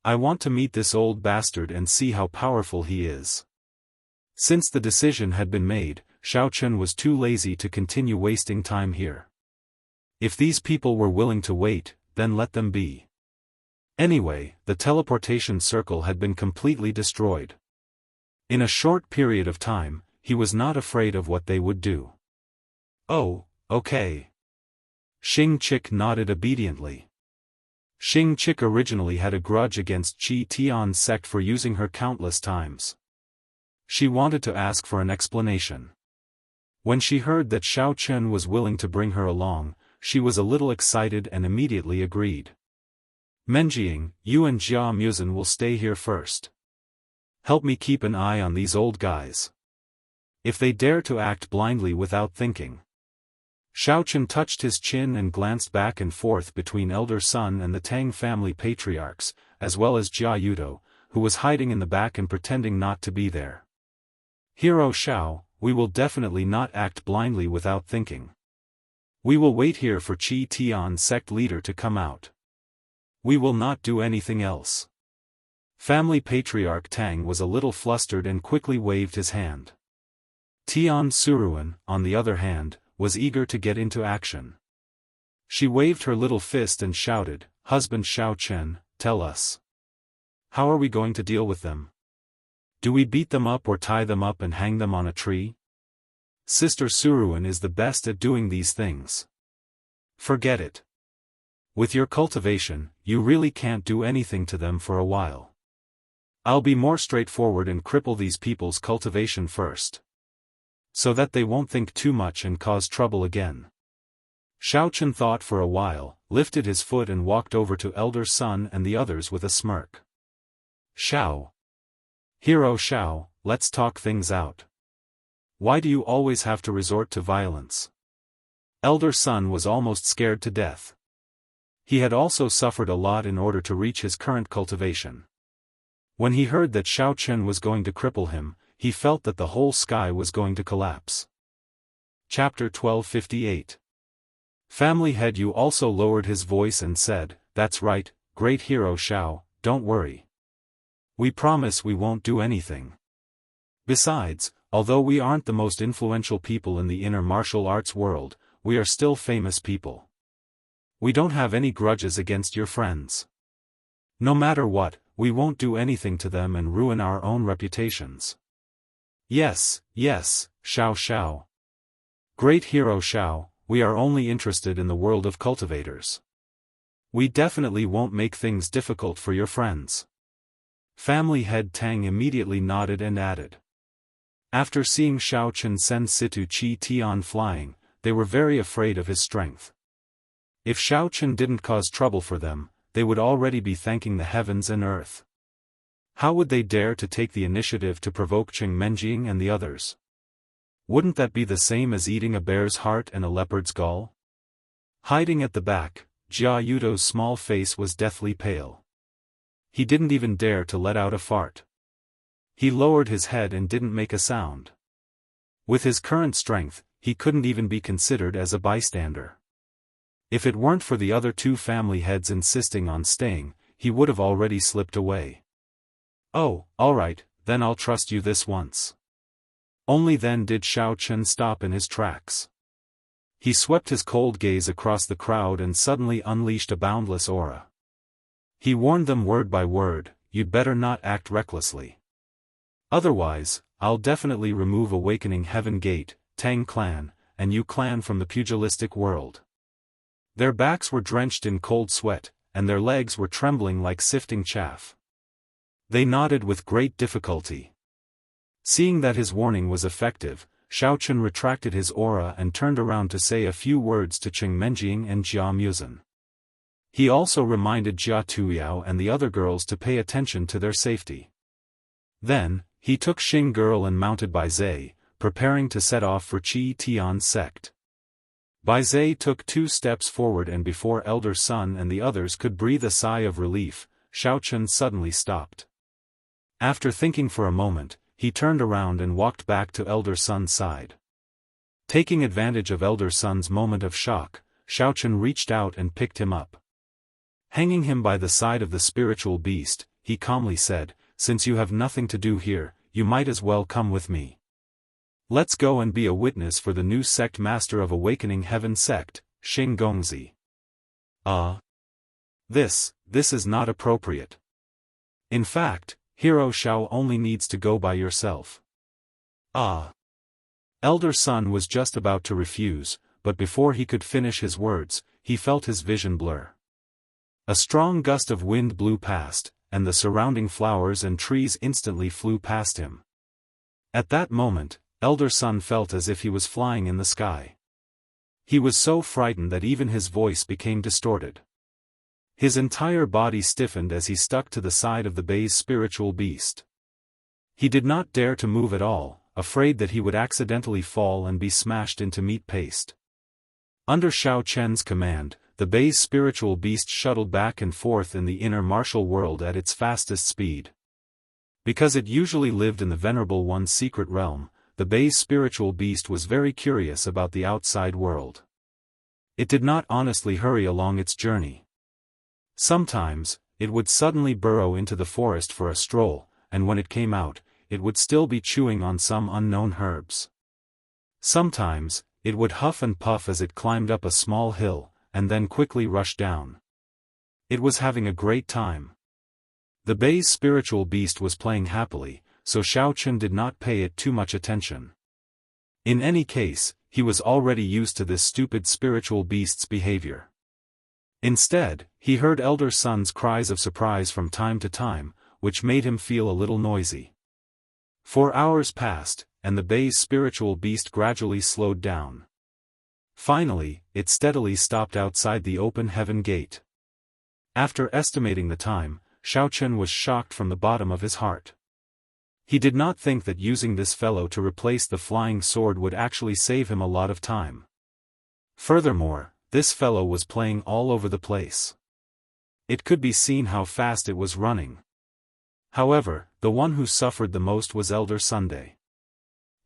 I want to meet this old bastard and see how powerful he is. Since the decision had been made, Xiao Chen was too lazy to continue wasting time here. If these people were willing to wait, then let them be. Anyway, the teleportation circle had been completely destroyed. In a short period of time, he was not afraid of what they would do. Oh, okay. Xing Chik nodded obediently. Xing Chik originally had a grudge against Qi Tian's sect for using her countless times. She wanted to ask for an explanation. When she heard that Xiao Chen was willing to bring her along, she was a little excited and immediately agreed. Menjiang, you and Jia Muzin will stay here first. Help me keep an eye on these old guys. If they dare to act blindly without thinking. Xiao Chen touched his chin and glanced back and forth between Elder Sun and the Tang family patriarchs, as well as Jia Yudo, who was hiding in the back and pretending not to be there. Hero Xiao, we will definitely not act blindly without thinking. We will wait here for Qi Tian sect leader to come out. We will not do anything else. Family patriarch Tang was a little flustered and quickly waved his hand. Tian Suruan, on the other hand, was eager to get into action. She waved her little fist and shouted, "Husband Xiao Chen, tell us. How are we going to deal with them? Do we beat them up or tie them up and hang them on a tree? Sister Suruan is the best at doing these things. Forget it. With your cultivation, you really can't do anything to them for a while. I'll be more straightforward and cripple these people's cultivation first, so that they won't think too much and cause trouble again." Xiaochen thought for a while, lifted his foot and walked over to elder son and the others with a smirk. Hero Xiao, let's talk things out. Why do you always have to resort to violence?" Elder son was almost scared to death. He had also suffered a lot in order to reach his current cultivation. When he heard that Xiaochen was going to cripple him, he felt that the whole sky was going to collapse. Chapter 1258. Family Head Yu also lowered his voice and said, "That's right, great hero Xiao, don't worry. We promise we won't do anything. Besides, although we aren't the most influential people in the inner martial arts world, we are still famous people. We don't have any grudges against your friends. No matter what, we won't do anything to them and ruin our own reputations." Yes, Xiao. Great hero Xiao, we are only interested in the world of cultivators. We definitely won't make things difficult for your friends. Family Head Tang immediately nodded and added. After seeing Xiaochen send Situ Chi Tian flying, they were very afraid of his strength. If Xiaochen didn't cause trouble for them, they would already be thanking the heavens and earth. How would they dare to take the initiative to provoke Qing Menjing and the others? Wouldn't that be the same as eating a bear's heart and a leopard's gall? Hiding at the back, Jia Yudo's small face was deathly pale. He didn't even dare to let out a fart. He lowered his head and didn't make a sound. With his current strength, he couldn't even be considered as a bystander. If it weren't for the other two family heads insisting on staying, he would have already slipped away. "Oh, alright, then I'll trust you this once." Only then did Xiaochen stop in his tracks. He swept his cold gaze across the crowd and suddenly unleashed a boundless aura. He warned them word by word, "You'd better not act recklessly. Otherwise, I'll definitely remove Awakening Heaven Gate, Tang Clan, and Yu Clan from the pugilistic world." Their backs were drenched in cold sweat, and their legs were trembling like sifting chaff. They nodded with great difficulty. Seeing that his warning was effective, Xiaochen retracted his aura and turned around to say a few words to Qing Menjing and Jia Muzhen. He also reminded Jia Tuyao and the other girls to pay attention to their safety. Then, he took Xing Girl and mounted Bai Zai, preparing to set off for Qi Tian's sect. Bai Zai took 2 steps forward, and before Elder Sun and the others could breathe a sigh of relief, Xiaochen suddenly stopped. After thinking for a moment, he turned around and walked back to Elder Sun's side. Taking advantage of Elder Sun's moment of shock, Xiaochen reached out and picked him up. Hanging him by the side of the spiritual beast, he calmly said, "Since you have nothing to do here, you might as well come with me. Let's go and be a witness for the new sect master of Awakening Heaven sect, Xing Gongzi." This is not appropriate. In fact, Hero Xiao only needs to go by yourself. Elder Sun was just about to refuse, but before he could finish his words, he felt his vision blur. A strong gust of wind blew past, and the surrounding flowers and trees instantly flew past him. At that moment, Elder Sun felt as if he was flying in the sky. He was so frightened that even his voice became distorted. His entire body stiffened as he stuck to the side of the bay's spiritual beast. He did not dare to move at all, afraid that he would accidentally fall and be smashed into meat paste. Under Xiao Chen's command, the bay's spiritual beast shuttled back and forth in the inner martial world at its fastest speed. Because it usually lived in the Venerable One's secret realm, the bay's spiritual beast was very curious about the outside world. It did not honestly hurry along its journey. Sometimes, it would suddenly burrow into the forest for a stroll, and when it came out, it would still be chewing on some unknown herbs. Sometimes, it would huff and puff as it climbed up a small hill, and then quickly rush down. It was having a great time. The bay's spiritual beast was playing happily, so Xiaochun did not pay it too much attention. In any case, he was already used to this stupid spiritual beast's behavior. Instead, he heard elder son's cries of surprise from time to time, which made him feel a little noisy. 4 hours passed, and the bay's spiritual beast gradually slowed down. Finally, it steadily stopped outside the open heaven gate. After estimating the time, Xiaochun was shocked from the bottom of his heart. He did not think that using this fellow to replace the flying sword would actually save him a lot of time. Furthermore, this fellow was playing all over the place. It could be seen how fast it was running. However, the one who suffered the most was Elder Sunday.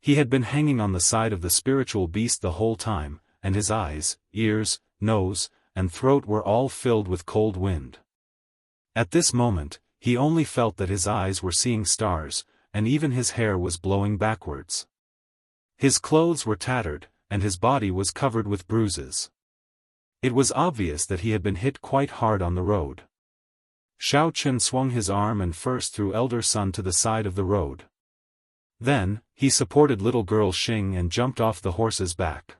He had been hanging on the side of the spiritual beast the whole time, and his eyes, ears, nose, and throat were all filled with cold wind. At this moment, he only felt that his eyes were seeing stars, and even his hair was blowing backwards. His clothes were tattered, and his body was covered with bruises. It was obvious that he had been hit quite hard on the road. Xiaochun swung his arm and first threw Elder Sun to the side of the road. Then, he supported little girl Xing and jumped off the horse's back.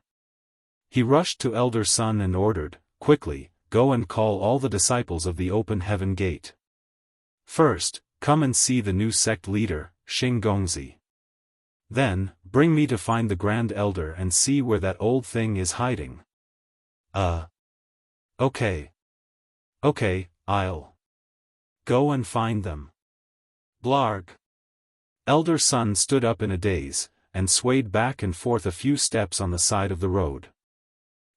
He rushed to Elder Sun and ordered, "Quickly, go and call all the disciples of the open heaven gate. First, come and see the new sect leader, Xing Gongzi. Then, bring me to find the Grand Elder and see where that old thing is hiding." Okay. Okay, I'll go and find them. Blarg. Elder Sun stood up in a daze, and swayed back and forth a few steps on the side of the road.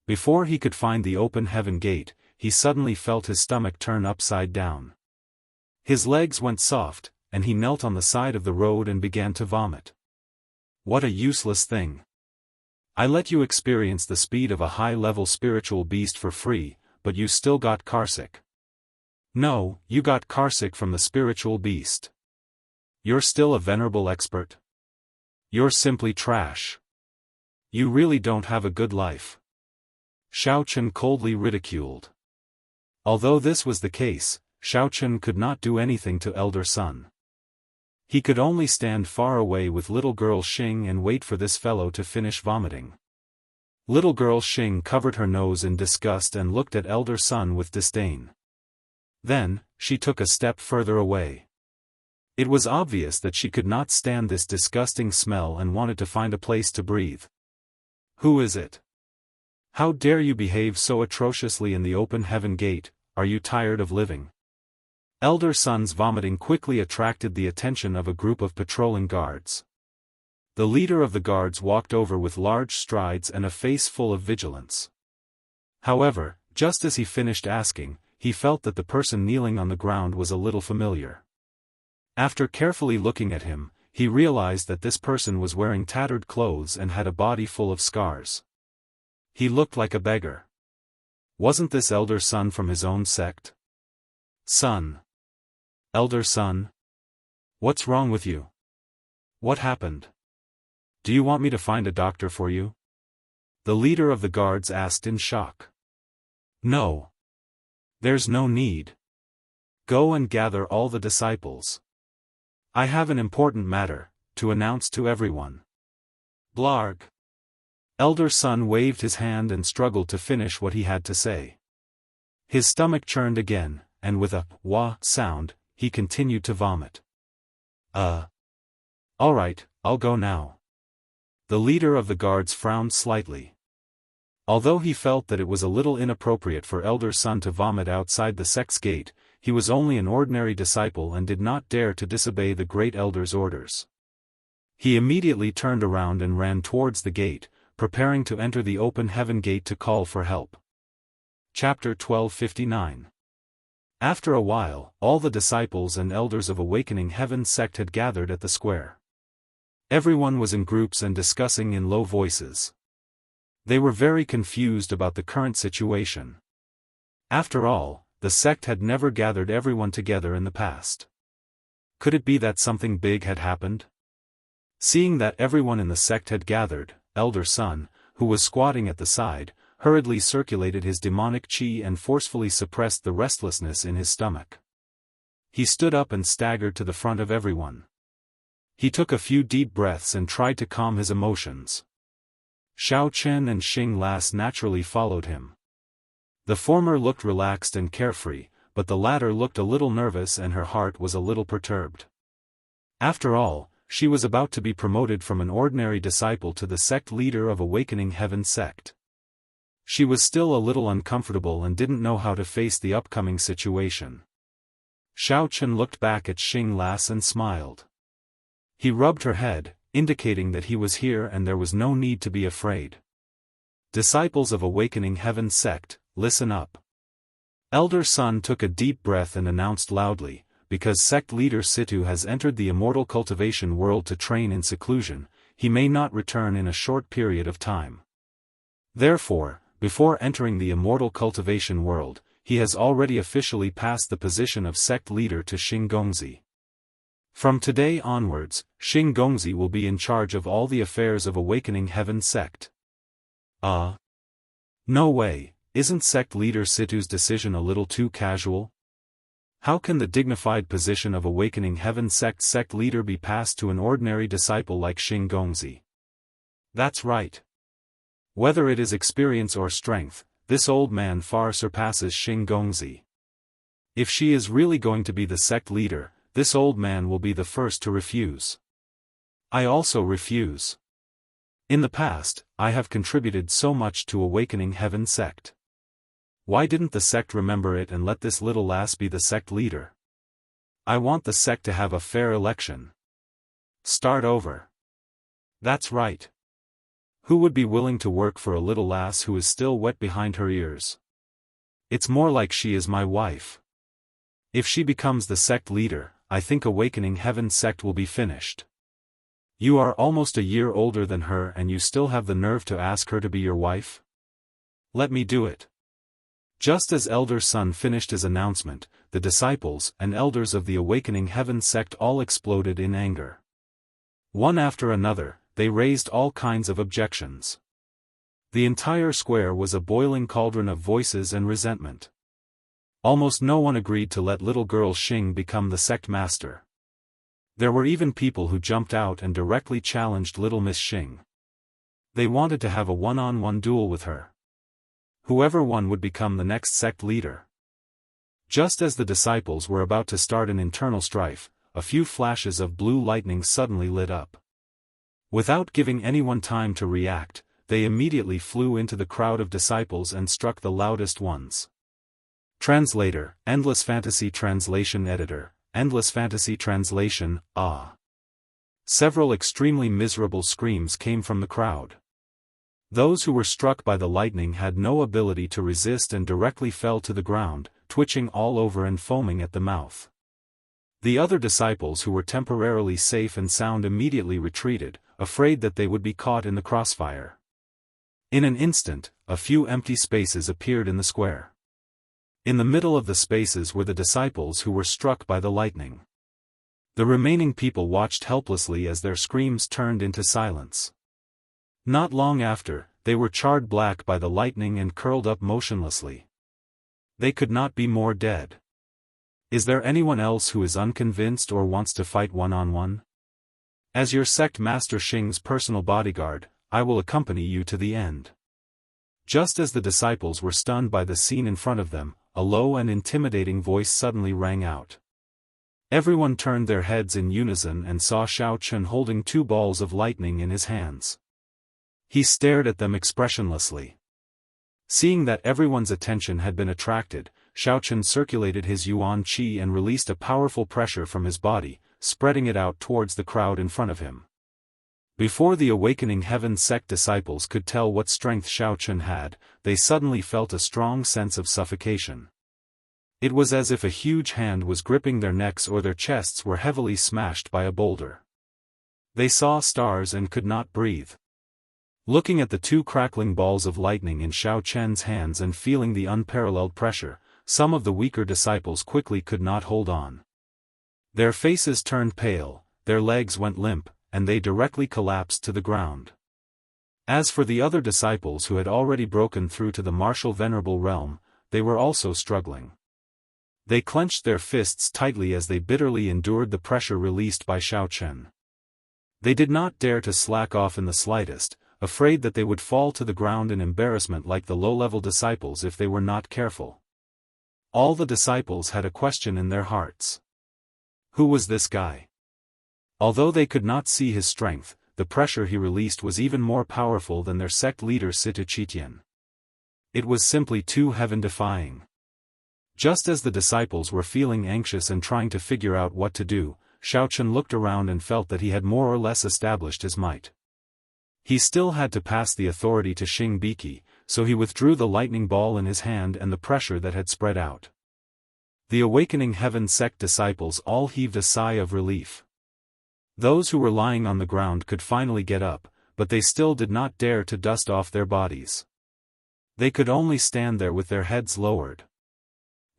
Before he could find the open heaven gate, he suddenly felt his stomach turn upside down. His legs went soft, and he knelt on the side of the road and began to vomit. What a useless thing. I let you experience the speed of a high-level spiritual beast for free, but you still got carsick. No, you got carsick from the spiritual beast. You're still a venerable expert. You're simply trash. You really don't have a good life. Xiaochun coldly ridiculed. Although this was the case, Xiaochun could not do anything to Elder Sun. He could only stand far away with little girl Xing and wait for this fellow to finish vomiting. Little girl Xing covered her nose in disgust and looked at Elder Sun with disdain. Then, she took a step further away. It was obvious that she could not stand this disgusting smell and wanted to find a place to breathe. Who is it? How dare you behave so atrociously in the open heaven gate? Are you tired of living? Elder Sun's vomiting quickly attracted the attention of a group of patrolling guards. The leader of the guards walked over with large strides and a face full of vigilance. However, just as he finished asking, he felt that the person kneeling on the ground was a little familiar. After carefully looking at him, he realized that this person was wearing tattered clothes and had a body full of scars. He looked like a beggar. Wasn't this Elder Sun from his own sect? Son. Elder Sun? What's wrong with you? What happened? Do you want me to find a doctor for you? The leader of the guards asked in shock. No. There's no need. Go and gather all the disciples. I have an important matter to announce to everyone. Blarg. Elder Sun waved his hand and struggled to finish what he had to say. His stomach churned again, and with a wah sound, he continued to vomit. All right, I'll go now. The leader of the guards frowned slightly. Although he felt that it was a little inappropriate for Elder Sun to vomit outside the sect's gate, he was only an ordinary disciple and did not dare to disobey the great elder's orders. He immediately turned around and ran towards the gate, preparing to enter the open heaven gate to call for help. Chapter 1259. After a while, all the disciples and elders of Awakening Heaven sect had gathered at the square. Everyone was in groups and discussing in low voices. They were very confused about the current situation. After all, the sect had never gathered everyone together in the past. Could it be that something big had happened? Seeing that everyone in the sect had gathered, elder son, who was squatting at the side, hurriedly circulated his demonic qi and forcefully suppressed the restlessness in his stomach. He stood up and staggered to the front of everyone. He took a few deep breaths and tried to calm his emotions. Xiaochen and Xing Las naturally followed him. The former looked relaxed and carefree, but the latter looked a little nervous and her heart was a little perturbed. After all, she was about to be promoted from an ordinary disciple to the sect leader of Awakening Heaven sect. She was still a little uncomfortable and didn't know how to face the upcoming situation. Xiaochen looked back at Xing Las and smiled. He rubbed her head, indicating that he was here and there was no need to be afraid. Disciples of Awakening Heaven sect, listen up. Elder Sun took a deep breath and announced loudly, because sect leader Situ has entered the immortal cultivation world to train in seclusion, he may not return in a short period of time. Therefore, before entering the immortal cultivation world, he has already officially passed the position of sect leader to Xing Gongzi. From today onwards, Xing Gongzi will be in charge of all the affairs of Awakening Heaven sect. No way, isn't sect leader Situ's decision a little too casual? How can the dignified position of Awakening Heaven sect leader be passed to an ordinary disciple like Xing Gongzi? That's right. Whether it is experience or strength, this old man far surpasses Xing Gongzi. If she is really going to be the sect leader, this old man will be the first to refuse. I also refuse. In the past, I have contributed so much to Awakening Heaven sect. Why didn't the sect remember it and let this little lass be the sect leader? I want the sect to have a fair election. Start over. That's right. Who would be willing to work for a little lass who is still wet behind her ears? It's more like she is my wife. If she becomes the sect leader, I think Awakening Heaven sect will be finished. You are almost a year older than her and you still have the nerve to ask her to be your wife? Let me do it. Just as Elder Sun finished his announcement, the disciples and elders of the Awakening Heaven sect all exploded in anger. One after another, they raised all kinds of objections. The entire square was a boiling cauldron of voices and resentment. Almost no one agreed to let little girl Xing become the sect master. There were even people who jumped out and directly challenged little Miss Xing. They wanted to have a one-on-one duel with her. Whoever won would become the next sect leader. Just as the disciples were about to start an internal strife, a few flashes of blue lightning suddenly lit up. Without giving anyone time to react, they immediately flew into the crowd of disciples and struck the loudest ones. Translator, Endless Fantasy Translation Editor, Endless Fantasy Translation, Several extremely miserable screams came from the crowd. Those who were struck by the lightning had no ability to resist and directly fell to the ground, twitching all over and foaming at the mouth. The other disciples who were temporarily safe and sound immediately retreated, afraid that they would be caught in the crossfire. In an instant, a few empty spaces appeared in the square. In the middle of the spaces were the disciples who were struck by the lightning. The remaining people watched helplessly as their screams turned into silence. Not long after, they were charred black by the lightning and curled up motionlessly. They could not be more dead. Is there anyone else who is unconvinced or wants to fight one-on-one? As your sect master Xing's personal bodyguard, I will accompany you to the end. Just as the disciples were stunned by the scene in front of them, a low and intimidating voice suddenly rang out. Everyone turned their heads in unison and saw Xiaochen holding 2 balls of lightning in his hands. He stared at them expressionlessly. Seeing that everyone's attention had been attracted, Xiaochen circulated his yuan qi and released a powerful pressure from his body, spreading it out towards the crowd in front of him. Before the Awakening Heaven sect disciples could tell what strength Xiaochen had, they suddenly felt a strong sense of suffocation. It was as if a huge hand was gripping their necks or their chests were heavily smashed by a boulder. They saw stars and could not breathe. Looking at the 2 crackling balls of lightning in Xiaochen's hands and feeling the unparalleled pressure, some of the weaker disciples quickly could not hold on. Their faces turned pale, their legs went limp, and they directly collapsed to the ground. As for the other disciples who had already broken through to the martial venerable realm, they were also struggling. They clenched their fists tightly as they bitterly endured the pressure released by Xiaochen. They did not dare to slack off in the slightest, afraid that they would fall to the ground in embarrassment like the low-level disciples if they were not careful. All the disciples had a question in their hearts. Who was this guy? Although they could not see his strength, the pressure he released was even more powerful than their sect leader Situ Chitian. It was simply too heaven-defying. Just as the disciples were feeling anxious and trying to figure out what to do, Xiaochen looked around and felt that he had more or less established his might. He still had to pass the authority to Xing Biki, so he withdrew the lightning ball in his hand and the pressure that had spread out. The awakening heaven sect disciples all heaved a sigh of relief. Those who were lying on the ground could finally get up, but they still did not dare to dust off their bodies. They could only stand there with their heads lowered.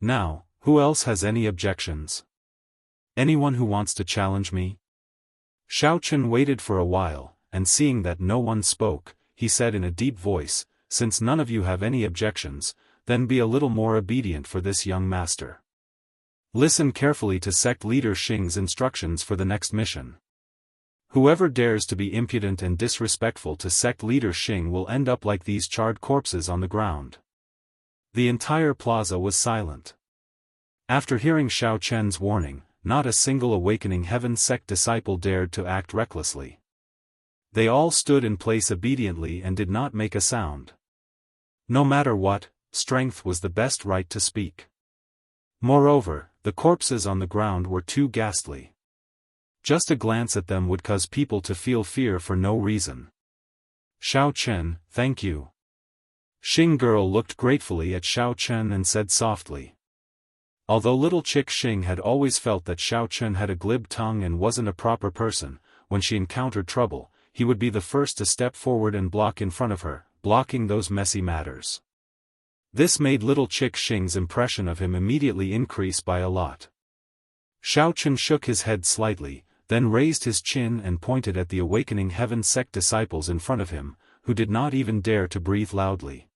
Now, who else has any objections? Anyone who wants to challenge me? Xiaochen waited for a while, and seeing that no one spoke, he said in a deep voice, "Since none of you have any objections, then be a little more obedient for this young master. Listen carefully to sect leader Xing's instructions for the next mission. Whoever dares to be impudent and disrespectful to sect leader Xing will end up like these charred corpses on the ground." The entire plaza was silent. After hearing Xiaochen's warning, not a single awakening heaven sect disciple dared to act recklessly. They all stood in place obediently and did not make a sound. No matter what, strength was the best right to speak. Moreover, the corpses on the ground were too ghastly. Just a glance at them would cause people to feel fear for no reason. "Xiaochen, thank you." Xing girl looked gratefully at Xiaochen and said softly. Although little chick Xing had always felt that Xiaochen had a glib tongue and wasn't a proper person, when she encountered trouble, he would be the first to step forward and block in front of her, blocking those messy matters. This made little chick Xing's impression of him immediately increase by a lot. Xiaochen shook his head slightly, then raised his chin and pointed at the awakening heaven sect disciples in front of him, who did not even dare to breathe loudly.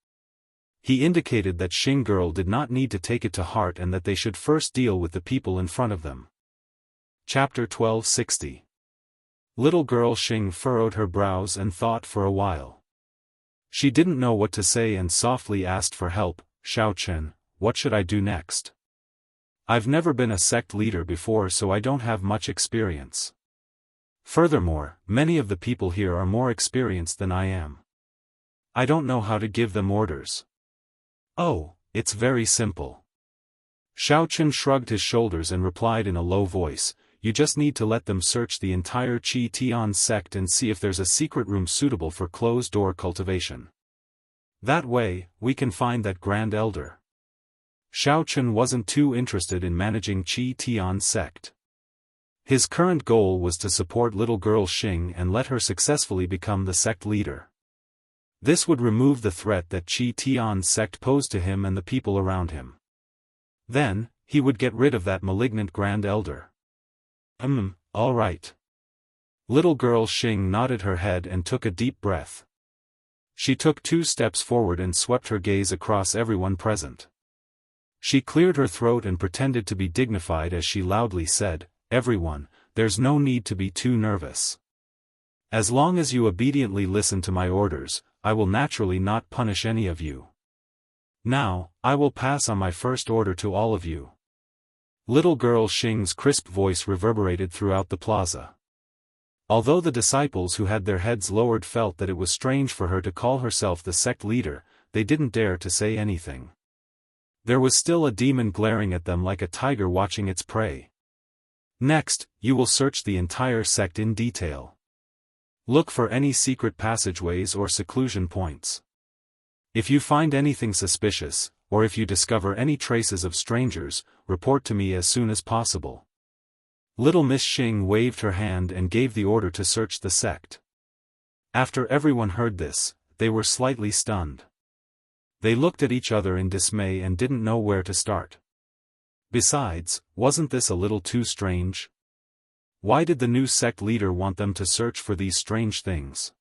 He indicated that Xing girl did not need to take it to heart and that they should first deal with the people in front of them. Chapter 1260. Little girl Xing furrowed her brows and thought for a while. She didn't know what to say and softly asked for help. "Xiaochen, what should I do next? I've never been a sect leader before, so I don't have much experience. Furthermore, many of the people here are more experienced than I am. I don't know how to give them orders." "Oh, it's very simple." Xiaochen shrugged his shoulders and replied in a low voice, "You just need to let them search the entire Qi Tian sect and see if there's a secret room suitable for closed-door cultivation. That way, we can find that Grand Elder." Xiaochen wasn't too interested in managing Qi Tian sect. His current goal was to support little girl Xing and let her successfully become the sect leader. This would remove the threat that Qi Tian sect posed to him and the people around him. Then, he would get rid of that malignant Grand Elder. All right." Little girl Xing nodded her head and took a deep breath. She took 2 steps forward and swept her gaze across everyone present. She cleared her throat and pretended to be dignified as she loudly said, "Everyone, there's no need to be too nervous. As long as you obediently listen to my orders, I will naturally not punish any of you. Now, I will pass on my first order to all of you." Little girl Xing's crisp voice reverberated throughout the plaza. Although the disciples who had their heads lowered felt that it was strange for her to call herself the sect leader, they didn't dare to say anything. There was still a demon glaring at them like a tiger watching its prey. "Next, you will search the entire sect in detail. Look for any secret passageways or seclusion points. If you find anything suspicious, or if you discover any traces of strangers, report to me as soon as possible." Little Miss Xing waved her hand and gave the order to search the sect. After everyone heard this, they were slightly stunned. They looked at each other in dismay and didn't know where to start. Besides, wasn't this a little too strange? Why did the new sect leader want them to search for these strange things?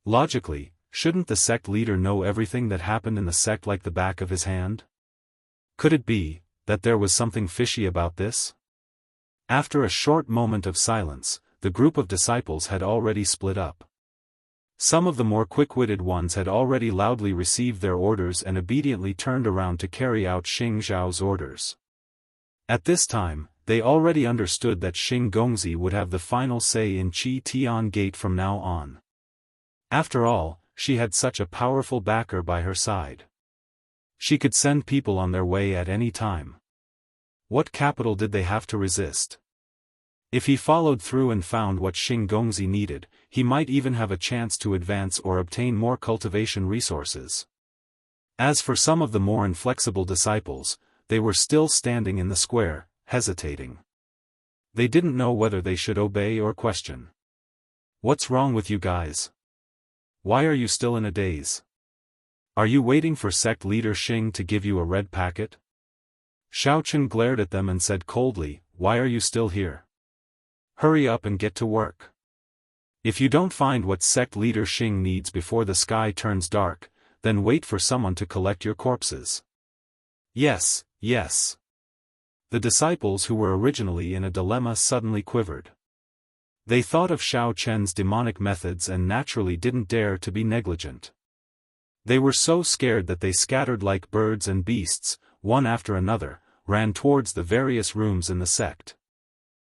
Logically, shouldn't the sect leader know everything that happened in the sect like the back of his hand? Could it be that there was something fishy about this? After a short moment of silence, the group of disciples had already split up. Some of the more quick-witted ones had already loudly received their orders and obediently turned around to carry out Xing Zhao's orders. At this time, they already understood that Xing Gongzi would have the final say in Qi Tian Gate from now on. After all, she had such a powerful backer by her side. She could send people on their way at any time. What capital did they have to resist? If he followed through and found what Xing Gongzi needed, he might even have a chance to advance or obtain more cultivation resources. As for some of the more inflexible disciples, they were still standing in the square, hesitating. They didn't know whether they should obey or question. What's wrong with you guys? Why are you still in a daze? Are you waiting for sect leader Xing to give you a red packet? Xiaofan glared at them and said coldly, "Why are you still here? Hurry up and get to work. If you don't find what sect leader Xing needs before the sky turns dark, then wait for someone to collect your corpses." Yes, yes. The disciples who were originally in a dilemma suddenly quivered. They thought of Xiao Chen's demonic methods and naturally didn't dare to be negligent. They were so scared that they scattered like birds and beasts, one after another, ran towards the various rooms in the sect.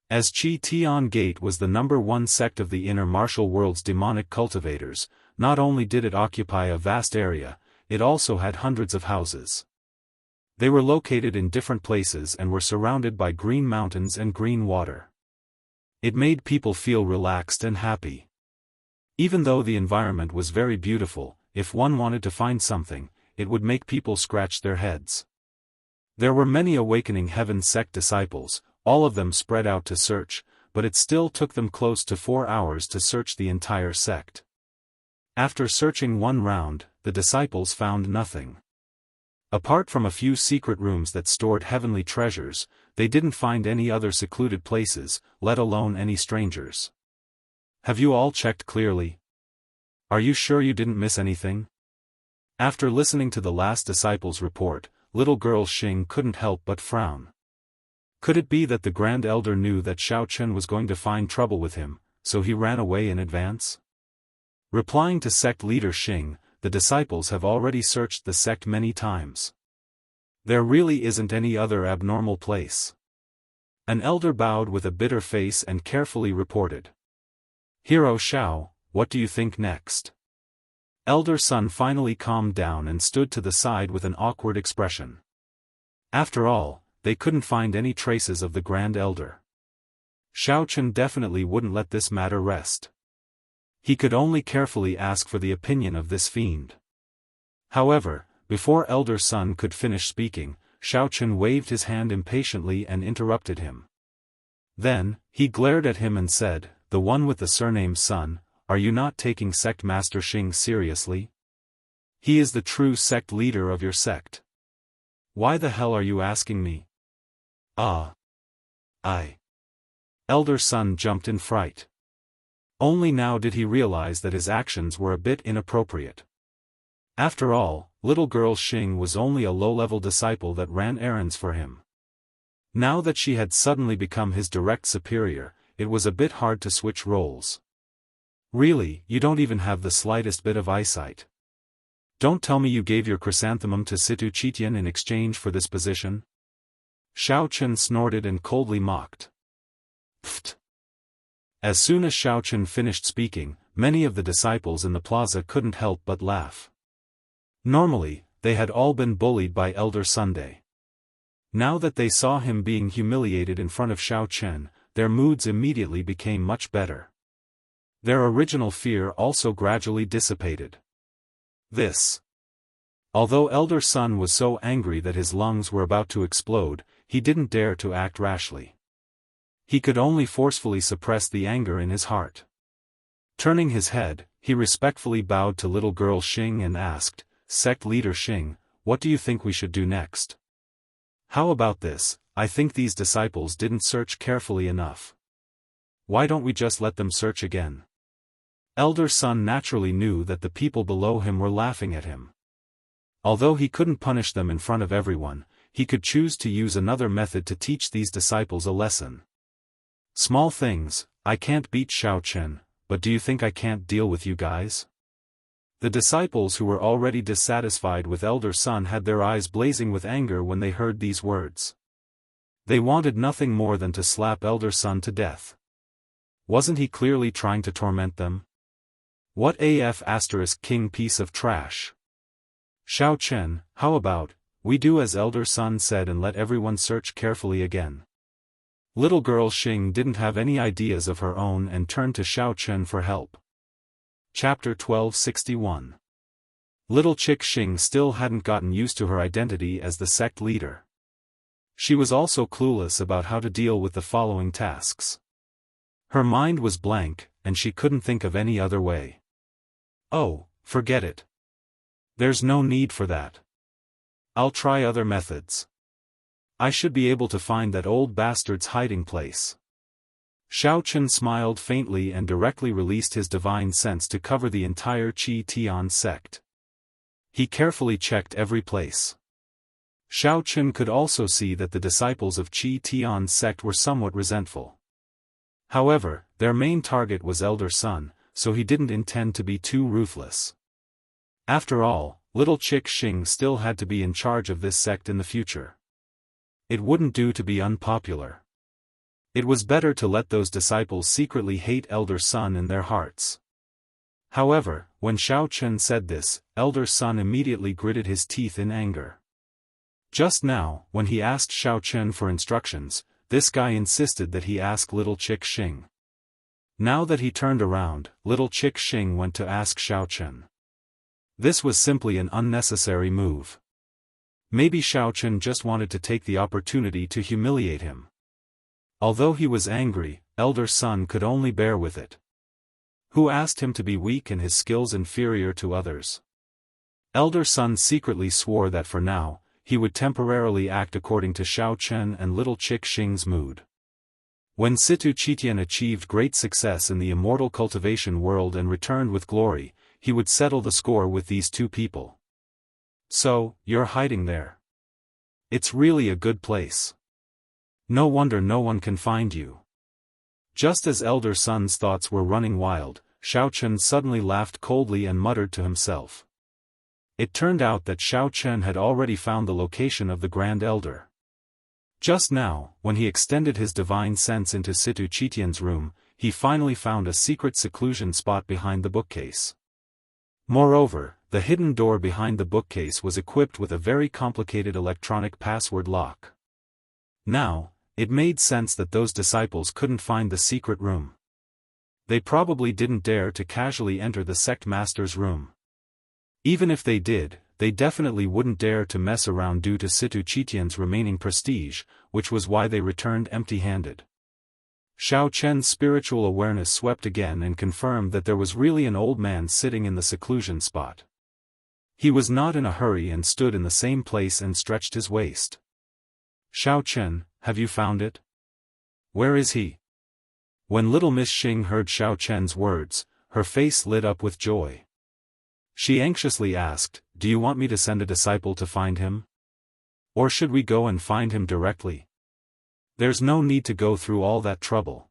As Qi Tian Gate was the #1 sect of the inner martial world's demonic cultivators, not only did it occupy a vast area, it also had hundreds of houses. They were located in different places and were surrounded by green mountains and green water. It made people feel relaxed and happy. Even though the environment was very beautiful, if one wanted to find something, it would make people scratch their heads. There were many Awakening Heaven sect disciples, all of them spread out to search, but it still took them close to 4 hours to search the entire sect. After searching one round, the disciples found nothing. Apart from a few secret rooms that stored heavenly treasures, they didn't find any other secluded places, let alone any strangers. Have you all checked clearly? Are you sure you didn't miss anything? After listening to the last disciple's report, little girl Xing couldn't help but frown. Could it be that the Grand Elder knew that Xiao Chen was going to find trouble with him, so he ran away in advance? Replying to sect leader Xing, the disciples have already searched the sect many times. There really isn't any other abnormal place. An elder bowed with a bitter face and carefully reported. Hero Xiao, what do you think next? Elder Sun finally calmed down and stood to the side with an awkward expression. After all, they couldn't find any traces of the Grand Elder. Xiao Chen definitely wouldn't let this matter rest. He could only carefully ask for the opinion of this fiend. However, before Elder Sun could finish speaking, Xiao Chen waved his hand impatiently and interrupted him. Then, he glared at him and said, "The one with the surname Sun, are you not taking Sect Master Xing seriously? He is the true sect leader of your sect. Why the hell are you asking me?" Elder Sun jumped in fright. Only now did he realize that his actions were a bit inappropriate. After all, little girl Xing was only a low-level disciple that ran errands for him. Now that she had suddenly become his direct superior, it was a bit hard to switch roles. Really, you don't even have the slightest bit of eyesight. Don't tell me you gave your chrysanthemum to Situ Chitian in exchange for this position? Xiao Chen snorted and coldly mocked. Pfft. As soon as Xiao Chen finished speaking, many of the disciples in the plaza couldn't help but laugh. Normally, they had all been bullied by Elder Sunday. Now that they saw him being humiliated in front of Xiao Chen, their moods immediately became much better. Their original fear also gradually dissipated. Although Elder Sun was so angry that his lungs were about to explode, he didn't dare to act rashly. He could only forcefully suppress the anger in his heart. Turning his head, he respectfully bowed to little girl Xing and asked, "Sect leader Xing, what do you think we should do next?" "How about this? I think these disciples didn't search carefully enough. Why don't we just let them search again?" Elder Sun naturally knew that the people below him were laughing at him. Although he couldn't punish them in front of everyone, he could choose to use another method to teach these disciples a lesson. Small things, I can't beat Xiaochen, but do you think I can't deal with you guys? The disciples who were already dissatisfied with Elder Sun had their eyes blazing with anger when they heard these words. They wanted nothing more than to slap Elder Sun to death. Wasn't he clearly trying to torment them? What AF * king piece of trash. Xiaochen, how about, we do as Elder Sun said and let everyone search carefully again. Little girl Xing didn't have any ideas of her own and turned to Xiaochen for help. Chapter 1261. Little chick Xing still hadn't gotten used to her identity as the sect leader. She was also clueless about how to deal with the following tasks. Her mind was blank, and she couldn't think of any other way. Oh, forget it. There's no need for that. I'll try other methods. I should be able to find that old bastard's hiding place. Xiaochen smiled faintly and directly released his divine sense to cover the entire Qi Tian sect. He carefully checked every place. Xiaochen could also see that the disciples of Qi Tian's sect were somewhat resentful. However, their main target was Elder Sun, so he didn't intend to be too ruthless. After all, little chick Xing still had to be in charge of this sect in the future. It wouldn't do to be unpopular. It was better to let those disciples secretly hate Elder Sun in their hearts. However, when Xiaochen said this, Elder Sun immediately gritted his teeth in anger. Just now, when he asked Xiaochen for instructions, this guy insisted that he ask little chick Xing. Now that he turned around, little chick Xing went to ask Xiaochen. This was simply an unnecessary move. Maybe Xiaochen just wanted to take the opportunity to humiliate him. Although he was angry, Elder Sun could only bear with it. Who asked him to be weak and his skills inferior to others? Elder Sun secretly swore that for now, he would temporarily act according to Xiaochen and little chick Xing's mood. When Situ Qitian achieved great success in the immortal cultivation world and returned with glory, he would settle the score with these two people. So, you're hiding there. It's really a good place. No wonder no one can find you. Just as Elder Sun's thoughts were running wild, Xiaochen suddenly laughed coldly and muttered to himself. It turned out that Xiaochen had already found the location of the Grand Elder. Just now, when he extended his divine sense into Situ Qitian's room, he finally found a secret seclusion spot behind the bookcase. Moreover, the hidden door behind the bookcase was equipped with a very complicated electronic password lock. Now, it made sense that those disciples couldn't find the secret room. They probably didn't dare to casually enter the sect master's room. Even if they did, they definitely wouldn't dare to mess around due to Situ Qitian's remaining prestige, which was why they returned empty-handed. Xiaochen's spiritual awareness swept again and confirmed that there was really an old man sitting in the seclusion spot. He was not in a hurry and stood in the same place and stretched his waist. Xiaochen, have you found it? Where is he? When little Miss Xing heard Xiaochen's words, her face lit up with joy. She anxiously asked, do you want me to send a disciple to find him? Or should we go and find him directly? There's no need to go through all that trouble.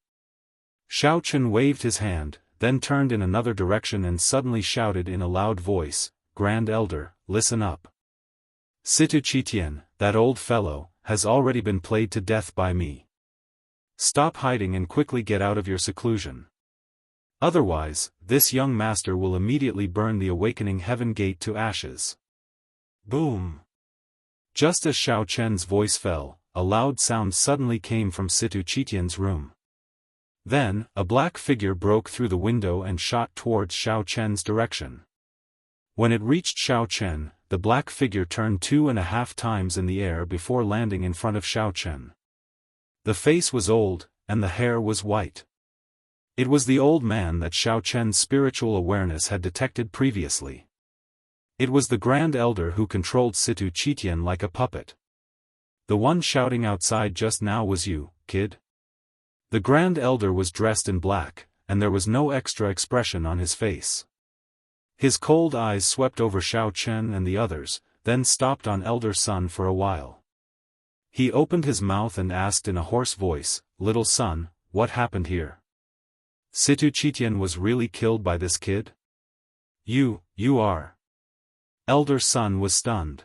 Xiaochen waved his hand, then turned in another direction and suddenly shouted in a loud voice, Grand Elder, listen up. Situ Qitian, that old fellow, has already been played to death by me. Stop hiding and quickly get out of your seclusion. Otherwise, this young master will immediately burn the awakening heaven gate to ashes. Boom! Just as Xiaochen's voice fell, a loud sound suddenly came from Situ Qitian's room. Then, a black figure broke through the window and shot towards Xiaochen's direction. When it reached Xiaochen, the black figure turned 2.5 times in the air before landing in front of Xiaochen. The face was old, and the hair was white. It was the old man that Xiaochen's spiritual awareness had detected previously. It was the Grand Elder who controlled Situ Qitian like a puppet. The one shouting outside just now was you, kid? The Grand Elder was dressed in black, and there was no extra expression on his face. His cold eyes swept over Xiao Chen and the others, then stopped on Elder Son for a while. He opened his mouth and asked in a hoarse voice, "Little son, what happened here? Situ Chitian was really killed by this kid? You are." Elder Son was stunned.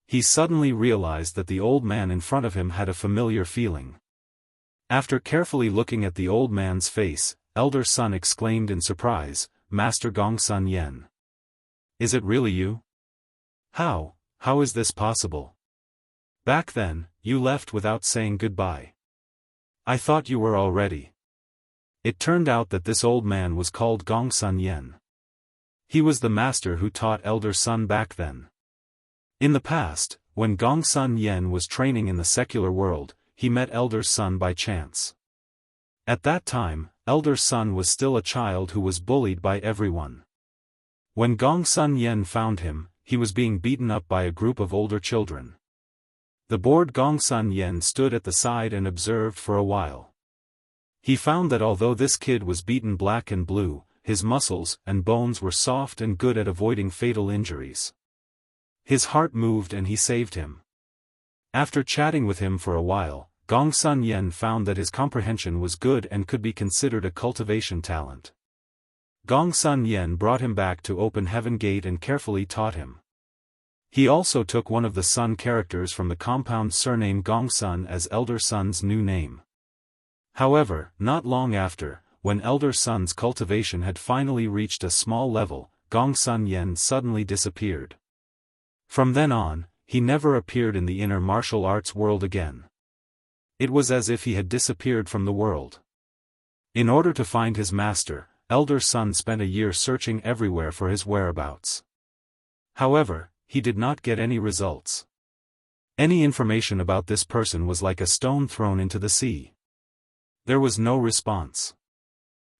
He suddenly realized that the old man in front of him had a familiar feeling. After carefully looking at the old man's face, Elder Son exclaimed in surprise, "Master Gongsun Yen. Is it really you? How is this possible? Back then, you left without saying goodbye. I thought you were already." It turned out that this old man was called Gongsun Yen. He was the master who taught Elder Son back then. In the past, when Gongsun Yen was training in the secular world, he met Elder Son by chance. At that time, Elder Son was still a child who was bullied by everyone. When Gongsun Yen found him, he was being beaten up by a group of older children. The bored Gongsun Yen stood at the side and observed for a while. He found that although this kid was beaten black and blue, his muscles and bones were soft and good at avoiding fatal injuries. His heart moved and he saved him. After chatting with him for a while, Gongsun Yen found that his comprehension was good and could be considered a cultivation talent. Gongsun Yen brought him back to Open Heaven Gate and carefully taught him. He also took one of the Sun characters from the compound surname Gongsun as Elder Son's new name. However, not long after, when Elder Son's cultivation had finally reached a small level, Gongsun Yen suddenly disappeared. From then on, he never appeared in the inner martial arts world again. It was as if he had disappeared from the world. In order to find his master, Elder Son spent a year searching everywhere for his whereabouts. However, he did not get any results. Any information about this person was like a stone thrown into the sea. There was no response.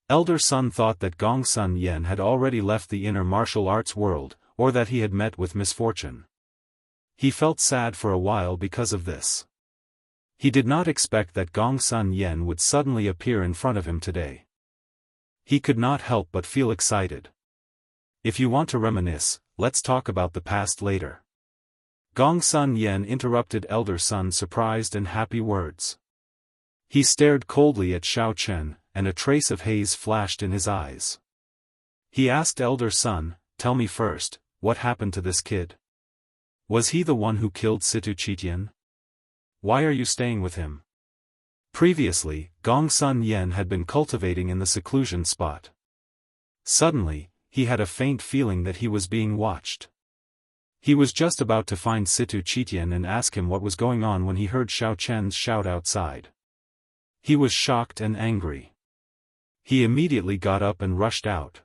Elder Son thought that Gongsun Yen had already left the inner martial arts world, or that he had met with misfortune. He felt sad for a while because of this. He did not expect that Gongsun Yen would suddenly appear in front of him today. He could not help but feel excited. "If you want to reminisce, let's talk about the past later." Gongsun Yen interrupted Elder Son's surprised and happy words. He stared coldly at Xiao Chen, and a trace of haze flashed in his eyes. He asked Elder Son, "Tell me first, what happened to this kid? Was he the one who killed Situ Chitian? Why are you staying with him?" Previously, Gongsun Yen had been cultivating in the seclusion spot. Suddenly, he had a faint feeling that he was being watched. He was just about to find Situ Chitian and ask him what was going on when he heard Xiao Chen's shout outside. He was shocked and angry. He immediately got up and rushed out.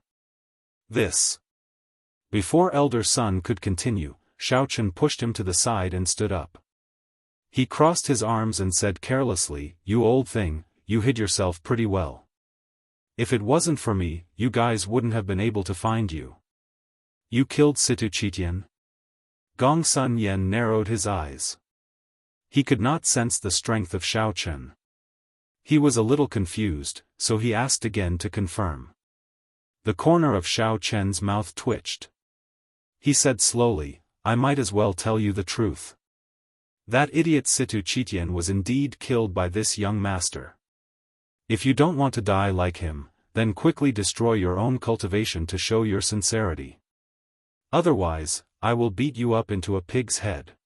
Before Elder Son could continue, Xiao Chen pushed him to the side and stood up. He crossed his arms and said carelessly, "You old thing, you hid yourself pretty well. If it wasn't for me, you guys wouldn't have been able to find you. You killed Situ Chitian?" Gongsun Yen narrowed his eyes. He could not sense the strength of Xiao Chen. He was a little confused, so he asked again to confirm. The corner of Xiao Chen's mouth twitched. He said slowly, "I might as well tell you the truth. That idiot Situ Chitian was indeed killed by this young master. If you don't want to die like him, then quickly destroy your own cultivation to show your sincerity. Otherwise, I will beat you up into a pig's head.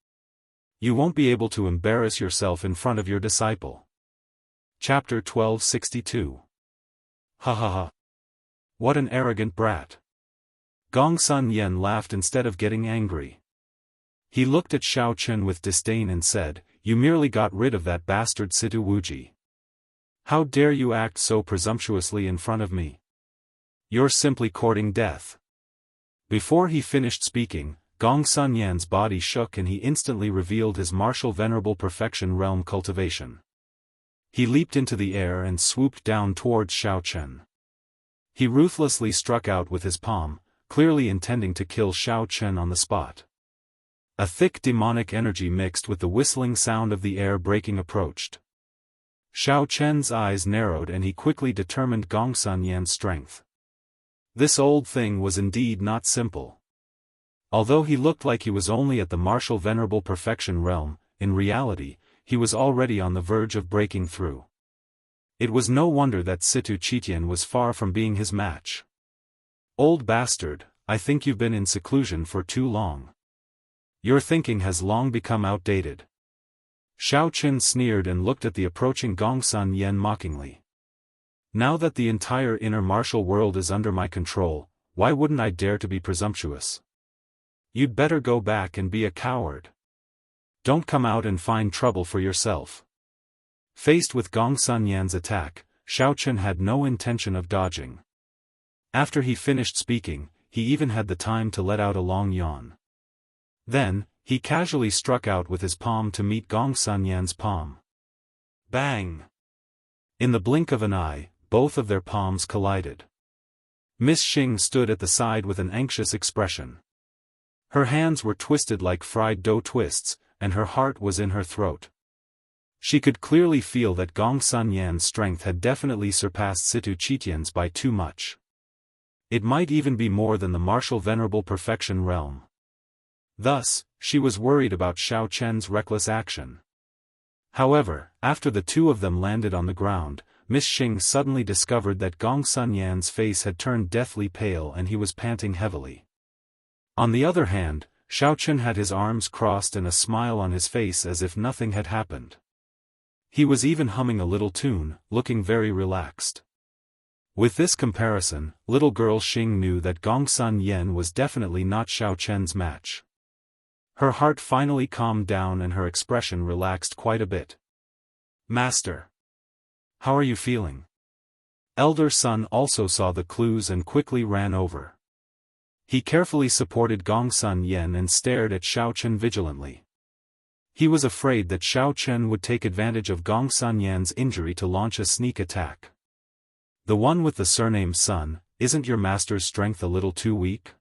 You won't be able to embarrass yourself in front of your disciple." Chapter 1262. Ha ha ha. What an arrogant brat. Gongsun Yen laughed instead of getting angry. He looked at Xiao Chen with disdain and said, "You merely got rid of that bastard Situ Wuji. How dare you act so presumptuously in front of me? You're simply courting death." Before he finished speaking, Gongsun Yan's body shook and he instantly revealed his martial venerable perfection realm cultivation. He leaped into the air and swooped down towards Xiao Chen. He ruthlessly struck out with his palm, clearly intending to kill Xiao Chen on the spot. A thick demonic energy mixed with the whistling sound of the air breaking approached. Xiao Chen's eyes narrowed and he quickly determined Gongsun Yan's strength. This old thing was indeed not simple. Although he looked like he was only at the martial venerable perfection realm, in reality, he was already on the verge of breaking through. It was no wonder that Situ Chitian was far from being his match. Old bastard, I think you've been in seclusion for too long. Your thinking has long become outdated. Xiao Qin sneered and looked at the approaching Gongsun Yan mockingly. Now that the entire inner martial world is under my control, why wouldn't I dare to be presumptuous? You'd better go back and be a coward. Don't come out and find trouble for yourself. Faced with Gongsun Yan's attack, Xiao Qin had no intention of dodging. After he finished speaking, he even had the time to let out a long yawn. Then, he casually struck out with his palm to meet Gongsun Yan's palm. Bang! In the blink of an eye, both of their palms collided. Miss Xing stood at the side with an anxious expression. Her hands were twisted like fried dough twists, and her heart was in her throat. She could clearly feel that Gongsun Yan's strength had definitely surpassed Situ Chitian's by too much. It might even be more than the martial venerable perfection realm. Thus, she was worried about Xiao Chen's reckless action. However, after the two of them landed on the ground, Miss Xing suddenly discovered that Gongsun Yan's face had turned deathly pale and he was panting heavily. On the other hand, Xiao Chen had his arms crossed and a smile on his face as if nothing had happened. He was even humming a little tune, looking very relaxed. With this comparison, little girl Xing knew that Gongsun Yan was definitely not Xiao Chen's match. Her heart finally calmed down and her expression relaxed quite a bit. Master! How are you feeling? Elder Sun also saw the clues and quickly ran over. He carefully supported Gongsun Yan and stared at Xiao Chen vigilantly. He was afraid that Xiao Chen would take advantage of Gongsun Yan's injury to launch a sneak attack. The one with the surname Sun, isn't your master's strength a little too weak?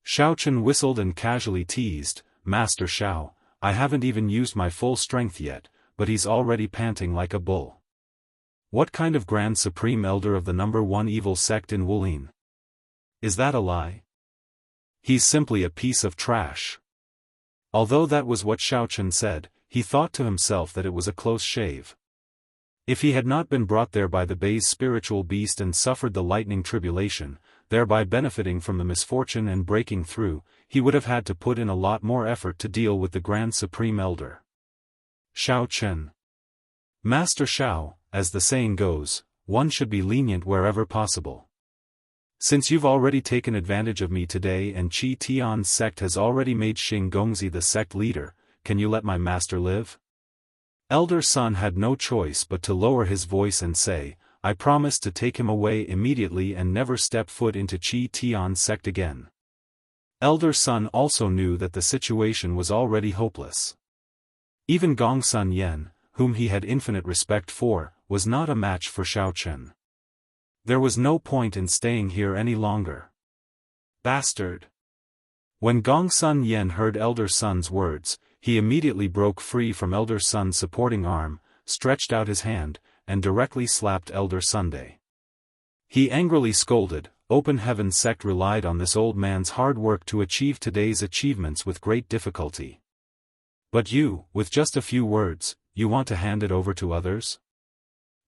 Xiao Chen whistled and casually teased, Master Xiao, I haven't even used my full strength yet, but he's already panting like a bull. What kind of Grand Supreme Elder of the number 1 evil sect in Wulin? Is that a lie? He's simply a piece of trash. Although that was what Xiao Chen said, he thought to himself that it was a close shave. If he had not been brought there by the Bai's spiritual beast and suffered the lightning tribulation, thereby benefiting from the misfortune and breaking through, he would have had to put in a lot more effort to deal with the Grand Supreme Elder. Xiao Chen. Master Xiao, as the saying goes, one should be lenient wherever possible. Since you've already taken advantage of me today and Qi Tian's sect has already made Xing Gongzi the sect leader, can you let my master live? Elder Sun had no choice but to lower his voice and say, I promise to take him away immediately and never step foot into Qi Tian's sect again. Elder Sun also knew that the situation was already hopeless. Even Gongsun Yan, whom he had infinite respect for, was not a match for Xiao Chen. There was no point in staying here any longer. Bastard! When Gongsun Yan heard Elder Sun's words, he immediately broke free from Elder Sun's supporting arm, stretched out his hand, and directly slapped Elder Sunday. He angrily scolded, Open Heaven sect relied on this old man's hard work to achieve today's achievements with great difficulty. But you, with just a few words, you want to hand it over to others?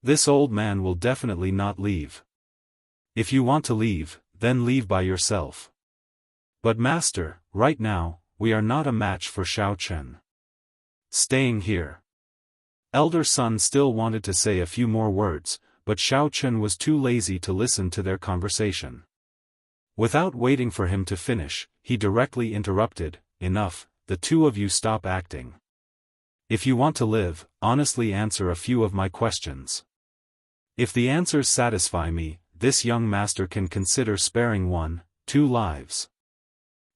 This old man will definitely not leave. If you want to leave, then leave by yourself. But master, right now, we are not a match for Xiao Chen. Staying here. Elder Sun still wanted to say a few more words, but Xiao Chen was too lazy to listen to their conversation. Without waiting for him to finish, he directly interrupted, Enough, the two of you stop acting. If you want to live, honestly answer a few of my questions. If the answers satisfy me, this young master can consider sparing 1-2 lives.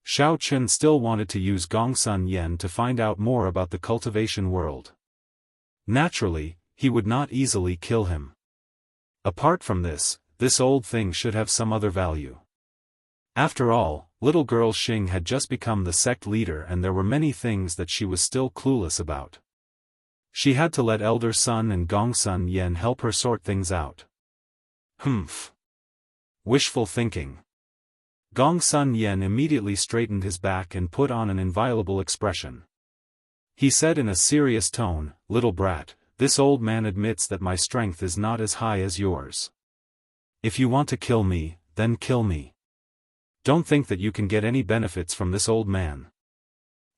Xiao Chen still wanted to use Gongsun Yan to find out more about the cultivation world. Naturally, he would not easily kill him. Apart from this old thing should have some other value. After all, little girl Xing had just become the sect leader and there were many things that she was still clueless about. She had to let Elder Sun and Gongsun Yen help her sort things out. Humph. Wishful thinking. Gongsun Yen immediately straightened his back and put on an inviolable expression. He said in a serious tone, "Little brat, this old man admits that my strength is not as high as yours. If you want to kill me, then kill me. Don't think that you can get any benefits from this old man.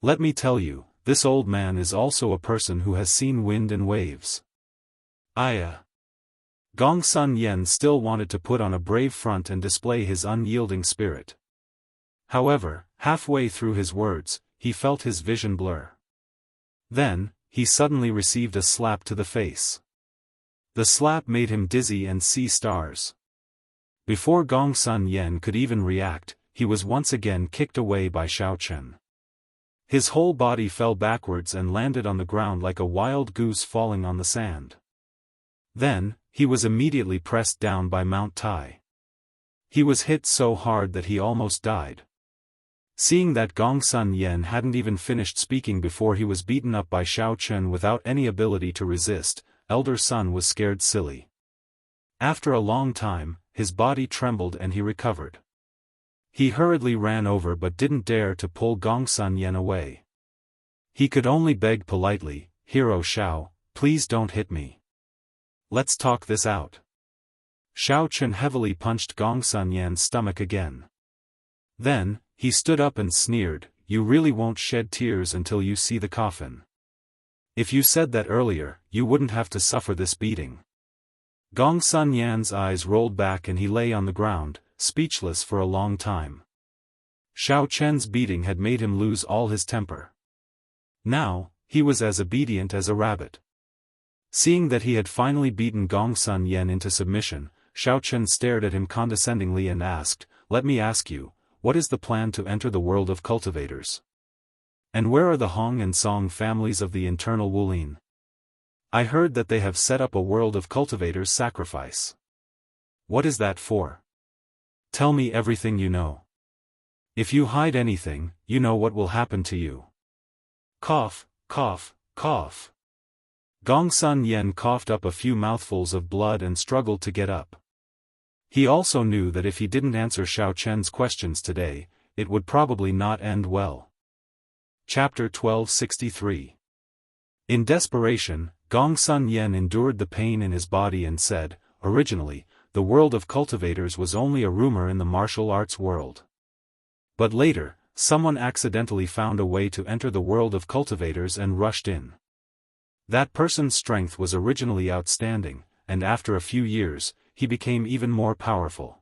Let me tell you, this old man is also a person who has seen wind and waves." Gongsun Yen still wanted to put on a brave front and display his unyielding spirit. However, halfway through his words, he felt his vision blur. Then, he suddenly received a slap to the face. The slap made him dizzy and see stars. Before Gongsun Yen could even react, he was once again kicked away by Xiaofan. His whole body fell backwards and landed on the ground like a wild goose falling on the sand. Then, he was immediately pressed down by Mount Tai. He was hit so hard that he almost died. Seeing that Gongsun Yen hadn't even finished speaking before he was beaten up by Xiaofan without any ability to resist, Elder Sun was scared silly. After a long time, his body trembled and he recovered. He hurriedly ran over but didn't dare to pull Gongsun Yen away. He could only beg politely, "Hero Xiao, please don't hit me. Let's talk this out." Xiaofan heavily punched Gongsun Yen's stomach again. Then, he stood up and sneered, "You really won't shed tears until you see the coffin. If you said that earlier, you wouldn't have to suffer this beating." Gongsun Yan's eyes rolled back and he lay on the ground, speechless for a long time. Xiaofan's beating had made him lose all his temper. Now, he was as obedient as a rabbit. Seeing that he had finally beaten Gongsun Yen into submission, Xiaofan stared at him condescendingly and asked, "Let me ask you, what is the plan to enter the world of cultivators? And where are the Hong and Song families of the internal Wulin? I heard that they have set up a world of cultivators sacrifice. What is that for? Tell me everything you know. If you hide anything, you know what will happen to you." Cough, cough, cough. Gongsun Yen coughed up a few mouthfuls of blood and struggled to get up. He also knew that if he didn't answer Xiaofan's questions today, it would probably not end well. Chapter 1263. In desperation, Gongsun Yen endured the pain in his body and said, "Originally, the world of cultivators was only a rumor in the martial arts world. But later, someone accidentally found a way to enter the world of cultivators and rushed in. That person's strength was originally outstanding, and after a few years, he became even more powerful.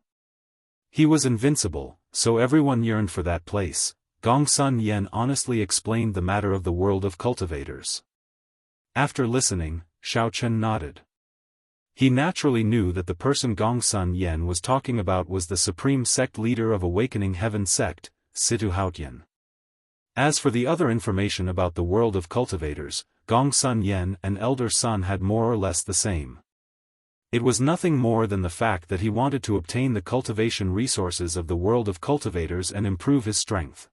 He was invincible, so everyone yearned for that place." Gongsun Yen honestly explained the matter of the world of cultivators. After listening, Xiaofan nodded. He naturally knew that the person Gongsun Yen was talking about was the supreme sect leader of Awakening Heaven sect, Situ Haotian. As for the other information about the world of cultivators, Gongsun Yen and Elder Sun had more or less the same. It was nothing more than the fact that he wanted to obtain the cultivation resources of the world of cultivators and improve his strength.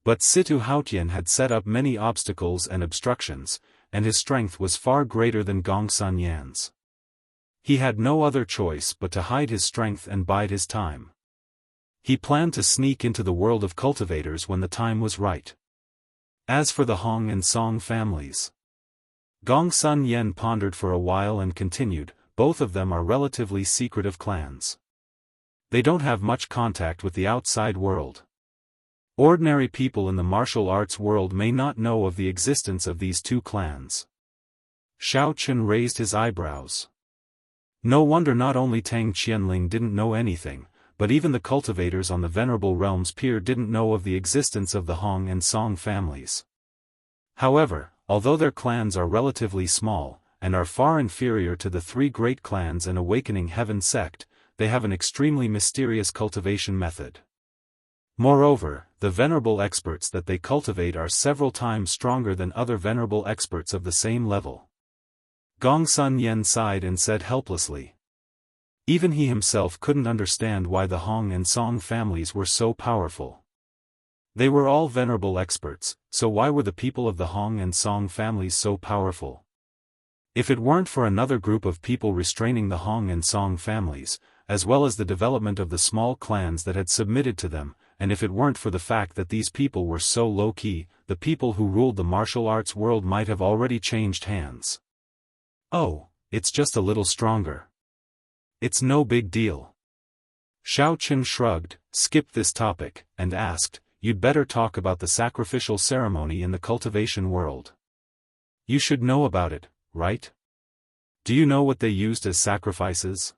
But Situ Haotian had set up many obstacles and obstructions, and his strength was far greater than Gongsun Yan's. He had no other choice but to hide his strength and bide his time. He planned to sneak into the world of cultivators when the time was right. As for the Hong and Song families, Gongsun Yen pondered for a while and continued, both of them are relatively secretive clans. They don't have much contact with the outside world. Ordinary people in the martial arts world may not know of the existence of these two clans. Xiaofan raised his eyebrows. No wonder not only Tang Qianling didn't know anything, but even the cultivators on the Venerable Realms Pier didn't know of the existence of the Hong and Song families. However, although their clans are relatively small, and are far inferior to the three great clans and Awakening Heaven sect, they have an extremely mysterious cultivation method. Moreover, the venerable experts that they cultivate are several times stronger than other venerable experts of the same level. Gongsun Yen sighed and said helplessly. Even he himself couldn't understand why the Hong and Song families were so powerful. They were all venerable experts, so why were the people of the Hong and Song families so powerful? If it weren't for another group of people restraining the Hong and Song families, as well as the development of the small clans that had submitted to them, and if it weren't for the fact that these people were so low-key, the people who ruled the martial arts world might have already changed hands. Oh, it's just a little stronger. It's no big deal. Xiaofan shrugged, skipped this topic, and asked, "You'd better talk about the sacrificial ceremony in the cultivation world. You should know about it, right? Do you know what they used as sacrifices?"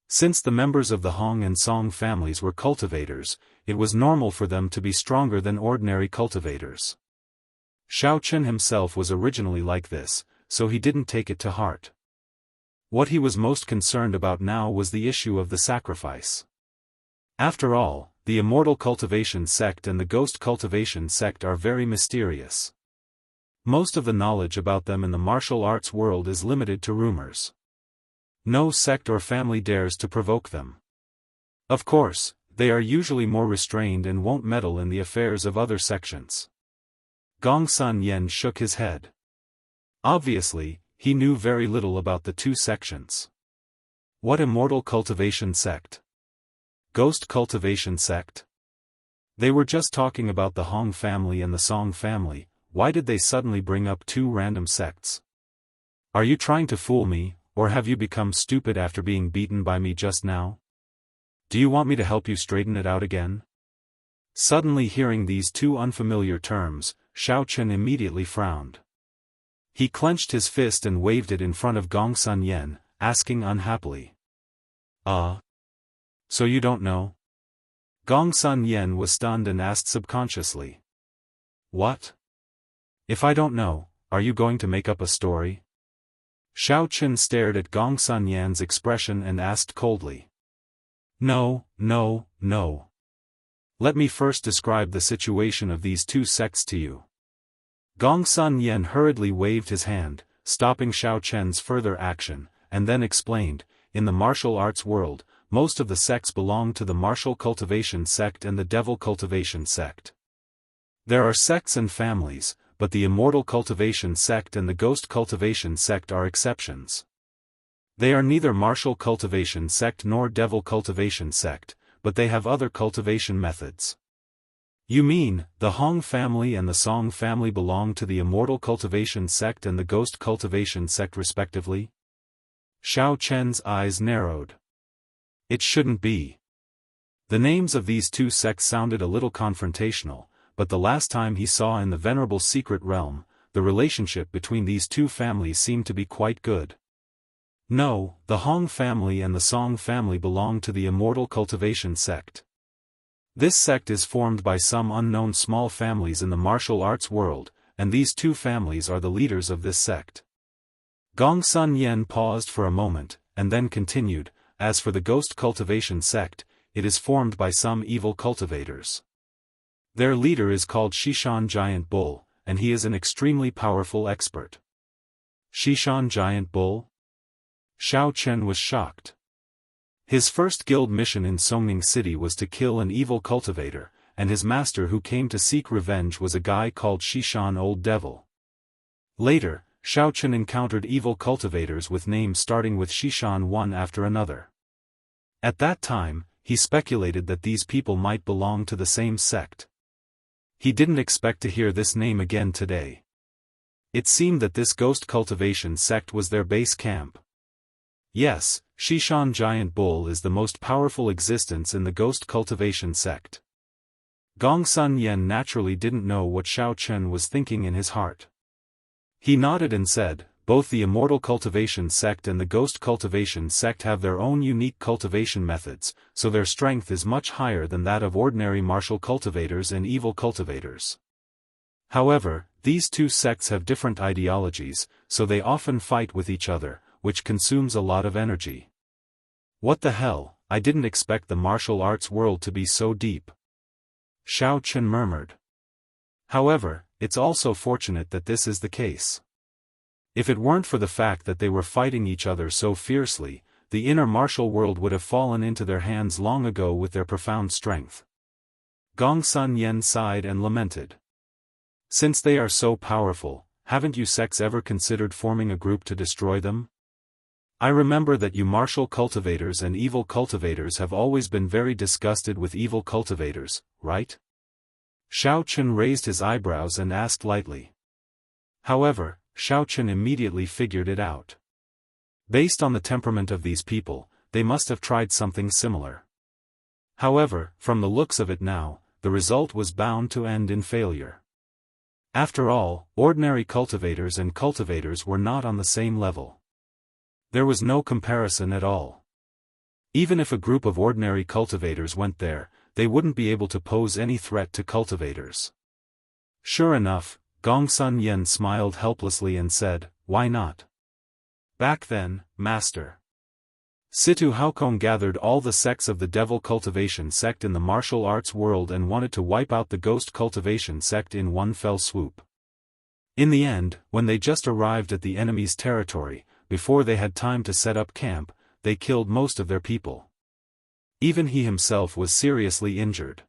Since the members of the Hong and Song families were cultivators, it was normal for them to be stronger than ordinary cultivators. Xiaofan himself was originally like this, so he didn't take it to heart. What he was most concerned about now was the issue of the sacrifice. After all, the Immortal Cultivation Sect and the Ghost Cultivation Sect are very mysterious. Most of the knowledge about them in the martial arts world is limited to rumors. No sect or family dares to provoke them. Of course, they are usually more restrained and won't meddle in the affairs of other sections. Gongsun Yen shook his head. Obviously, he knew very little about the two sections. What Immortal Cultivation Sect? Ghost Cultivation Sect? They were just talking about the Hong family and the Song family. Why did they suddenly bring up two random sects? Are you trying to fool me, or have you become stupid after being beaten by me just now? Do you want me to help you straighten it out again? Suddenly hearing these two unfamiliar terms, Xiaofan immediately frowned. He clenched his fist and waved it in front of Gongsun Yen, asking unhappily. So you don't know? Gongsun Yen was stunned and asked subconsciously. What? If I don't know, are you going to make up a story? Xiaofan stared at Gongsun Yan's expression and asked coldly. No. Let me first describe the situation of these two sects to you. Gongsun Yen hurriedly waved his hand, stopping Xiaofan's further action, and then explained, in the martial arts world, most of the sects belong to the Martial Cultivation Sect and the Devil Cultivation Sect. There are sects and families, but the Immortal Cultivation Sect and the Ghost Cultivation Sect are exceptions. They are neither Martial Cultivation Sect nor Devil Cultivation Sect, but they have other cultivation methods. You mean, the Hong family and the Song family belong to the Immortal Cultivation Sect and the Ghost Cultivation Sect respectively? Xiaofan's eyes narrowed. It shouldn't be. The names of these two sects sounded a little confrontational, but the last time he saw in the Venerable Secret Realm, the relationship between these two families seemed to be quite good. No, the Hong family and the Song family belong to the Immortal Cultivation Sect. This sect is formed by some unknown small families in the martial arts world, and these two families are the leaders of this sect. Gongsun Yen paused for a moment, and then continued, as for the Ghost Cultivation Sect, it is formed by some evil cultivators. Their leader is called Xishan Giant Bull, and he is an extremely powerful expert. Xishan Giant Bull? Xiaofan was shocked. His first guild mission in Songning City was to kill an evil cultivator, and his master who came to seek revenge was a guy called Xishan Old Devil. Later, Xiaofan encountered evil cultivators with names starting with Xishan one after another. At that time, he speculated that these people might belong to the same sect. He didn't expect to hear this name again today. It seemed that this Ghost Cultivation Sect was their base camp. Yes, Xishan Giant Bull is the most powerful existence in the Ghost Cultivation Sect. Gongsun Yen naturally didn't know what Xiaofan was thinking in his heart. He nodded and said, both the Immortal Cultivation Sect and the Ghost Cultivation Sect have their own unique cultivation methods, so their strength is much higher than that of ordinary martial cultivators and evil cultivators. However, these two sects have different ideologies, so they often fight with each other, which consumes a lot of energy. What the hell, I didn't expect the martial arts world to be so deep. Xiaofan murmured. However, it's also fortunate that this is the case. If it weren't for the fact that they were fighting each other so fiercely, the inner martial world would have fallen into their hands long ago with their profound strength. Gongsun Yen sighed and lamented. Since they are so powerful, haven't you sects ever considered forming a group to destroy them? I remember that you martial cultivators and evil cultivators have always been very disgusted with evil cultivators, right? Xiao Chun raised his eyebrows and asked lightly. However, Xiao Chun immediately figured it out. Based on the temperament of these people, they must have tried something similar. However, from the looks of it now, the result was bound to end in failure. After all, ordinary cultivators and cultivators were not on the same level. There was no comparison at all. Even if a group of ordinary cultivators went there, they wouldn't be able to pose any threat to cultivators. Sure enough, Gongsun Yen smiled helplessly and said, "Why not? Back then, Master." Situ Haokong gathered all the sects of the devil cultivation sect in the martial arts world and wanted to wipe out the ghost cultivation sect in one fell swoop. In the end, when they just arrived at the enemy's territory, before they had time to set up camp, they killed most of their people. Even he himself was seriously injured.